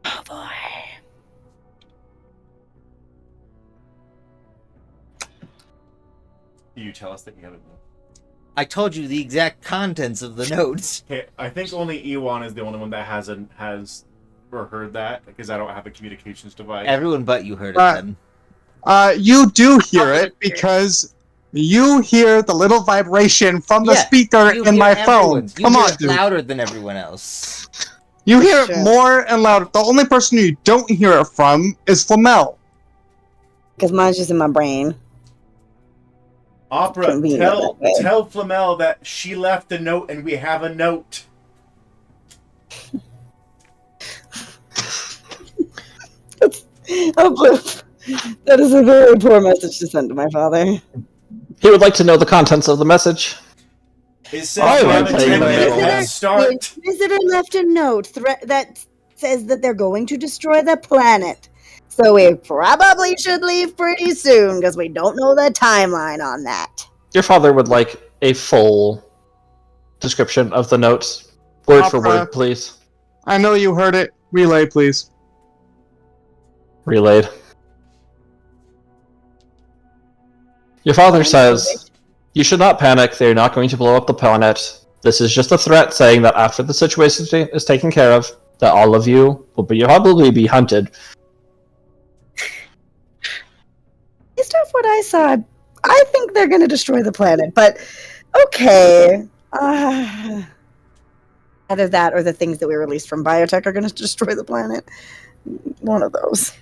Oh boy. You tell us that you haven't. I told you the exact contents of the notes. Okay, I think only Ewan is the only one that has or heard that because I don't have a communications device. Everyone but you heard it then. You do hear it because you hear the little vibration from the speaker in my phone. Come on, dude. Louder than everyone else. You hear it more and louder. The only person you don't hear it from is Flamel. Because mine's just in my brain. Opera, tell Flamel that she left a note and we have a note. That is a very poor message to send to my father. He would like to know the contents of the message. It says we have a 10-minute head start. The visitor left a note that says that they're going to destroy the planet. So we probably should leave pretty soon because we don't know the timeline on that. Your father would like a full description of the notes. Word for word, please. I know you heard it. Relay, please. Relayed. Your father says, you should not panic. They're not going to blow up the planet. This is just a threat saying that after the situation is taken care of, that all of you will probably be hunted. Based off what I saw, I think they're going to destroy the planet, but okay. Either that or the things that we released from biotech are going to destroy the planet. One of those.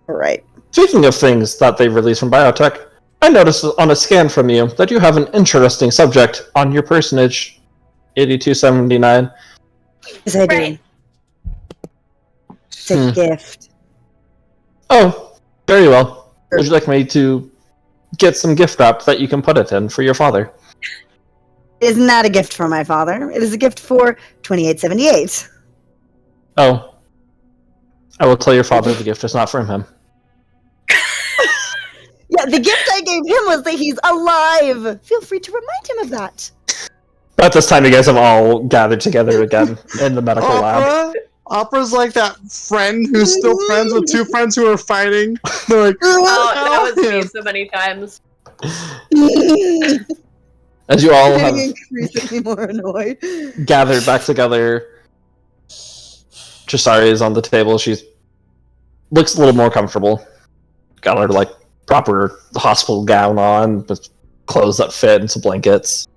All right. Speaking of things that they released from biotech, I noticed on a scan from you that you have an interesting subject on your personage, 8279. Yes, I do. It's a gift. Oh, very well. Would you like me to get some gift wrap that you can put it in for your father? It is not a gift for my father. It is a gift for 2878. Oh. I will tell your father the gift is not from him. Yeah, the gift I gave him was that he's alive. Feel free to remind him of that. But at this time, you guys have all gathered together again in the medical lab. Opera's like that friend who's still friends with two friends who are fighting. They're like, oh, that was me so many times. As you all have increasingly more annoyed. gathered back together, Chisari is on the table. She looks a little more comfortable. Got her like proper hospital gown on, with clothes that fit and some blankets.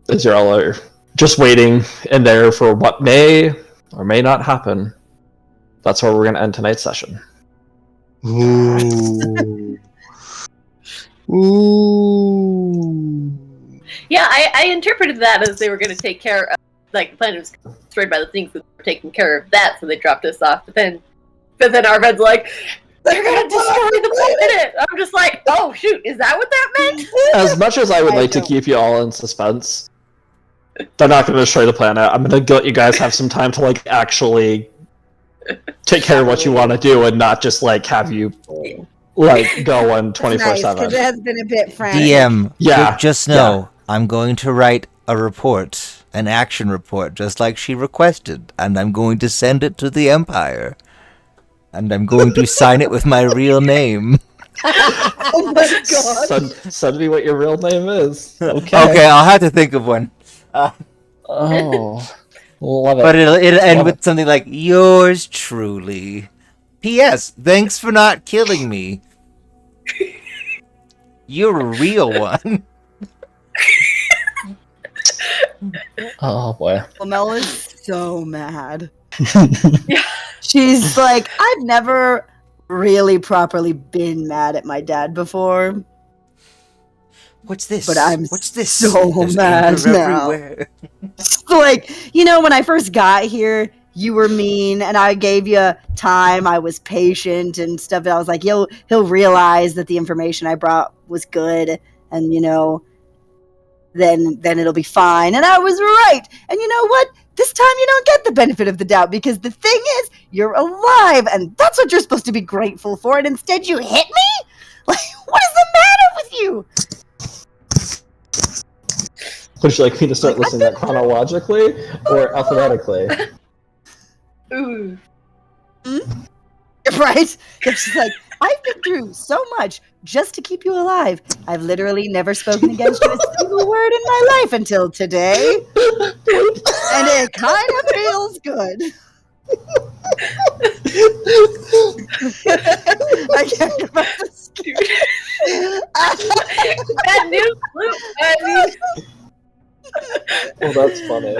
As you all are just waiting in there for what may or may not happen. That's where we're going to end tonight's session. Ooh. Ooh. Yeah, I interpreted that as they were going to take care of, like, the planet was destroyed by the things that were taking care of that, so they dropped us off. But then Arved's like, They're gonna destroy the planet. I'm just like, oh shoot, is that what that meant? As much as I would like to keep you all in suspense, they're not going to destroy the planet. I'm going to let you guys have some time to like actually take care of what you want to do, and not just like have you like go on 24/7. Because it has been a bit frantic. DM, Yeah, just know I'm going to write a report, an action report, just like she requested, and I'm going to send it to the Empire. And I'm going to sign it with my real name. Oh my god. Send me what your real name is. Okay, I'll have to think of one. Oh, love it. But it'll end Love with something like, yours truly. P.S. Thanks for not killing me. You're a real one. Oh boy. Mel is so mad. She's like, I've never really properly been mad at my dad before. What's this? But I'm What's this? so There's mad anger now. everywhere. Like, when I first got here, you were mean, and I gave you time. I was patient and stuff. And I was like, he'll realize that the information I brought was good, and then it'll be fine. And I was right. And you know what? This time you don't get the benefit of the doubt, because the thing is, you're alive, and that's what you're supposed to be grateful for. And instead, you hit me. Like, what is the matter with you? Would you like me to start listening to that chronologically or alphabetically? Ooh. Right? She's like, I've been through so much just to keep you alive. I've literally never spoken against you a single word in my life until today. And it kind of feels good. I can't remember the script. That new flute. I mean, Oh, that's funny.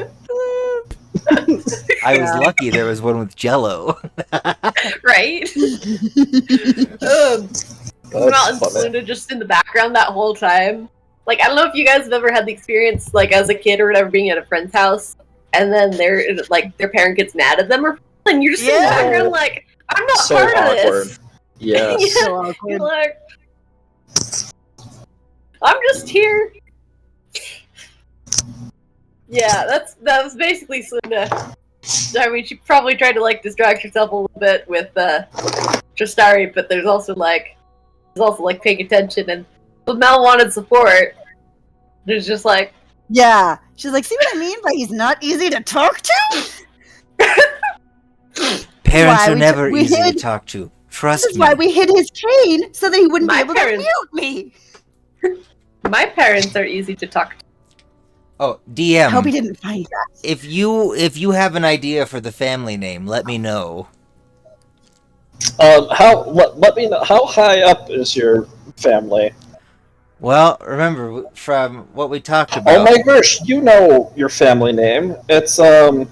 I was lucky there was one with Jello. right? Not That's funny. Linda just in the background that whole time. Like, I don't know if you guys have ever had the experience, like, as a kid or whatever, being at a friend's house, and then their parent gets mad at them, or and you're just in the background like, I'm not So part of awkward. this. Yes. Yeah. So awkward. You're like, I'm just here. Yeah, that was basically Slinda. I mean, she probably tried to like distract herself a little bit with Justari, but there's also paying attention, and when Mel wanted support, there's just like, Yeah. She's like, see what I mean by he's not easy to talk to? Parents Why are we never we easy to hid- talk to. This Trust is me. why we hid his cane, so that he wouldn't My be able parents- to mute me. my parents are easy to talk to. Oh, I hope he DM. didn't find that. If you have an idea for the family name, let me know. Let me know, how high up is your family? Well, remember from what we talked Oh about. my gosh, you know your family name. It's oh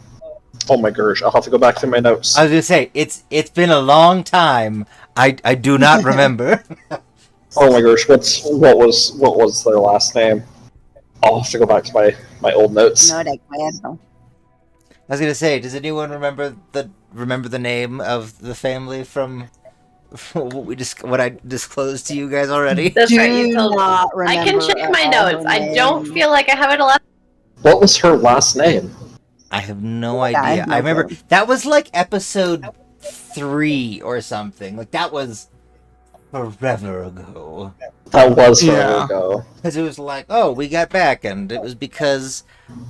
my gosh, I'll have to go back through my notes. I was gonna say it's been a long time. I do not remember. Oh my gosh, what was their last name? I'll have to go back to my old notes. No, de acuerdo. I was gonna say, does anyone remember the name of the family from what I disclosed to you guys already? That's Do right, you told me. not I can remember check my at all notes. her I don't name. feel like I have it a lot. What was her last name? I have no Yeah, I idea. have no I remember clue. that was like episode 3 or something. Like that was forever ago. That was forever Yeah. ago. Because it was like, oh, we got back, and it was because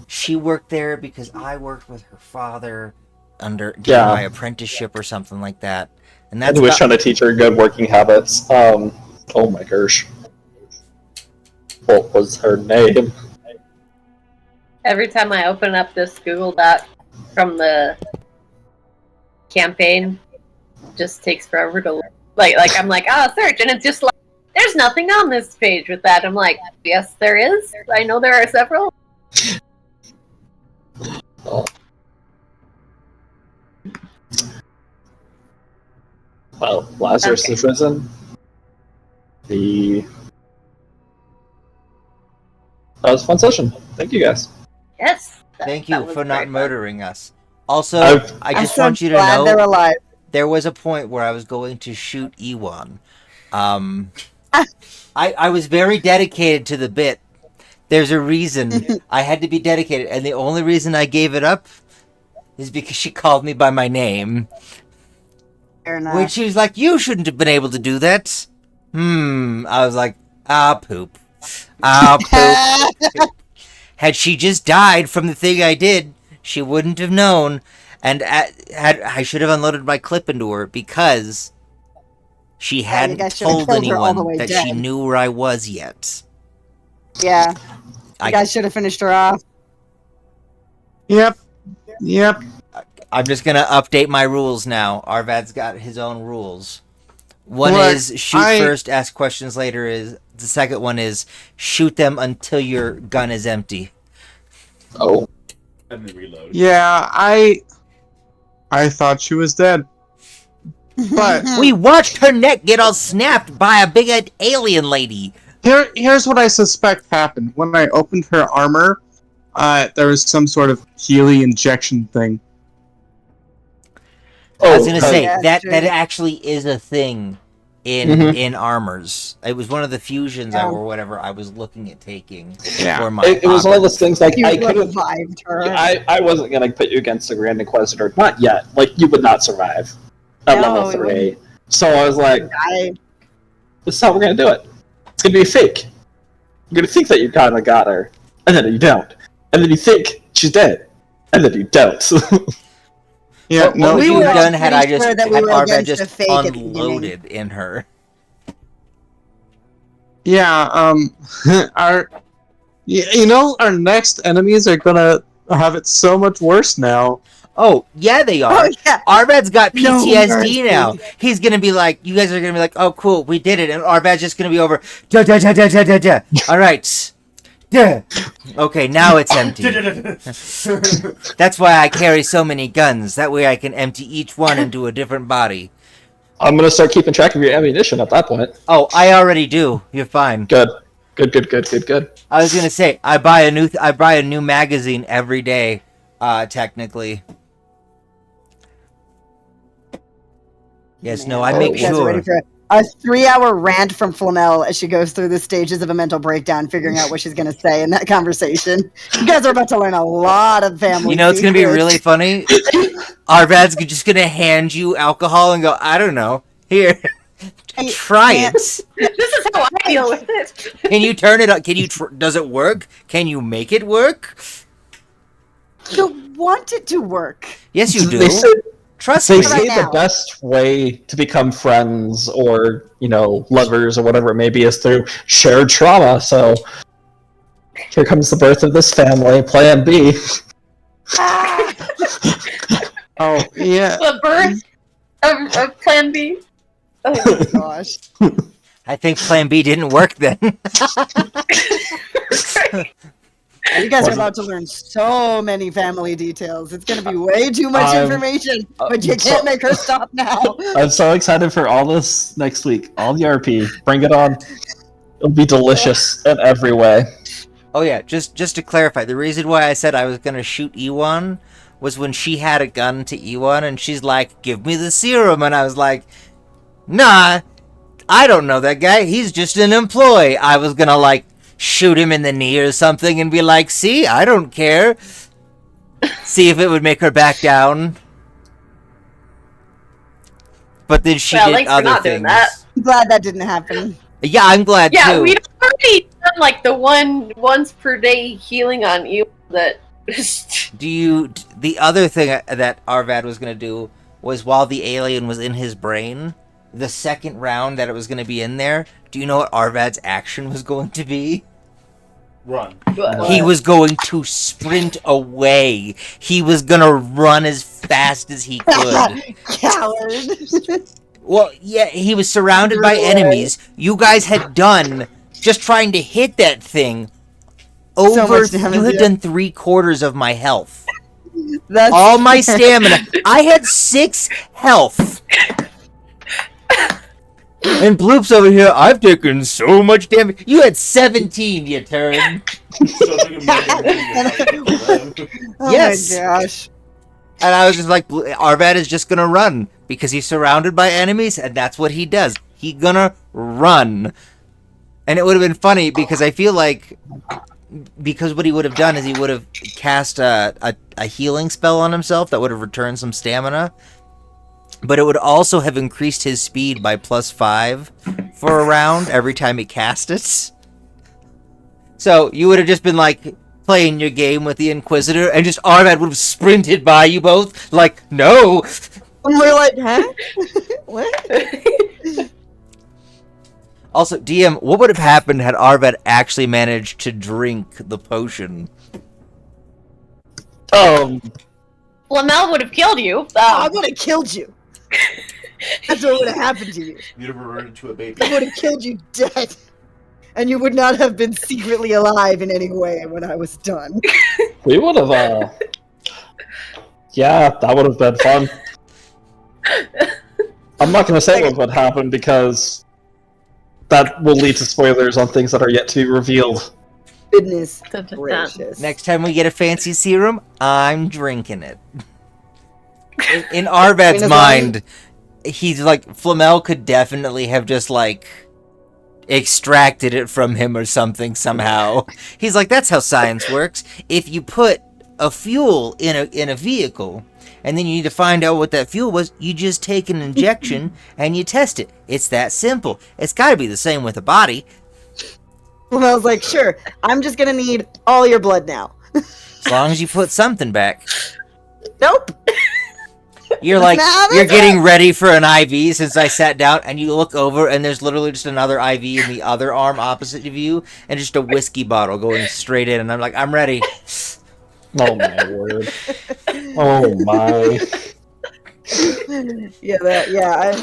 she worked there because I worked with her father during my apprenticeship or something like that. And And that's he was about- trying to teach her good working habits. Oh my gosh. What was her name? Every time I open up this Google Doc from the campaign, it just takes forever to like I'm like, search, and it's just like, there's nothing on this page with that. I'm like, yes, there is. I know there are several. Well, Lazarus is risen. That was a fun session. Thank you guys. Yes. Thank that you was for very not fun. murdering us. Also, I've- I I'm just so want you to glad they're know alive. there was a point where I was going to shoot Ewan. I was very dedicated to the bit. There's a reason I had to be dedicated, and the only reason I gave it up is because she called me by my name. Fair enough. When she was like, you shouldn't have been able to do that. I was like, poop. Poop. Had she just died from the thing I did, she wouldn't have known. And I should have unloaded my clip into her because she hadn't guys should have told killed her all the anyone way that she dead. knew where I was yet. Yeah. You I- guys should have finished her off. Yep. I'm just gonna update my rules now. Arvad's got his own rules. One Look, is shoot first, ask questions later. Is the second one is shoot them until your gun is empty. Oh. And then reload. Yeah, I thought she was dead. But We watched her neck get all snapped by a big alien lady. here's what I suspect happened. When I opened her armor, there was some sort of Healy injection thing. I was gonna say Yeah, that true. that actually is a thing in armors. It was one of the fusions Yeah. or whatever I was looking at taking Yeah. for my. It was one of those things like You I couldn't. revived her. I wasn't gonna put you against the Grand Inquisitor, not yet. Like you would not survive at No, level it 3. So I was like, I, "This is how we're gonna do it. It's gonna be a fake. You're gonna think that you kind of got her, and then you don't, and then you think she's dead, and then you don't." Yeah, What no, would We you were have all done had I pretty just sure that we had were Arvad against just the fake at the beginning. unloaded in her? yeah, our our next enemies are gonna have it so much worse now. Oh yeah, they are. oh yeah. Arvad's got No PTSD mercy. now. He's gonna be like, you guys are gonna be like, oh cool, we did it, and Arvad's just gonna be over. Da da da da da da da. All right. Duh. Okay, now it's empty. That's why I carry so many guns. That way I can empty each one into a different body. I'm gonna start keeping track of your ammunition at that point. Oh, I already do. You're fine. Good. I was gonna say I buy a new magazine every day. Technically. Yes. No, I make You guys are ready sure. for a 3-hour rant from Flanell as she goes through the stages of a mental breakdown, figuring out what she's going to say in that conversation. You guys are about to learn a lot of family. You know, it's gonna be secrets. really funny. Arvad's just gonna hand you alcohol and go, I don't know. Here, Hey, try man. it. This is how I deal with it. Can you turn it on? Can you? Does it work? Can you make it work? You want it to work. Yes, you do. They say, Trust they me. Right say the now. best way to become friends or lovers or whatever it may be is through shared trauma. So here comes the birth of this family. Plan B. Oh yeah, The birth of Plan B. Oh my gosh. I think Plan B didn't work then. You guys are about to learn so many family details. It's going to be way too much information, but you so- can't make her stop now. I'm so excited for all this next week. All the RP. Bring it on. It'll be delicious in every way. Oh yeah, just to clarify, the reason why I said I was gonna shoot Ewan was when she had a gun to Ewan and she's like, "Give me the serum," and I was like, "Nah, I don't know that guy. He's just an employee." I was gonna like shoot him in the knee or something and be like, "See, I don't care." See if it would make her back down. But then she Well, did thanks for other not doing things. that. I'm glad that didn't happen. Yeah, I'm glad Yeah, too. we'd already done like the once per day healing on you that. The other thing that Arvad was going to do was while the alien was in his brain, the second round that it was going to be in there, do you know what Arvad's action was going to be? Run. He was going to sprint away. He was going to run as fast as he could. Coward. Well, yeah, he was surrounded by enemies. You guys had done, just trying to hit that thing, over, much damage, you had yeah. done 3/4 of my health. That's All my stamina. I had 6 health. And Bloop's over here, I've taken so much damage. You had 17, you turn. Oh Yes. my gosh. And I was just like, Arvad is just gonna run because he's surrounded by enemies, and that's what he does. He gonna run. And it would have been funny because I feel like what he would have done is he would have cast a healing spell on himself that would have returned some stamina. But it would also have increased his speed by +5 for a round every time he cast it. So you would have just been like playing your game with the Inquisitor, and just Arvad would have sprinted by you both, like, no! And we're like, huh? What? Also, DM, what would have happened had Arvad actually managed to drink the potion? Flamel would have killed you. I would have killed you. That's what would have happened to you. You'd have reverted to a baby. I would have killed you dead. And you would not have been secretly alive in any way when I was done. We would have, yeah, that would have been fun. I'm not going to say what would happen because that will lead to spoilers on things that are yet to be revealed. Goodness gracious. Next time we get a fancy serum, I'm drinking it. In Arvad's mind, he's like, Flamel could definitely have just, like, extracted it from him or something somehow. He's like, that's how science works. If you put a fuel in a vehicle, and then you need to find out what that fuel was, you just take an injection and you test it. It's that simple. It's got to be the same with a body. Well, I was like, sure, I'm just gonna need all your blood now. As long as you put something back. Nope. You're like, you're getting ready for an IV since I sat down, and you look over, and there's literally just another IV in the other arm opposite of you, and just a whiskey bottle going straight in, and I'm like, I'm ready. Oh my word. Oh my.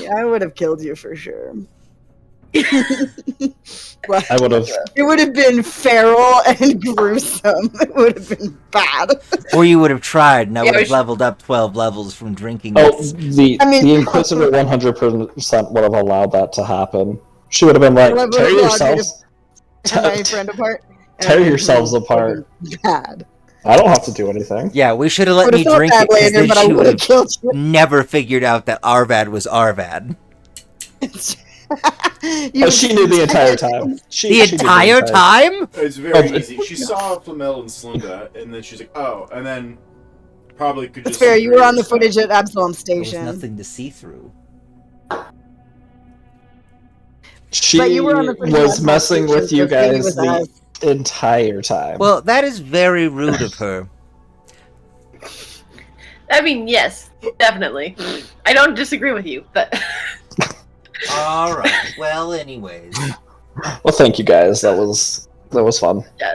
I would have killed you for sure. Well, I would have. it would have been feral and gruesome. It would have been bad. Or you would have tried, and I Yeah, would we have should- leveled up 12 levels from drinking Oh, this. the Inquisitor 100% would have allowed that to happen. She would have been like, Level tear allowed you yourselves, And my friend apart. tear And yourselves it would apart. be Bad. I don't have to do anything. Yeah, we should have I let would me have felt drink bad it, because later, then but I she would would have have killed you. never figured out that Arvad was Arvad. You Oh, she knew the entire time. She The knew entire time? It's very easy. She saw Flamel and Slunda, and then she's like, oh, and then probably could That's just... fair. You were on the agree footage at Absalom There was Station. nothing to see through. She But you were on the footage was at messing Absalom with you Station, so maybe it guys was the us. entire time. Well, that is very rude of her. I mean, yes, definitely. I don't disagree with you, but Alright, well, anyways. Well, thank you guys. That was fun. yeah,